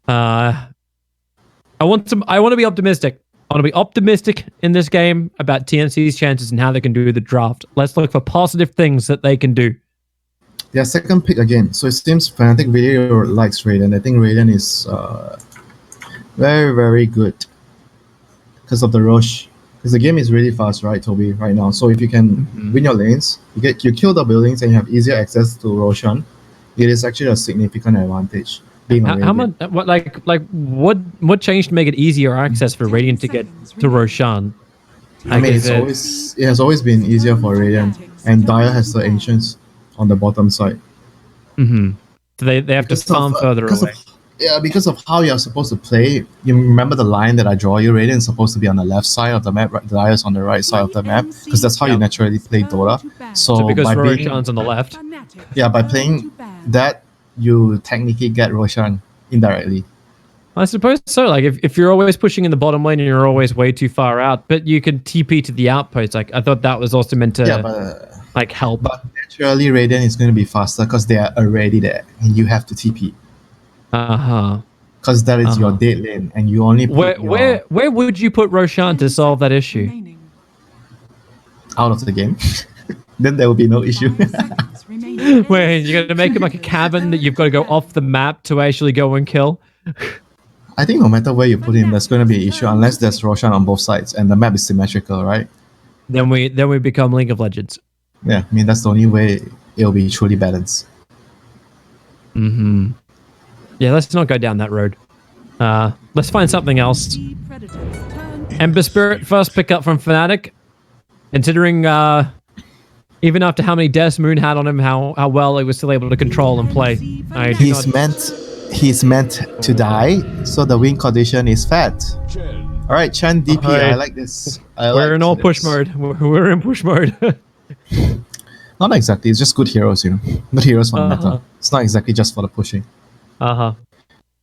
I want to be optimistic. I want to be optimistic in this game about TNC's chances and how they can do the draft. Let's look for positive things that they can do. Their second pick again. So it seems Fnatic really likes Raiden. I think Raiden is very, very good because of the rush. Because the game is really fast, right, Toby, right now. So if you can win your lanes, you kill the buildings and you have easier access to Roshan, it is actually a significant advantage. Being how much? What changed to make it easier access for Radiant to get to Roshan? I mean, it has always been easier for Radiant, and Dire has the Ancients on the bottom side. So they have to farm further away. Because of how you're supposed to play. You remember the line that I draw you? Radiant is supposed to be on the left side of the map, right? Dire is on the right side of the map, because that's how you naturally play Dota. So because by Roshan's on the left. Yeah, by playing that, you technically get Roshan indirectly. I suppose so. Like if you're always pushing in the bottom lane and you're always way too far out, but you can TP to the outpost. Like I thought that was also meant to help. But naturally, Radiant is going to be faster because they are already there, and you have to TP. Because that is your dead lane, and you only put where would you put Roshan to solve that issue? Out of the game. Then there will be no issue. Wait, you're going to make him like a cabin that you've got to go off the map to actually go and kill? I think no matter where you put him, there's going to be an issue unless there's Roshan on both sides and the map is symmetrical, right? Then we become League of Legends. Yeah, I mean that's the only way it'll be truly balanced. Yeah, let's not go down that road. Let's find something else. Ember Spirit, first pickup from Fnatic. Considering even after how many deaths Moon had on him, how well he was still able to control and play. He's meant to die, so the win condition is fat. Alright, Chen DP, I like this. We're in all push mode. We're in push mode. Not exactly, it's just good heroes, you know. Good heroes for the meta. It's not exactly just for the pushing.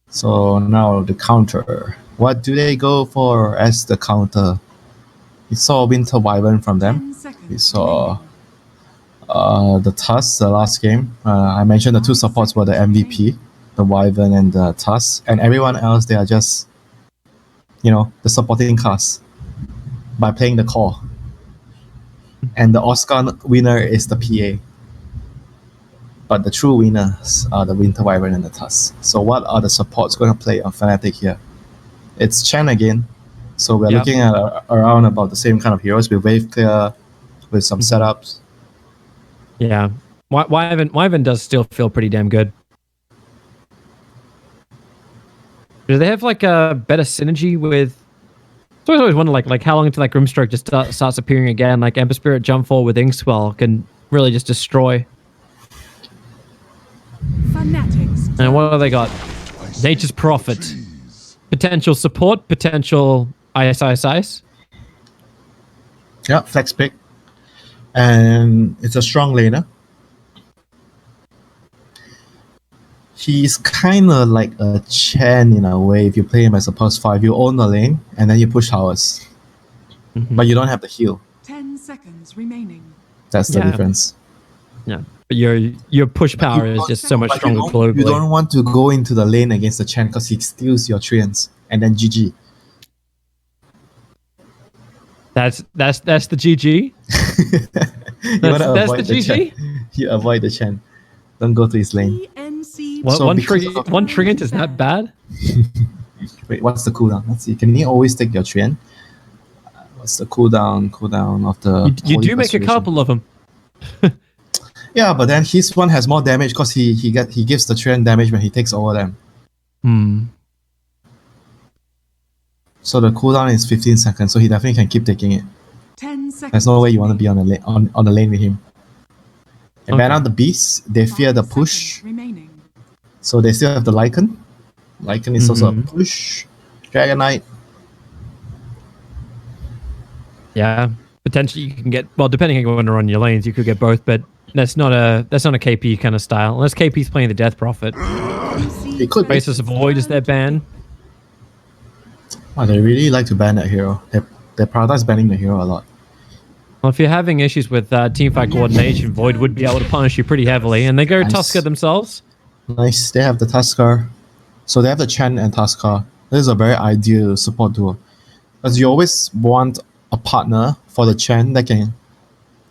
So now the counter. What do they go for as the counter? We saw Winter Wyvern from them. We saw the Tusk, the last game. I mentioned the two supports were the MVP, the Wyvern and the Tusk. And everyone else, they are just, the supporting cast by playing the core. And the Oscar winner is the PA. But the true winners are the Winter Wyvern and the Tusk. So what are the supports going to play on Fnatic here? It's Chen again. So we're looking at around about the same kind of heroes with Wave Clear, with some setups. Yeah. Wyvern does still feel pretty damn good. Do they have like a better synergy with... So I always wonder like how long until like Grimstroke just starts appearing again. Like Ember Spirit Jump Forward with Inkswell can really just destroy. And what have they got? Nature's Prophet. Potential support, potential ice. Yeah, flex pick. And it's a strong laner. He's kind of like a Chen in a way. If you play him as a +5, you own the lane and then you push towers. But you don't have the heal. 10 seconds remaining. That's the difference. Yeah. But your push power is just so much stronger globally. You don't want to go into the lane against the Chen because he steals your treants and then GG. That's the GG. That's the GG. You avoid the Chen. Don't go to his lane. So one treant is that bad? Wait, what's the cooldown? Let's see. Can he always take your treant? What's the cooldown of the... You do make a couple of them. Yeah, but then his one has more damage because he gives the treant damage when he takes over them. So the cooldown is 15 seconds, so he definitely can keep taking it. 10 seconds. There's no way you want to be on the lane with him. And ban out the beasts, they fear the push. So they still have the Lycan. Lycan is also a push. Dragon Knight. Yeah, potentially you can get, well, depending on when you're on your lanes, you could get both, but that's not a KP kind of style. Unless KP's playing the Death Prophet. It could be. Basis of Void is their ban. Oh, they really like to ban that hero. They prioritize banning the hero a lot. Well, if you're having issues with teamfight coordination, Void would be able to punish you pretty heavily. And they go Nice. Tusker themselves. Nice. They have the Tusker. So they have the Chen and Tusker. This is a very ideal support duo. Because you always want a partner for the Chen that can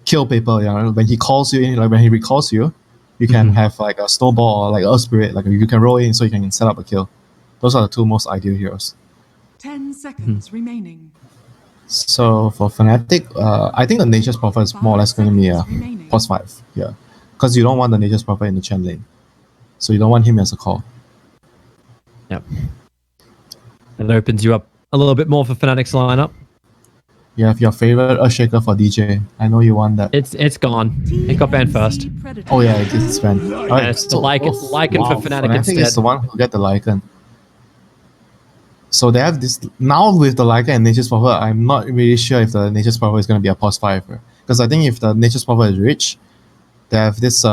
kill people. When he calls you in, like when he recalls you, you can have like a snowball or like Earth Spirit. Like you can roll in so you can set up a kill. Those are the two most ideal heroes. 10 seconds remaining. So for Fnatic, I think the Nature's Prophet is more or less going to be a plus 5. Yeah. Because you don't want the Nature's Prophet in the Chen lane. So you don't want him as a call. Yep. It opens you up a little bit more for Fnatic's lineup. You have your favorite Earthshaker for DJ. I know you want that. It's gone. It got banned first. Oh yeah, it is banned. Alright, It's the Lycan for Fnatic Fnatic instead. is the one who get the Lycan. So they have this now with the Lycan and Nature's Prophet. I'm not really sure if the Nature's Prophet is going to be a plus 5. Because I think if the Nature's Prophet is rich, they have this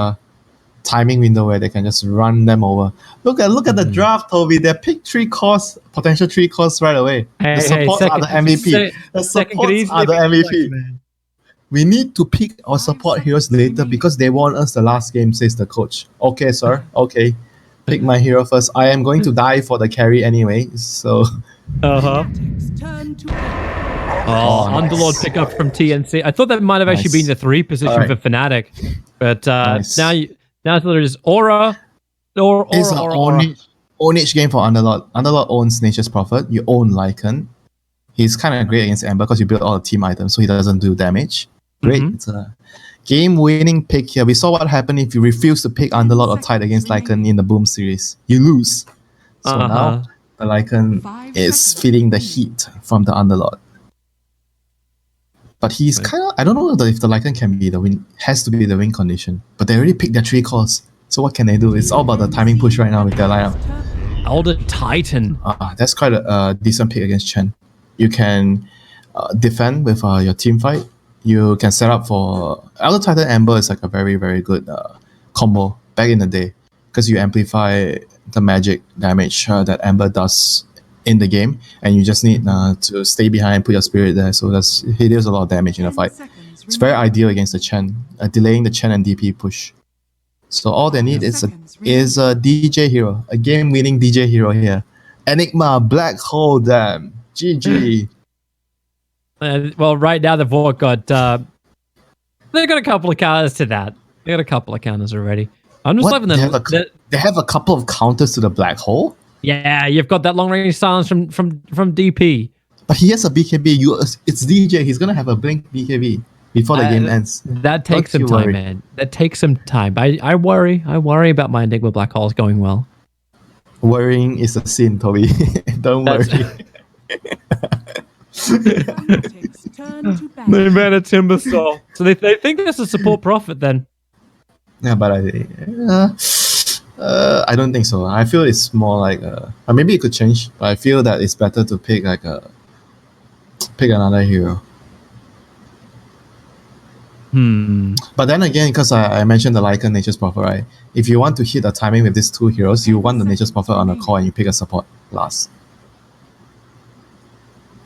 timing window where they can just run them over. Look at the draft, Toby. They pick 3 cores, potential 3 cores right away. The supports are the MVP. The supports are the MVP. We need to pick our support heroes later because they won us the last game, says the coach. Okay, sir. Okay. Pick my hero first. I am going to die for the carry anyway, so... Fnatic's turn to Oh, Underlord pickup from TNC. I thought that might have actually been the 3 position for Fnatic. But now there's Aura. It's an own-age game for Underlord. Underlord owns Nature's Prophet. You own Lycan. He's kind of great against Ember because you build all the team items, so he doesn't do damage. Great. It's a game-winning pick here. We saw what happened if you refuse to pick Underlord or Tide against Lycan in the Boom series. You lose. So now the Lycan is feeling the heat from the Underlord. But he's kind of... I don't know if the Lycan can be the win... Has to be the win condition. But they already picked their 3 cores. So what can they do? It's all about the timing push right now with their lineup. Elder Titan. That's quite a decent pick against Chen. You can defend with your team fight. You can set up for... Elder Titan Ember is like a very, very good combo back in the day. Because you amplify the magic damage that Ember does in the game. And you just need to stay behind and put your spirit there. So he deals a lot of damage in the fight. It's very ideal against the Chen. Delaying the Chen and DP push. So all they need is a DJ hero. A game-winning DJ hero here. Enigma, Black Hole, damn. GG. Well, right now they've all got... they've got a couple of counters to that. They got a couple of counters already. I'm just loving them. They have a couple of counters to the Black Hole? Yeah, you've got that long-range silence from DP. But he has a BKB. It's DJ. He's going to have a blink BKB before the game ends. That takes some time, man. That takes some time. I worry about my Enigma Black Holes going well. Worrying is a sin, Toby. Don't worry. They made a Timber Soul. So they think that's a support profit then. Yeah, but I don't think so. I feel it's more like or maybe it could change, but I feel that it's better to pick pick another hero. But then again, because I mentioned the Lycan Nature's Prophet, right? If you want to hit the timing with these 2 heroes, you want the Nature's Prophet on the core and you pick a support last.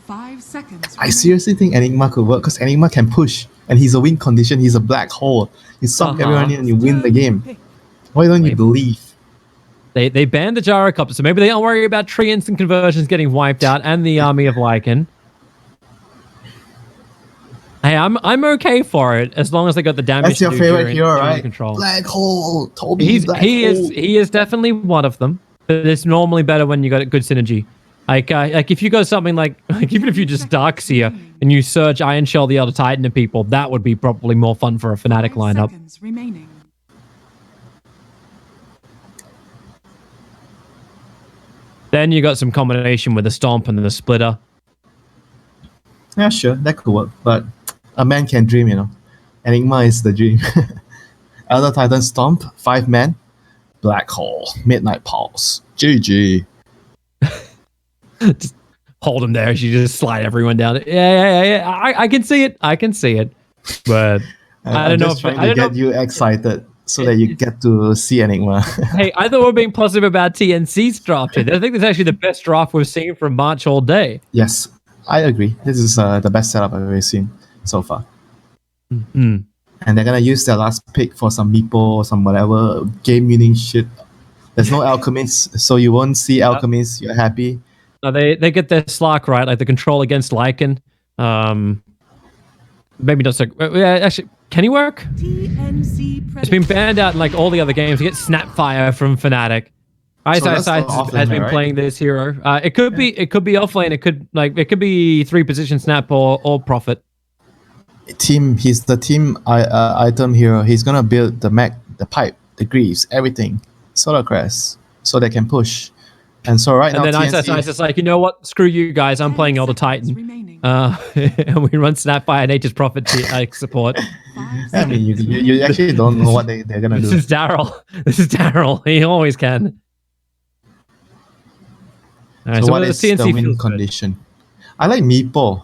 5 seconds. I seriously think Enigma could work because Enigma can push and he's a win condition. He's a black hole. You suck everyone in and you win the game. Why don't you believe? They banned the gyrocopter, so maybe they don't worry about tree instant conversions getting wiped out and the army of Lycan. Hey, I'm okay for it as long as they got the damage. That's your favorite hero, right? Control. Black Hole, Toby. He is definitely one of them. But it's normally better when you got a good synergy. Like if you got something like even if you just Darkseer and you search Iron Shell the Elder Titan to people, that would be probably more fun for a Fnatic lineup. Then you got some combination with the Stomp and the Splitter. Yeah, sure, that could work. But a man can dream, you know. Enigma is the dream. Elder Titan Stomp, 5 man, Black Hole, Midnight Pulse, GG. Just hold him there as you just slide everyone down. Yeah. I can see it. But I don't know if trying to get you excited so that you get to see Enigma. Hey, I thought we were being positive about TNC's draft. I think it's actually the best draft we've seen from March all day. Yes, I agree. This is the best setup I've ever seen so far. Mm. And they're gonna use their last pick for some meepo or some whatever game-winning shit. There's no alchemists, so you won't see alchemists. You're happy. No, they get their Slark right, like the control against Lycan. Maybe not so. Yeah, actually, can he work? TNC It's been banned out in like all the other games. You get Snapfire from Fnatic. that's Ice the has offlane, been right? playing this hero. It could be offlane. It could be 3-position snap or Prophet. He's the team item hero. He's gonna build the mech, the pipe, the greaves, everything, solar crest, so they can push. And so right And now, then TNC, Ice is like, you know what? Screw you guys. I'm playing all the Titan. remaining. And we run Snapfire Nature's Prophet support. I mean, you actually don't know what they're gonna This do. is Daryl. This is Daryl. He always can. All right, So what is the TNC win feels good. condition? I like Meepo,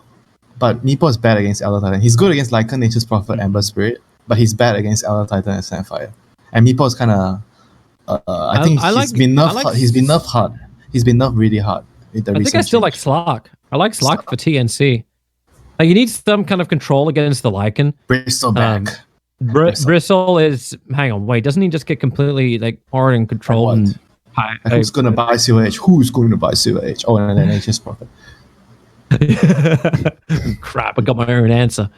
but Meepo is bad against Elder Titan. He's good against Lycan, Nature's Prophet, Ember Spirit, but he's bad against Elder Titan and Snapfire. And Meepo is kind of, I think he's been nerfed. He's been nerfed hard. He's been nerfed really hard with the I think recent I still like change. Slark. I like Slark for TNC. Like you need some kind of control against the Lycan. Bristol back. Bristle is. Hang on, wait. Doesn't he just get completely like hard and controlled? What? And And who's gonna buy Silver Edge? Who's going to buy Silver Edge? Oh, and then Nature's Prophet. Crap! I got my own answer.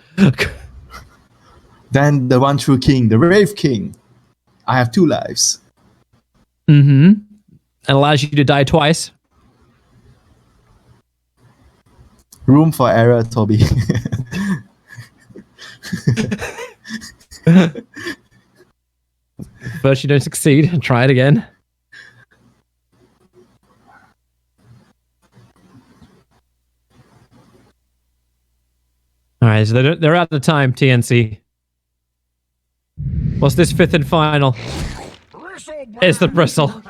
Then the one true king, the Rave King. I have 2 lives. Mm-hmm. It allows you to die twice. Room for error, Toby. First, you don't succeed, and try it again. All right, so they're out of time, TNC. What's this 5th and final? It's the Bristle.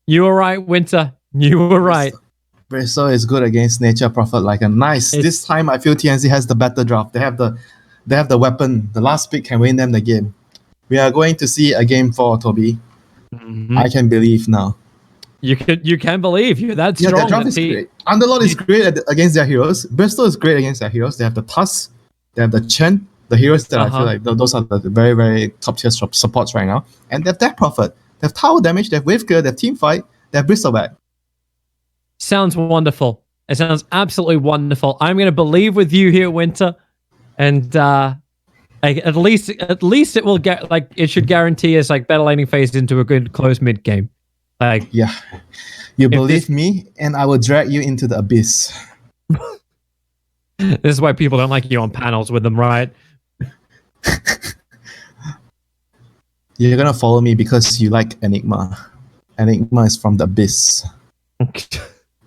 You were right, Winter. You were right. Bristle is good against Nature Prophet like a nice. This time I feel TNC has the better draft. They have the weapon. The last pick can win them the game. We are going to see a game 4, Toby. Mm-hmm. I can believe now. You can believe you're that Yeah, strong. their draft is great. Underlord is great against their heroes. Bristol is great against their heroes. They have the Tusk, they have the Chen, the heroes that I feel like those are the very, very top tier supports right now. And they have Death Prophet. They have tower damage, they have wave clear, they have team fight, they have Bristol back. Sounds wonderful. It sounds absolutely wonderful. I'm going to believe with you here, Winter, and at least it will get like it should guarantee us like better laning phase into a good close mid game. Like Yeah. You believe me, and I will drag you into the abyss. this is why people don't like you on panels with them, right? You're gonna follow me because you like Enigma. Enigma is from the abyss.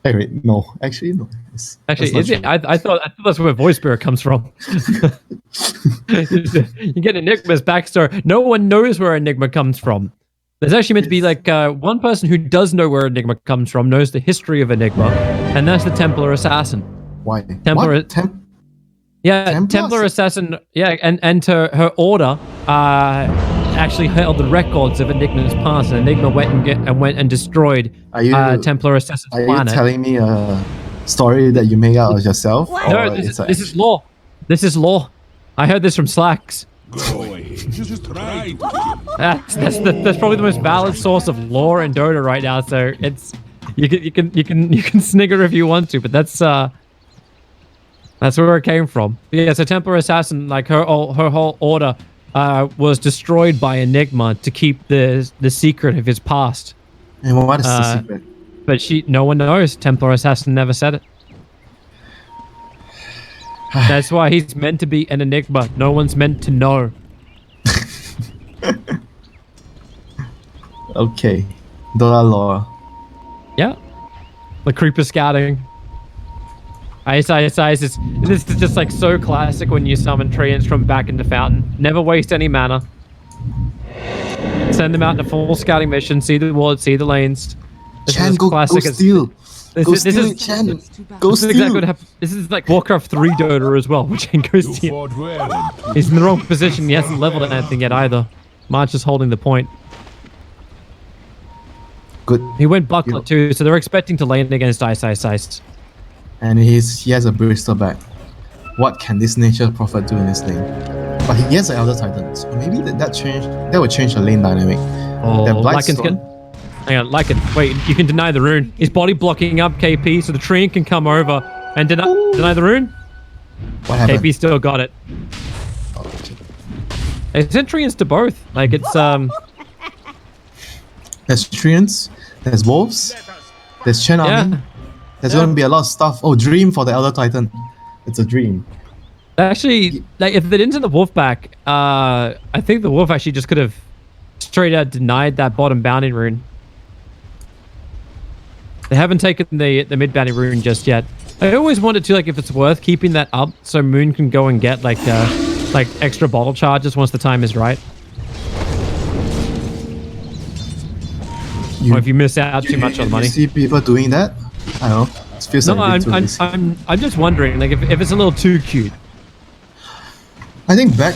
Hey, wait, no. Actually, no. Actually, that's is not it? I thought that's where Voice Spirit comes from. You get Enigma's backstory. No one knows where Enigma comes from. There's actually meant to be like one person who does know where Enigma comes from, knows the history of Enigma, and that's the Templar Assassin. Why? Templar- What? Yeah, Templar Assassin. Yeah, and her order actually held the records of Enigma's past, and Enigma went and destroyed Are you Templar Assassin's Are you planet. telling me a story that you make out of yourself? No, or this it's a- is law. This is law. I heard this from Slacks. Go away. Just try to kill. That's probably the most valid source of lore in Dota right now. So it's you can snigger if you want to, but that's where it came from. Yeah, so Templar Assassin, like her whole order, was destroyed by Enigma to keep the secret of his past. And what is the secret? But no one knows. Templar Assassin never said it. That's why he's meant to be an enigma. No one's meant to know. Okay. Dora lore. Yeah. The creeper scouting. This is just like so classic when you summon treants from back into Fountain. Never waste any mana. Send them out in a full scouting mission. See the wards, see the lanes. This Chan, is go steal. Go This steal is- it, Chan. Go This is steal. exactly what happened. This is like Warcraft 3 Dota as well, which goes You to fought well and He's in the wrong position. He hasn't leveled anything yet either. March is holding the point. Good. He went Buckler too, so they're expecting to lane against Ice. And he has a Bristol back. What can this Nature Prophet do in this lane? But he has the Elder Titan, so maybe that would change the lane dynamic. Oh, That Lycan's Blightstone- Hang on, Lycan. Wait, you can deny the rune. Is body blocking up KP so the Treant can come over and deny the rune? What happened? KP still got it. Oh, shit. It's Treants to both. Like it's There's Treants, there's Wolves, there's Chen Army. yeah. There's gonna be a lot of stuff. Oh, Dream for the Elder Titan. It's a dream. Actually, like if they didn't send the wolf back, I think the wolf actually just could have straight out denied that bottom bounty rune. They haven't taken the mid bounty rune just yet. I always wondered too, like if it's worth keeping that up so Moon can go and get like extra bottle charges once the time is right. Or if you miss out too much on money. You see people doing that? I don't know. It feels No, like a bit too risky. I'm just wondering, like if it's a little too cute. I think back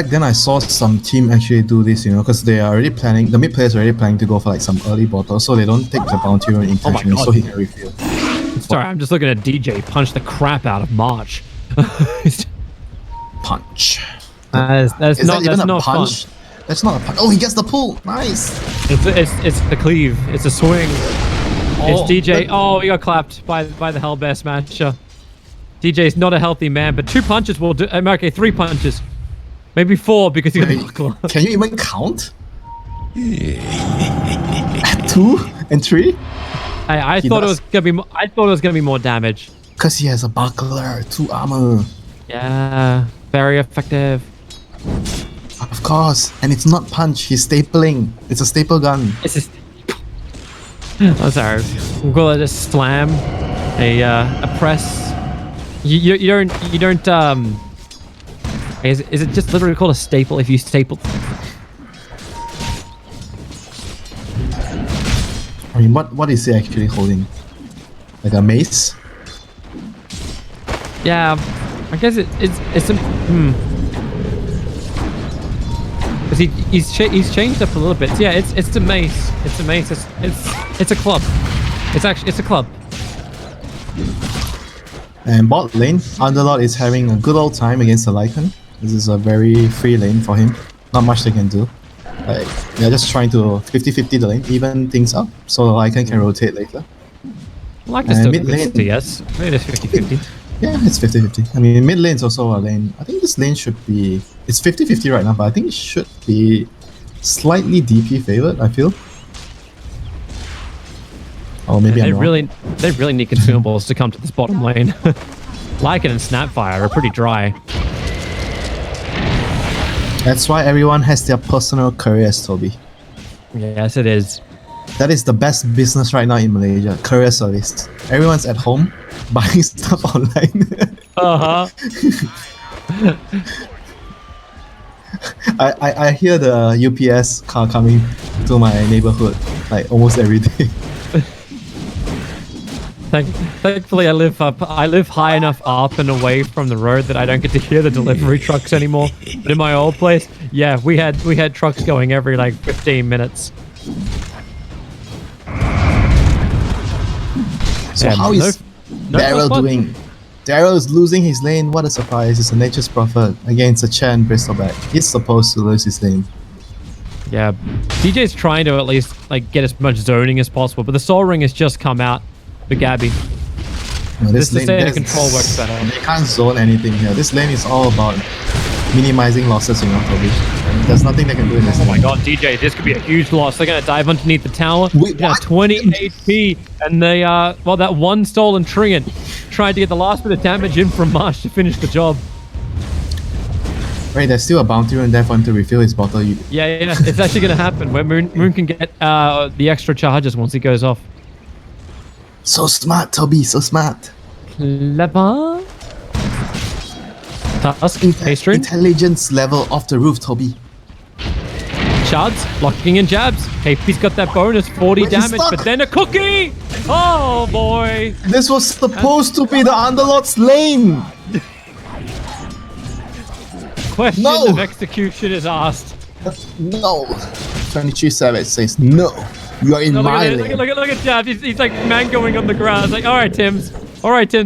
then I saw some team actually do this, because they are already planning. The mid players are already planning to go for like some early bottles, so they don't take the bounty rune intentionally, God. so he can refill. Sorry, I'm just looking at DJ punch the crap out of March. Punch. That's Is not that even that's a not punch? fun. That's not a punch. Oh, he gets the pull. Nice. It's the cleave. It's a swing. It's DJ. but- Oh, he got clapped by the Hellbear Smasher. DJ's not a healthy man, but 2 punches will do. Okay, 3 punches, maybe 4 because he's Wait, a buckler. can you even count? 2 and 3? I He thought it does. was gonna be. I thought it was gonna be more damage. Because he has a buckler, 2 armor. Yeah, very effective. Of course. And it's not punch, he's stapling. It's a staple gun. It's just. I'm sorry. We'll call it a slam, a press. You don't. Is it just literally called a staple if you staple? I mean, what is he actually holding? Like a mace? Yeah, I guess it's a Because he's changed up a little bit. So yeah, it's a mace. It's a mace. It's a club. It's a club. And bot lane, Underlord is having a good old time against the Lycan. This is a very free lane for him. Not much they can do. Like, they're just trying to 50-50 the lane, even things up, so the Lycan can rotate later. Like it's still mid good lane. CS. Maybe it's 50-50. Yeah, it's 50-50. I mean, mid lane's also a lane. I think this lane should be... It's 50-50 right now, but I think it should be slightly DP favored, I feel. Oh, maybe I'm wrong. They really need consumables to come to this bottom lane. Lycan and Snapfire are pretty dry. That's why everyone has their personal careers, Toby. Yes, it is. That is the best business right now in Malaysia. Courier service. Everyone's at home buying stuff online. I hear the UPS car coming to my neighborhood like almost every day. Thankfully, I live high enough up and away from the road that I don't get to hear the delivery trucks anymore. But in my old place, yeah, we had trucks going every like 15 minutes. So Yeah, how is no Daryl fun. doing? Daryl is losing his lane. What a surprise! It's a Nature's Prophet against a Chen Bristleback. He's supposed to lose his lane. Yeah, DJ's trying to at least like get as much zoning as possible, but the Soul Ring has just come out for Gabby. No, This lane- state of this- control works better. They can't zone anything here. This lane is all about minimizing losses, Toby. There's nothing they can do in this Oh my lane. god, DJ, this could be a huge loss. They're gonna dive underneath the tower. Wait, Yeah, what? 20 HP, and they that one stolen Treant tried to get the last bit of damage in from Marsh to finish the job. Right, there's still a bounty rune there for him to refill his bottle. Yeah, it's actually gonna happen where Moon can get the extra charges once he goes off. So smart, Toby, so smart. Clever. Tusk, pastry, Intelligence level off the roof, Toby. shards, blocking and jabs. KP's got that bonus 40 Wait, he's damage, stuck. but then a cookie. Oh boy. This was supposed to be the Underlord's lane. Question No. of execution is asked. No. 23 Savage says no. You are in No, my look lane. at Jabs. He's like mangoing on the ground. It's like, all right, Tims,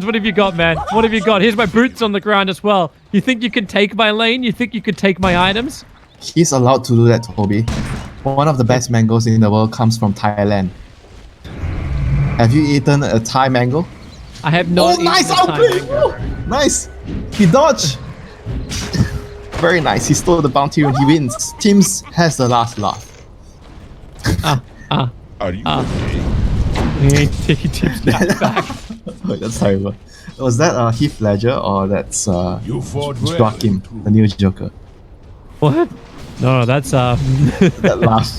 what have you got, man? What have you got? Here's my boots on the ground as well. You think you can take my lane? You think you could take my items? He's allowed to do that, Toby. One of the best mangoes in the world comes from Thailand. Have you eaten a Thai mango? I have not. Oh, nice outplay! Nice! He dodged! Very nice. He stole the bounty and he wins. Teams has the last laugh. Are you okay? He tips that back. Wait, that's terrible. Was that Heath Ledger or that's You fought well. Joaquin, the new Joker? What? No, that's That laugh.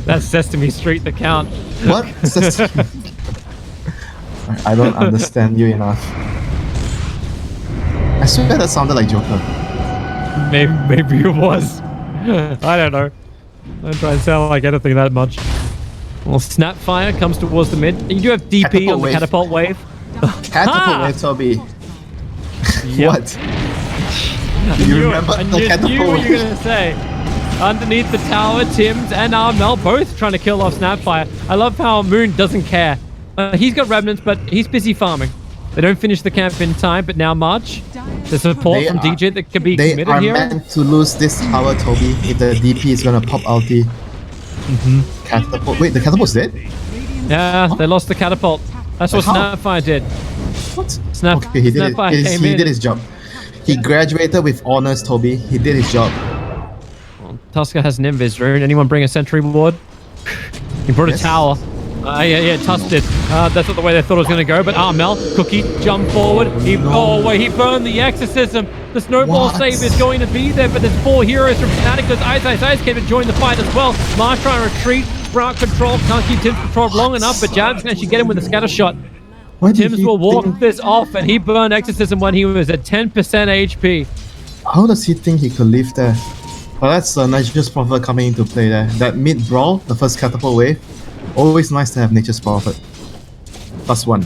that's Sesame Street the count. What? I don't understand you enough. I swear that sounded like Joker. Maybe it was. I don't know. Don't try and sound like anything that much. Well, Snapfire comes towards the mid. You do have DP Catapult on the wave. catapult wave. Catapult wave, Toby. Yep. What? You remember and the you catapult knew what you were wave? going to say. Underneath the tower, Tims and Armel both trying to kill off Snapfire. I love how Moon doesn't care. He's got remnants, but he's busy farming. They don't finish the camp in time, but now March. The support They from are- DJ that can be They committed are here. meant to lose this tower, Toby, if the DP is gonna pop ulti. Catapult. Wait, the catapult's dead? Yeah, they lost the catapult. That's what How? Snapfire did. What? Snap- Okay, he did it. Snapfire He came he in. did his job. He graduated with honors, Toby. He did his job. Tusker has an invis rune. Anyone bring a sentry ward? He brought Yes. a tower. Yeah, Tusk did. That's not the way they thought it was going to go. But Armel, Cookie, jump forward. Oh, wait, he burned the exorcism. The snowball What? save is going to be there, but there's 4 heroes from Fnatic. Because Ice came to join the fight as well. Marsh trying to retreat. Sprout control. Can't keep Tims controlled long enough, but Jabs can actually get him with a scatter shot. Why did Tims he will walk think- this off, and he burned exorcism when he was at 10% HP. How does he think he could live there? Well, that's Nature's Prophet coming into play there. That mid brawl, the first catapult wave, always nice to have Nature's Prophet. +1.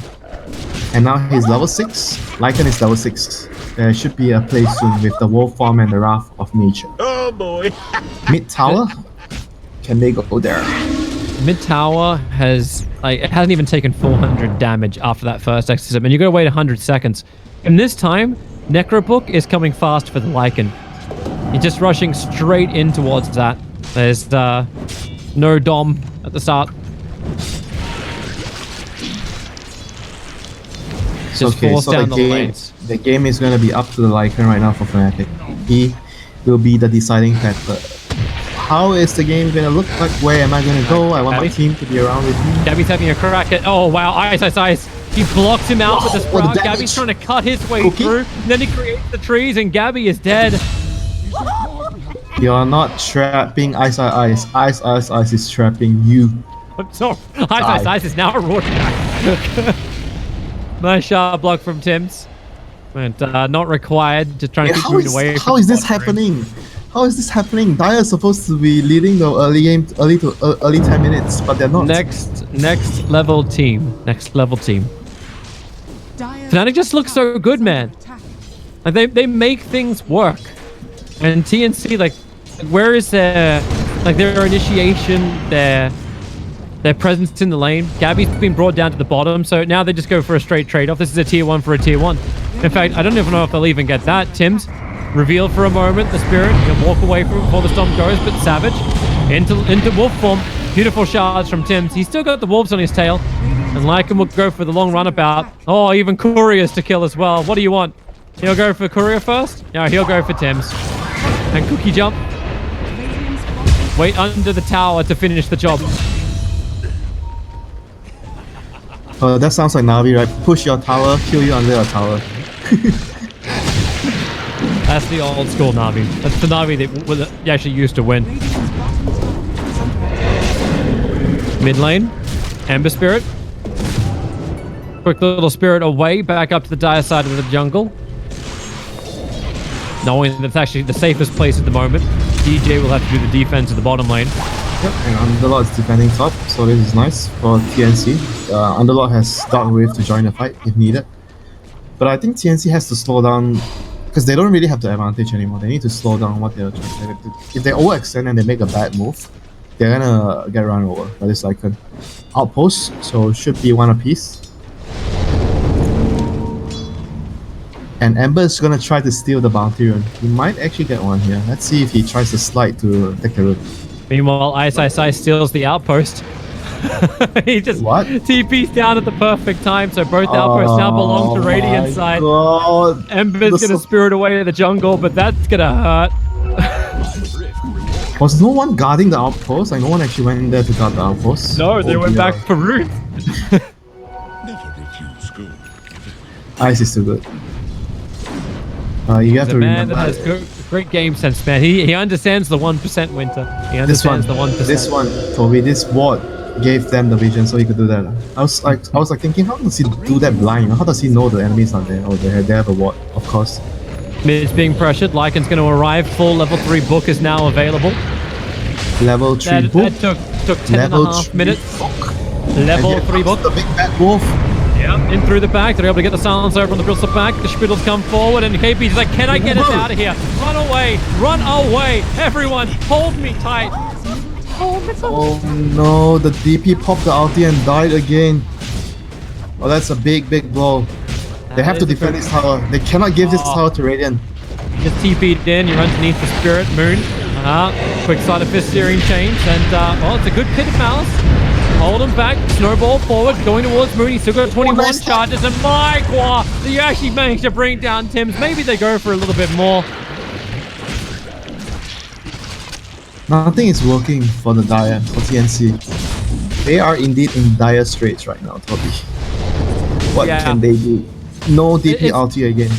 And now he's level 6. Lycan is level 6. There should be a play soon with the Wolf Form and the Wrath of Nature. Oh boy. Mid tower? Can they go there? Mid tower has it hasn't even taken 400 damage after that first exorcism, and you gotta wait 100 seconds. And this time, Necrobook is coming fast for the Lycan. He's just rushing straight in towards that. There's no Dom at the start. Just force down the lanes. The game is going to be up to the Lycan right now for Fnatic. He will be the deciding factor. How is the game going to look like? Where am I going to go? I want my Gabby? team to be around with me. Gabby's having a crack at. Oh wow, Ice. He blocks him out with the Wow, what sprout. damage. Gabby's trying to cut his way Cookie? through. Then he creates the trees, and Gabby is dead. You're not trapping Ice. Ice is trapping you. I'm sorry. Ice is now a Rorschach. Nice sharp block from Tims. But not required. Just trying to keep moving away. How is this happening? How is this happening? Dire is supposed to be leading the early game, early 10 minutes, but they're not. Next level team. Next level team. Fnatic just looks so good, man. Like they make things work. And TNC, like, where is their initiation, their presence in the lane? Gabby's been brought down to the bottom, so now they just go for a straight trade-off. This is a tier 1 for a tier 1. In fact, I don't even know if they'll even get that. Tims, reveal for a moment the spirit. He'll walk away from it before the storm goes, but Savage into wolf form. Beautiful shards from Tims. He's still got the wolves on his tail. And Lycan will go for the long runabout. Oh, even Courier's to kill as well. What do you want? He'll go for Courier first? No, he'll go for Tims. And Cookie jump. Wait under the tower to finish the job. That sounds like Navi, right? Push your tower, kill you under your tower. That's the old school Navi. That's the Navi that you actually used to win. Mid lane. Ember Spirit. Quick little Spirit away, back up to the dire side of the jungle. Knowing that's actually the safest place at the moment. DJ will have to do the defense in the bottom lane. Yep, and Underlord is defending top, so this is nice for TNC. Underlord has Dark Wave to join the fight if needed. But I think TNC has to slow down, because they don't really have the advantage anymore. They need to slow down what they're trying to do. If they overextend and they make a bad move, they're gonna get run over by this Lycan. Outpost, so should be one apiece. And Ember is gonna try to steal the bounty rune. He might actually get one here. Let's see if he tries to slide to take the rune. Meanwhile, Ice steals the outpost. He just What? TP's down at the perfect time, so both outposts now belong to Radiant side. God. Ember's gonna spirit away to the jungle, but that's gonna hurt. Was no one guarding the outpost? Like no one actually went in there to guard the outpost? No, they went back for Ruth. Ice is too good. You have The to man remember. that has great game sense, man. He understands the 1% Winter. He understands the 1%. This one, Toby, this ward gave them the vision so he could do that. I was like thinking, how does he do that blind? How does he know the enemy's not there? Oh, they have a ward, of course. Mid's being pressured. Lycan's going to arrive. Full level 3 book is now available. Level 3 book. That took 10.5 minutes. Level 3 book. The big bad wolf. Yeah, in through the back. They're able to get the silence over on the Bristol back. The Spittles come forward, and KP's like, can I get us out of here? Run away! Run away! Everyone, hold me tight! Oh no, the DP popped the ulti and died again. Oh, that's a big blow. They have to defend this tower. They cannot give this tower to Radiant. Just TP'd in, you're underneath the Spirit Moon. Quick side of Fist Searing Chains, and well, it's a good pit of Malice. Hold him back, snowball forward, going towards Moon. He's still got 21 charges, and my God, they actually managed to bring down Tim's. Maybe they go for a little bit more. Nothing is working for the Dire, for TNC. They are indeed in dire straits right now, Toby. What can they do? No DP ulti again.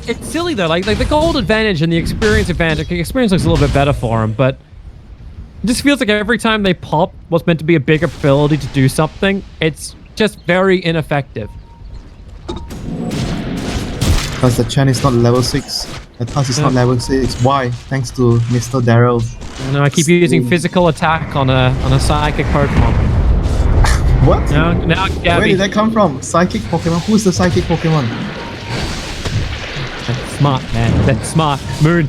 It's silly though, like the gold advantage and the experience advantage. The experience looks a little bit better for him, but it just feels like every time they pop what's meant to be a big ability to do something, it's just very ineffective. Because the Chen is not level 6. The Tusk is not level 6. Why? Thanks to Mr. Daryl. No, I keep using physical attack on a psychic Pokemon. What? Now Gabby. Where did that come from? Psychic Pokemon? Who's the psychic Pokemon? That's smart, man. That's smart. Moon.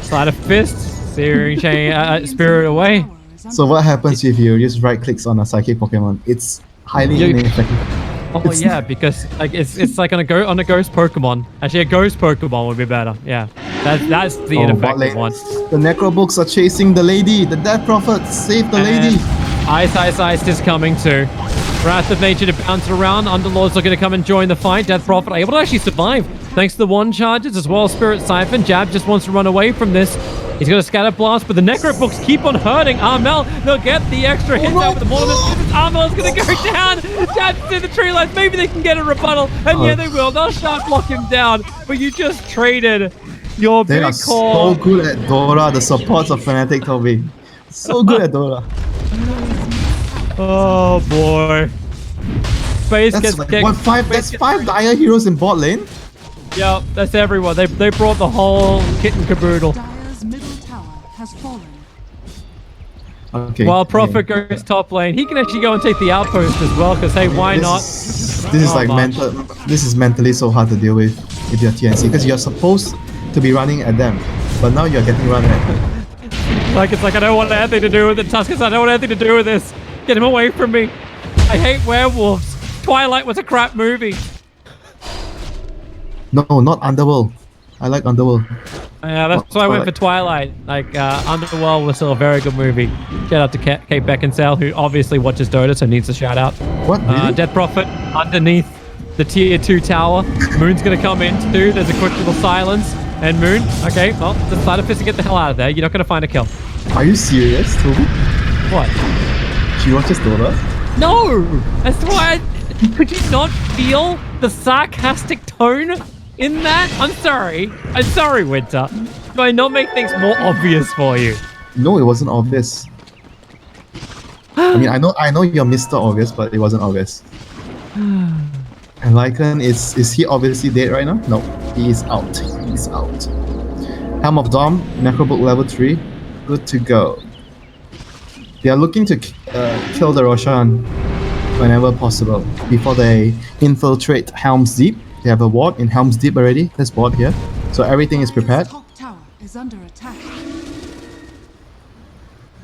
Slide of Fist. Searing Chain. Spirit away. So what happens if you just right clicks on a psychic Pokemon? It's highly ineffective. Oh yeah, because like it's like on a ghost Pokemon. Actually, a ghost Pokemon would be better. Yeah, that's the ineffective one. The Necro Books are chasing the lady. The Death Prophet, save the lady. Ice is coming too. Wrath of Nature to bounce around. Underlord's looking to come and join the fight. Death Prophet able to actually survive thanks to the one charges as well. Spirit Siphon. Jab just wants to run away from this. He's going to Scatter Blast, but the Necro Books keep on hurting. Armel, they'll get the extra hits out with the Mortimer. Armel's going to go down. Jab's through the tree lines. Maybe they can get a rebuttal. And yeah, they will. They'll sharp block him down. But you just traded your big core. They are so good at Dora, the supports of Fnatic, Toby. So good at Dora. Oh boy. Space that's that's 5 Dire heroes in bot lane? Yeah, that's everyone. They brought the whole kit and caboodle. Dire's middle tower has fallen. Okay. While Prophet goes top lane, he can actually go and take the outpost as well, because hey, why not? This is like mental. This is mentally so hard to deal with your TNC, because you're supposed to be running at them, but now you're getting run at. Like it's like I don't want anything to do with it, Tuskus. I don't want anything to do with this. Get him away from me. I hate werewolves. Twilight was a crap movie. No, not Underworld. I like Underworld. Yeah, that's why I went for Twilight. Like, Underworld was still a very good movie. Shout out to Kate Beckinsale, who obviously watches Dota, so needs a shout out. What? Really? Death Prophet underneath the tier 2 tower. Moon's gonna come in too. There's a quick little silence. And Moon, okay, well, the Slider Fist to get the hell out of there. You're not gonna find a kill. Are you serious, Toby? What? She watches Dota? No! That's why could you not feel the sarcastic tone in that? I'm sorry, Winter. Do I not make things more obvious for you? No, it wasn't obvious. I mean, I know you're Mr. Obvious, but it wasn't obvious. And Lycan, is he obviously dead right now? No, he is out. He's out. Helm of Dom, Necrobook level 3, good to go. They are looking to kill the Roshan whenever possible before they infiltrate Helm's Deep. They have a ward in Helm's Deep already. This ward here, so everything is prepared. Top tower is under attack.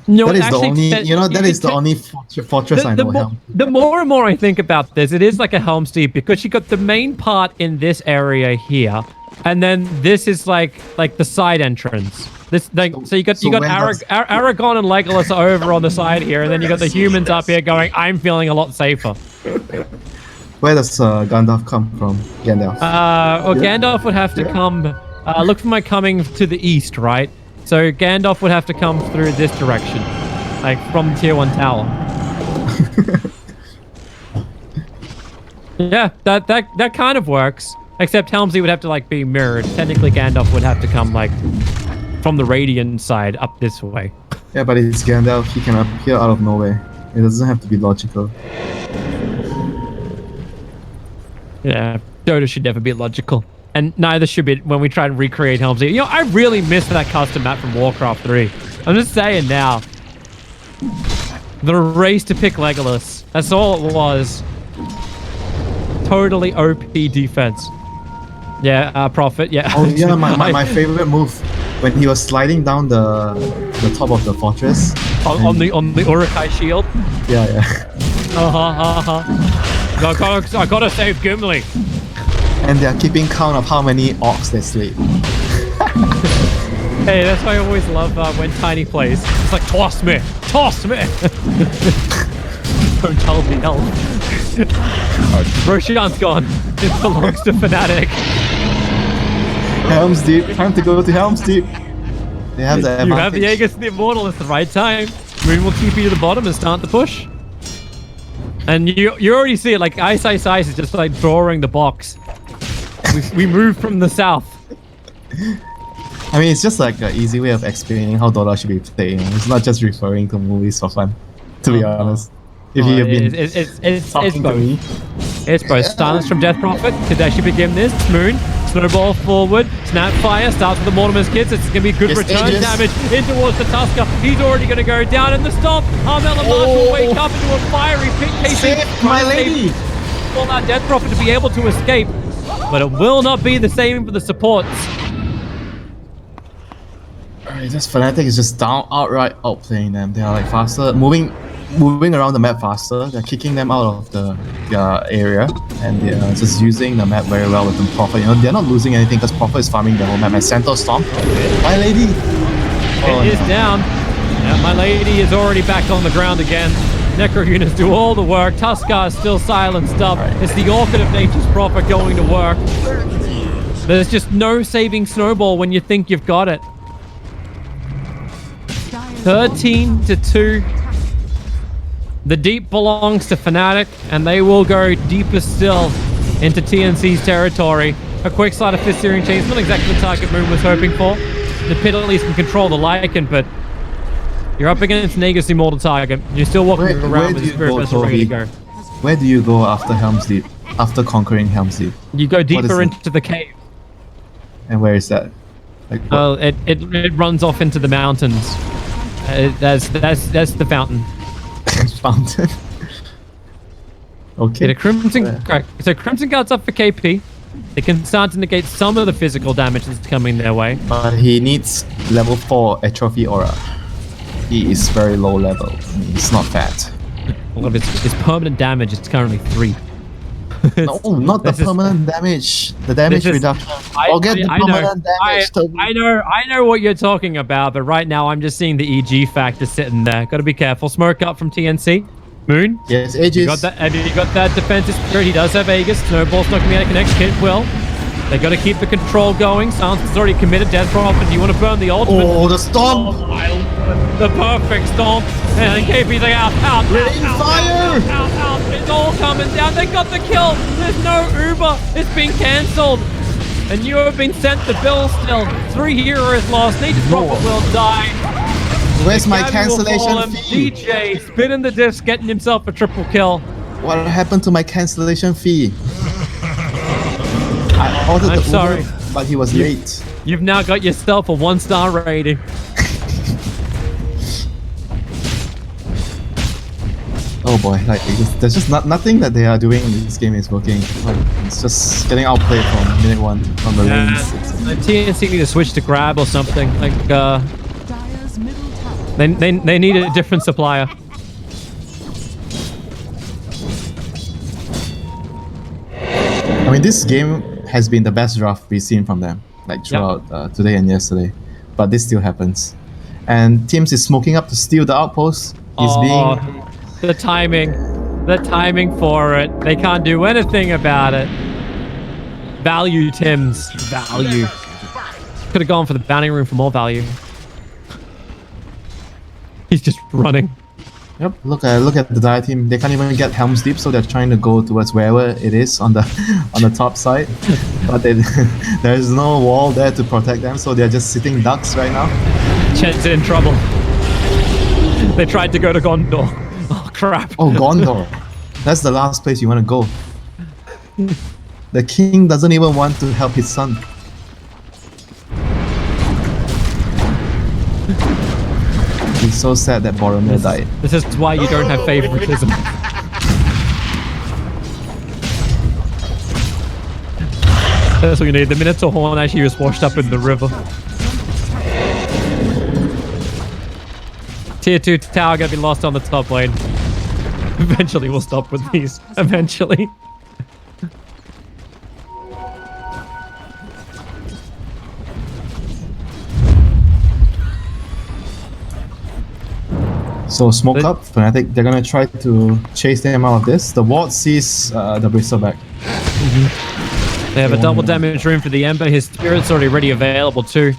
No, that is the only, that is the only fortress I know. Helm. The more and more I think about this, it is like a Helm's Deep, because you got the main part in this area here, And then this is like the side entrance. This so you got Aragon and Legolas over on the side here, and then you got the humans up here going, I'm feeling a lot safer. Where does Gandalf come from? Gandalf. Well, Gandalf would have to come. Look for my coming to the east, right? So Gandalf would have to come through this direction, like from Tier 1 Tower. Yeah, that kind of works. Except Helmsley would have to like be mirrored. Technically, Gandalf would have to come like from the Radiant side up this way. Yeah, but it's Gandalf. He can appear out of nowhere. It doesn't have to be logical. Yeah, Dota should never be logical. And neither should be when we try and recreate Helmsley. You know, I really miss that custom map from Warcraft 3. I'm just saying now. The race to pick Legolas. That's all it was. Totally OP defense. Yeah, Prophet, yeah. Oh yeah, my favorite move. When he was sliding down the top of the fortress. On the Uruk-hai shield? Yeah. I gotta save Gimli. And they're keeping count of how many orcs they sleep. Hey, that's why I always love when Tiny plays. It's like, toss me! Toss me! Don't tell me help. Roshan's gone. It belongs to Fnatic. Helm's Deep. Time to go to Helm's Deep. They have the advantage. You have the Aegis the Immortal. It's the right time. Moon will TP to the bottom and start the push. And you already see it. Like Ice is just like drawing the box. We move from the south. I mean, it's just like an easy way of explaining how Dota should be played. It's not just referring to movies for fun, to be honest. If you have been talking to me. It's both. Silence from Death Prophet could actually begin this. Moon, snowball forward, snap fire, starts with the Mortimer's Kids. It's going to be good return damage in towards the Tusker. He's already going to go down in the stomp. Armel and Marsh will wake up into a fiery pit. Save my lady! For that Death Prophet to be able to escape. But it will not be the same for the supports. Alright, this Fnatic is just outright outplaying them. They are like faster, moving around the map faster. They're kicking them out of the area, and they are just using the map very well with the Prophet. You know, they're not losing anything because Prophet is farming the whole map. And Santos Storm, my lady, it is down. And my lady is already back on the ground again. Necro units do all the work. Tuskar is still silenced up. Right. It's the Orchid of Nature's Prophet going to work. There's just no saving Snowball when you think you've got it. 13-2. The deep belongs to Fnatic, and they will go deeper still into TNC's territory. A quick slide of Fist Searing Chains, not exactly the target Moon was hoping for. The pit at least can control the Lycan, but you're up against an Aegis Immortal target. You're still walking around with the Spirit Vessel ready to go. Where do you go after Helm's Deep? After conquering Helm's Deep? You go deeper into the cave. And where is that? Like, well, it runs off into the mountains. That's the fountain. Fountain. Okay. The Crimson, correct. So Crimson Guard's up for KP. They can start to negate some of the physical damage that's coming their way. But he needs level 4 Atrophy Aura. He is very low level. He's not fat. Well, his permanent damage is currently 3. No, not the permanent damage. The damage reduction. Forget the permanent damage. I know what you're talking about, but right now I'm just seeing the EG factor sitting there. Got to be careful. Smoke up from TNC. Moon. Yes, Aegis. You got that defensive spirit. He does have Aegis. Snowball's not going to be able to connect. Kit will. They got to keep the control going. Silence has already committed. Death Prophet. Do you want to burn the ultimate? Oh, the storm! The perfect storm. And KP's like out. It's all coming down. They got the kill. There's no Uber. It's been cancelled. And you have been sent the bill still. 3 heroes lost. Nature's Prophet will die. Where's my cancellation fee? DJ spinning the disc, getting himself a triple kill. What happened to my cancellation fee? I ordered the sorry, Uber, but he was late. You've now got yourself a 1-star rating. Oh boy, like there's just nothing that they are doing in this game is working. Like, it's just getting outplayed from minute 1 on the lanes. TNC need to switch to grab or something. Like they need a different supplier. I mean, this game has been the best draft we've seen from them, like throughout today and yesterday. But this still happens. And Teams is smoking up to steal the outpost. He's being... The timing for it. They can't do anything about it. Value, Tims. Value. Could have gone for the bounty room for more value. He's just running. Yep, look at the Dire team. They can't even get Helm's Deep, so they're trying to go towards wherever it is on the top side. But there's no wall there to protect them, so they're just sitting ducks right now. Chen's in trouble. They tried to go to Gondor. Oh crap. Oh, Gondor. That's the last place you want to go. The king doesn't even want to help his son. He's so sad that Boromir died. This is why you don't have favoritism. That's what you need. The Minotaur horn actually was washed up in the river. Tier 2 tower gonna be lost on the top lane. Eventually we'll stop with these. Eventually. So smoke up, Fnatic. They're gonna try to chase them out of this. The ward sees the Bristle back. They have a double damage room for the Ember. His Spirit's already available too.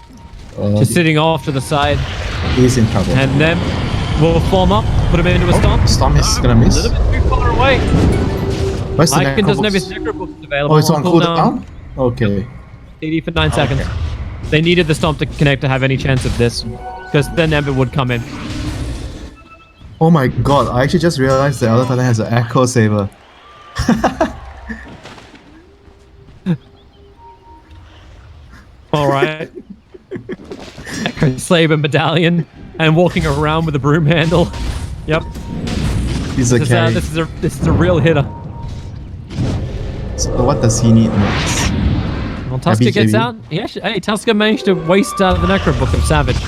Just sitting off to the side. He's in trouble. And then we'll form up, put him into a Stomp. Storm is gonna miss. A little bit too far away. Where's the Lycan doesn't have his Necrobooks? Necrobooks available. Oh, it's on cooldown? Okay. CD for 9 seconds. They needed the Stomp to connect to have any chance of this. Because then Ember would come in. Oh my god, I actually just realized the Elder Titan has an Echo Saber. Alright. Echo Saber medallion. And walking around with a broom handle. Yep. He's a carry. This is a real hitter. So what does he need next? Well, Tusker gets out. Hey, Tusker managed to waste the Necrobook of Savage.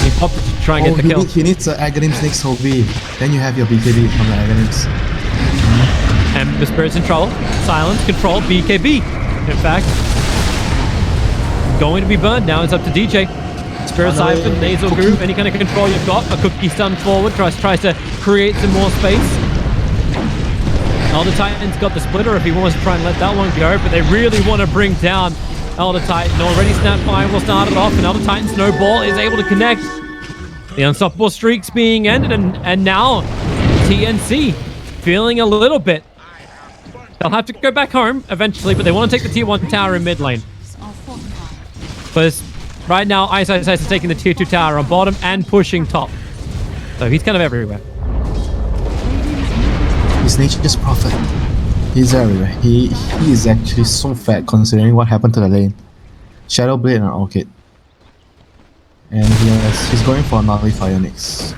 He popped to try and get the kill. He needs an Aghanims next Hovi. Then you have your BKB from the Aghanims. And the Spirit's in trouble. Silence, control, BKB. In fact, going to be burned now. It's up to DJ. Spirit Siphon, Nasal Groove, any kind of control you've got. A Cookie stun forward, tries to create some more space. Elder Titan's got the splitter if he wants to try and let that one go, but they really want to bring down Elder Titan. Already Snap Fireball started off, and Elder Titan Snowball is able to connect. The unstoppable streak's being ended, and now TNC feeling a little bit. They'll have to go back home eventually, but they want to take the tier 1 tower in mid lane. But right now, Ice is taking the tier 2 tower on bottom and pushing top. So he's kind of everywhere. He's nature's prophet. He's everywhere. He is actually so fat considering what happened to the lane. Shadow Blade and Orchid. And he's going for a Nullifier next.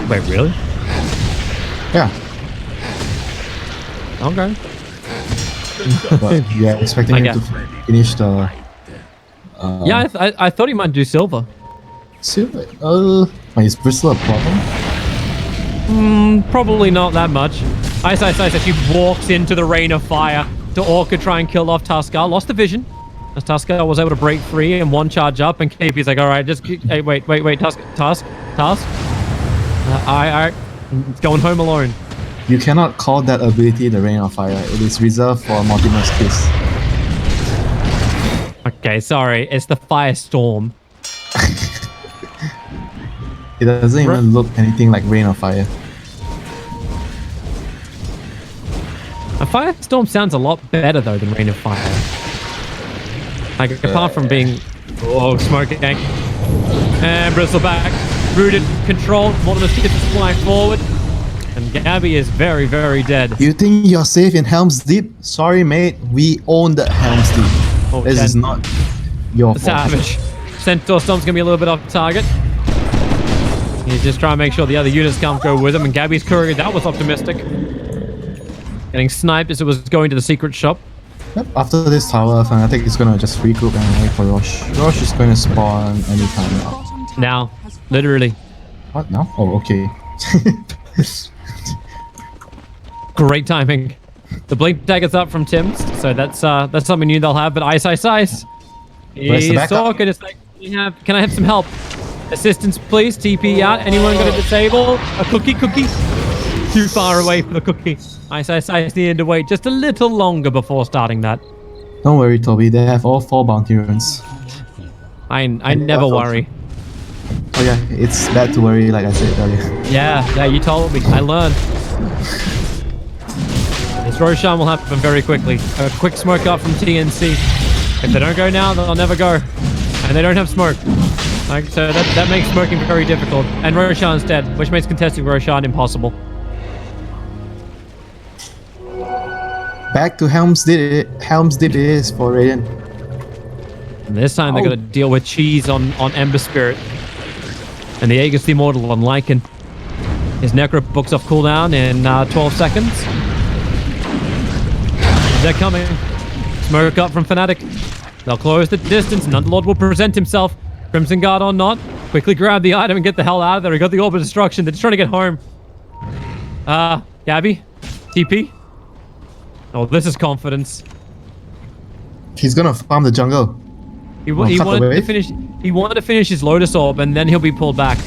Wait, really? Yeah. Okay. But yeah, expecting him to finish the... yeah, I thought he might do silver. Silver? Is Bristle a problem? Probably not that much. Ice actually walks into the rain of fire to Orca try and kill off Tusker. Lost the vision. As Tusker was able to break free and one charge up, and KP's like, alright, just hey, wait, Tusk. Alright. It's going home alone. You cannot call that ability the Rain of Fire. It is reserved for Mortimer's Kiss. Okay, sorry. It's the Firestorm. It doesn't even look anything like Rain of Fire. A Firestorm sounds a lot better though than Rain of Fire. Like apart from being smoke gang. And Bristle back. Rooted, controlled, Mortimer's Kiss is flying forward. And Gabby is very, very dead. You think you're safe in Helm's Deep? Sorry mate, we own the Helm's Deep. Oh, this is not your fault. Savage. Centaur Stomp's gonna be a little bit off target. He's just trying to make sure the other units can't go with him, and Gabby's courier, that was optimistic. Getting sniped as it was going to the secret shop. Yep, after this tower, Fnatic is gonna just regroup and wait for Rosh. Rosh is gonna spawn anytime now. Now, literally. What now? Oh, okay. Great timing. The blink dagger's up from Tim's, so that's something new they'll have. But ice. Where's the He's backup? talking. It's like, can I have some help? Assistance, please. TP out. Anyone got a disable? A cookie? Too far away for the cookie. Ice needed to wait just a little longer before starting that. Don't worry, Toby. They have all 4 bounty runes. I never worry. Oh yeah, it's bad to worry, like I said earlier. Yeah, you told me. I learned. This Roshan will happen very quickly. A quick smoke up from TNC. If they don't go now, they'll never go. And they don't have smoke. Like, so that makes smoking very difficult. And Roshan's dead, which makes contesting Roshan impossible. Back to Helm's Deep it is for Radiant. And this time they're going to deal with Cheese on Ember Spirit. And the Aegis the Immortal on Lycan. His Necro books off cooldown in 12 seconds. They're coming. Smoke up from Fnatic. They'll close the distance and Underlord will present himself. Crimson Guard or not. Quickly grab the item and get the hell out of there. He got the Orb of Destruction. They're just trying to get home. Gabby? TP? Oh, this is confidence. He's gonna farm the jungle. He wanted to finish his Lotus Orb and then he'll be pulled back.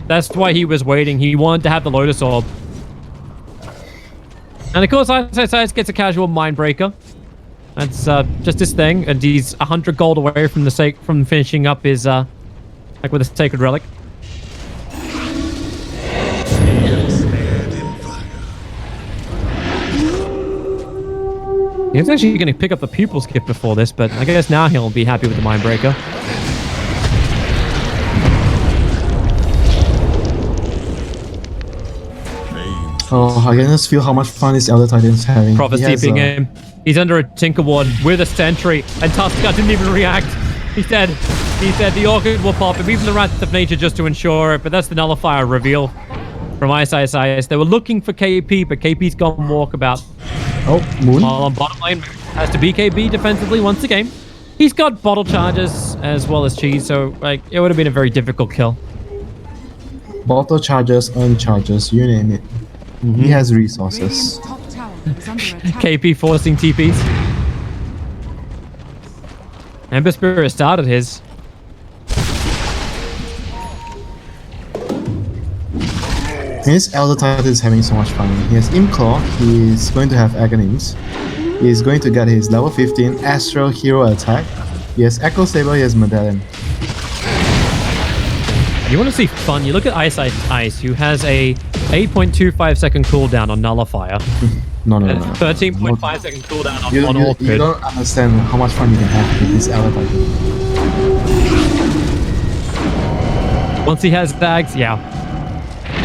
That's why he was waiting. He wanted to have the Lotus Orb. And of course, Ice gets a casual Mindbreaker. That's just his thing, and he's 100 gold away from from finishing up his like with a Sacred Relic. He was actually going to pick up the Pupil's Gift before this, but I guess now he'll be happy with the Mindbreaker. Oh, I can just feel how much fun this Elder Titan's having. Prophecy TPing him. He's under a Tinker Ward with a Sentry, and Tuskar didn't even react. He said the Orchid will pop him, even the Wrath of Nature just to ensure it, but that's the Nullifier reveal from Ice. They were looking for KP, but KP's gone walkabout. Oh, Moon. While on bottom lane, has to BKB defensively once again. He's got bottle charges as well as Cheese, so like it would have been a very difficult kill. Bottle charges, earn charges, you name it. He has resources. Radiant's top tower is under attack. KP forcing TPs. Ember Spirit started his. His Elder Titan is having so much fun. He has Imclaw, he's going to have Aghanim's. He's going to get his level 15 Astral Hero attack. He has Echo Saber, he has Medallion. You want to see fun? You look at Ice, who has a 8.25 second cooldown on Nullifier. No. 13.5 second cooldown on You Orchid. don't understand how much fun you can have with this Elder Titan. Once he has bags, yeah.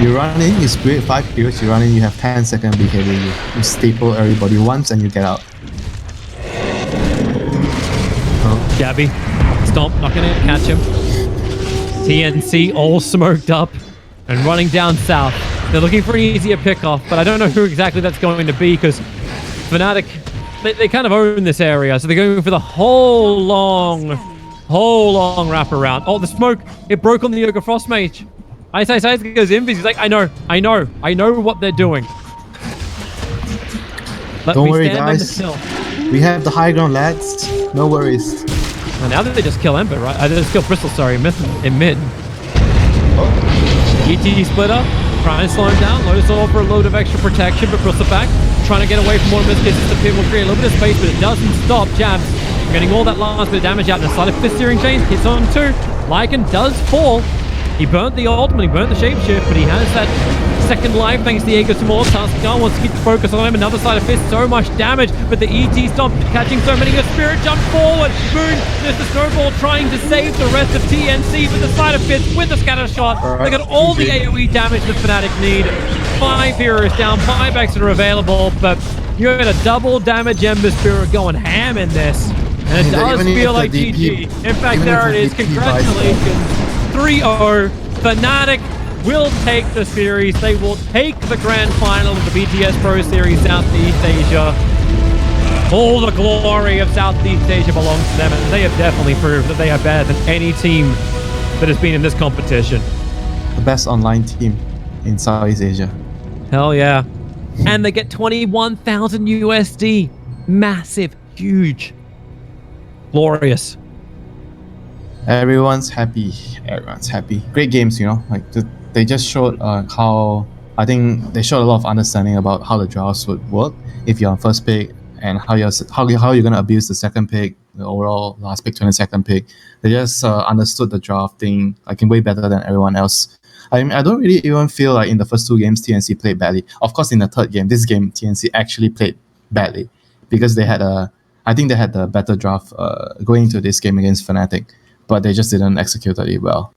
You run in, you spirit 5 periods, you run in, you have 10 second BKB. You staple everybody once and you get out. Gabby, Stomp, not gonna catch him. TNC all smoked up and running down south. They're looking for an easier pickoff, but I don't know who exactly that's going to be because Fnatic, they kind of own this area, so they're going for the whole long wraparound. Oh, the smoke, it broke on the Yoga Frost Mage. Ice goes invis. He's like, I know what they're doing. Don't worry, guys. We have the high ground, lads. No worries. And now that they just kill Ember, right? They just kill Bristol, sorry, in mid. ET splitter, trying to slow him down. Lotus Orb for a load of extra protection, but Bristol back, trying to get away from one of his kisses. The pit will create a little bit of space, but it doesn't stop Jabs. Getting all that last bit of damage out, and a slight of fist steering chains, hits on 2. Lycan does fall. He burnt the ultimate, he burnt the shapeshift, but he has that second life thanks to the Aegis Immortal. Tuskar wants to keep the focus on him. Another side of fist, so much damage, but the ET stopped catching so many. A spirit jump forward. Moon, there's the snowball trying to save the rest of TNC, but the side of fist with the scatter shot. They got all the AoE damage the Fnatic need. 5 heroes down, 5 extra are available, but you had a double damage Ember Spirit going ham in this. And it does feel like GG. In fact, there it is. Congratulations. 3-0. Fnatic will take the series. They will take the grand final of the BTS Pro Series Southeast Asia. All the glory of Southeast Asia belongs to them, and they have definitely proved that they are better than any team that has been in this competition. The best online team in Southeast Asia. Hell yeah. and they get 21,000 USD. Massive, huge, glorious. Everyone's happy. Everyone's happy. Great games, you know. Like they just showed how I think they showed a lot of understanding about how the drafts would work if you're on first pick and how you're gonna abuse the second pick, the overall last pick, 22nd pick. They just understood the drafting like in way better than everyone else. I mean, I don't really even feel like in the first two games TNC played badly. Of course, in the third game, this game TNC actually played badly because I think they had a better draft going into this game against Fnatic, but they just didn't execute it well.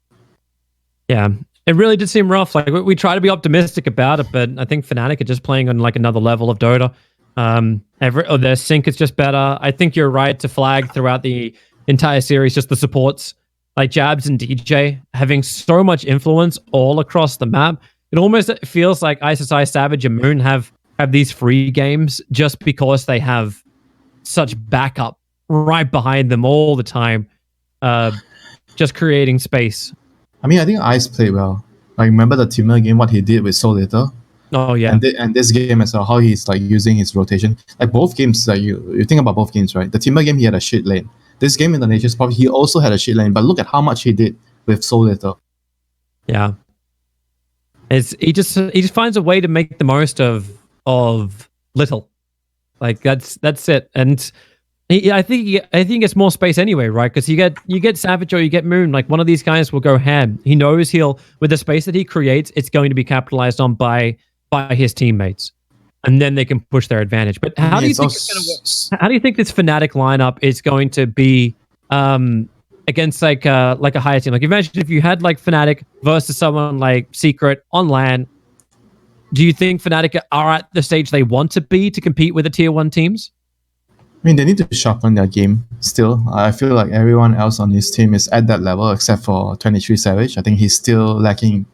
Yeah, it really did seem rough. Like we try to be optimistic about it, but I think Fnatic are just playing on like another level of Dota. Their sync is just better. I think you're right to flag throughout the entire series just the supports like Jabs and DJ having so much influence all across the map. It almost feels like ISSI, Savage, and Moon have these free games just because they have such backup right behind them all the time, just creating space. I mean, I think Ice played well. I remember the Timber game, what he did with so little. Oh yeah, and this game as well, how he's like using his rotation. Like both games, like you think about both games, right? The Timber game, he had a shit lane. This game in the Nature's Pop, he also had a shit lane, but look at how much he did with so little. Yeah, he just finds a way to make the most of little. Like that's it. And I think it's more space anyway, right? Because you get Savage or you get Moon. Like one of these guys will go ham. He knows with the space that he creates, it's going to be capitalized on by his teammates, and then they can push their advantage. But how do you think this Fnatic lineup is going to be against like a higher team? Like imagine if you had like Fnatic versus someone like Secret on LAN. Do you think Fnatic are at the stage they want to be to compete with the tier 1 teams? I mean, they need to sharpen their game still. I feel like everyone else on his team is at that level except for 23 Savage. I think he's still lacking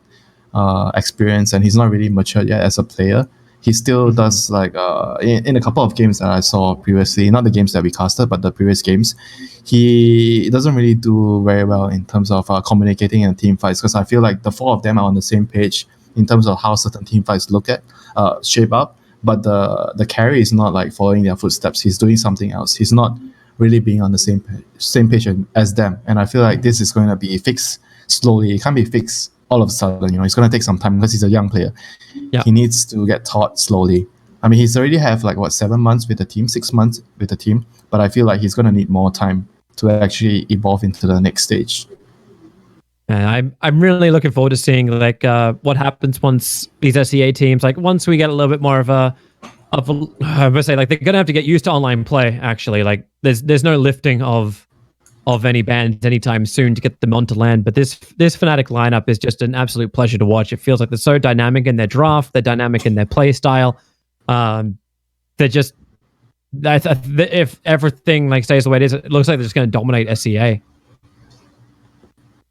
experience and he's not really matured yet as a player. He still does like in a couple of games that I saw previously, not the games that we casted, but the previous games, he doesn't really do very well in terms of communicating in team fights, because I feel like the four of them are on the same page in terms of how certain team fights shape up, but the carry is not like following their footsteps. He's doing something else. He's not really being on the same page as them, and I feel like this is going to be fixed slowly. It can't be fixed all of a sudden. It's going to take some time because he's a young player. Yeah. He needs to get taught slowly. I mean, he's already have like 7 months with the team, 6 months with the team, but I feel like he's going to need more time to actually evolve into the next stage. And I'm really looking forward to seeing like what happens once these SEA teams, like once we get a little bit more of a I would say like they're gonna have to get used to online play. Actually, like there's no lifting of any bans anytime soon to get them onto land. But this Fnatic lineup is just an absolute pleasure to watch. It feels like they're so dynamic in their draft, they're dynamic in their play style. They're just if everything like stays the way it is, it looks like they're just going to dominate SEA.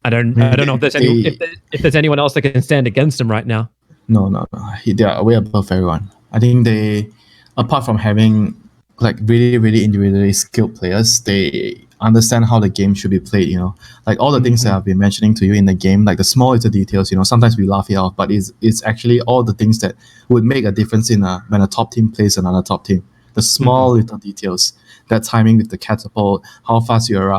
I don't know if there's anyone else that can stand against them right now. No. They are way above everyone. I think they, apart from having like really, really individually skilled players, they understand how the game should be played. Like all the things that I've been mentioning to you in the game, like the small little details. Sometimes we laugh it off, but it's actually all the things that would make a difference when a top team plays another top team. The small little details, that timing with the catapult, how fast you arrive.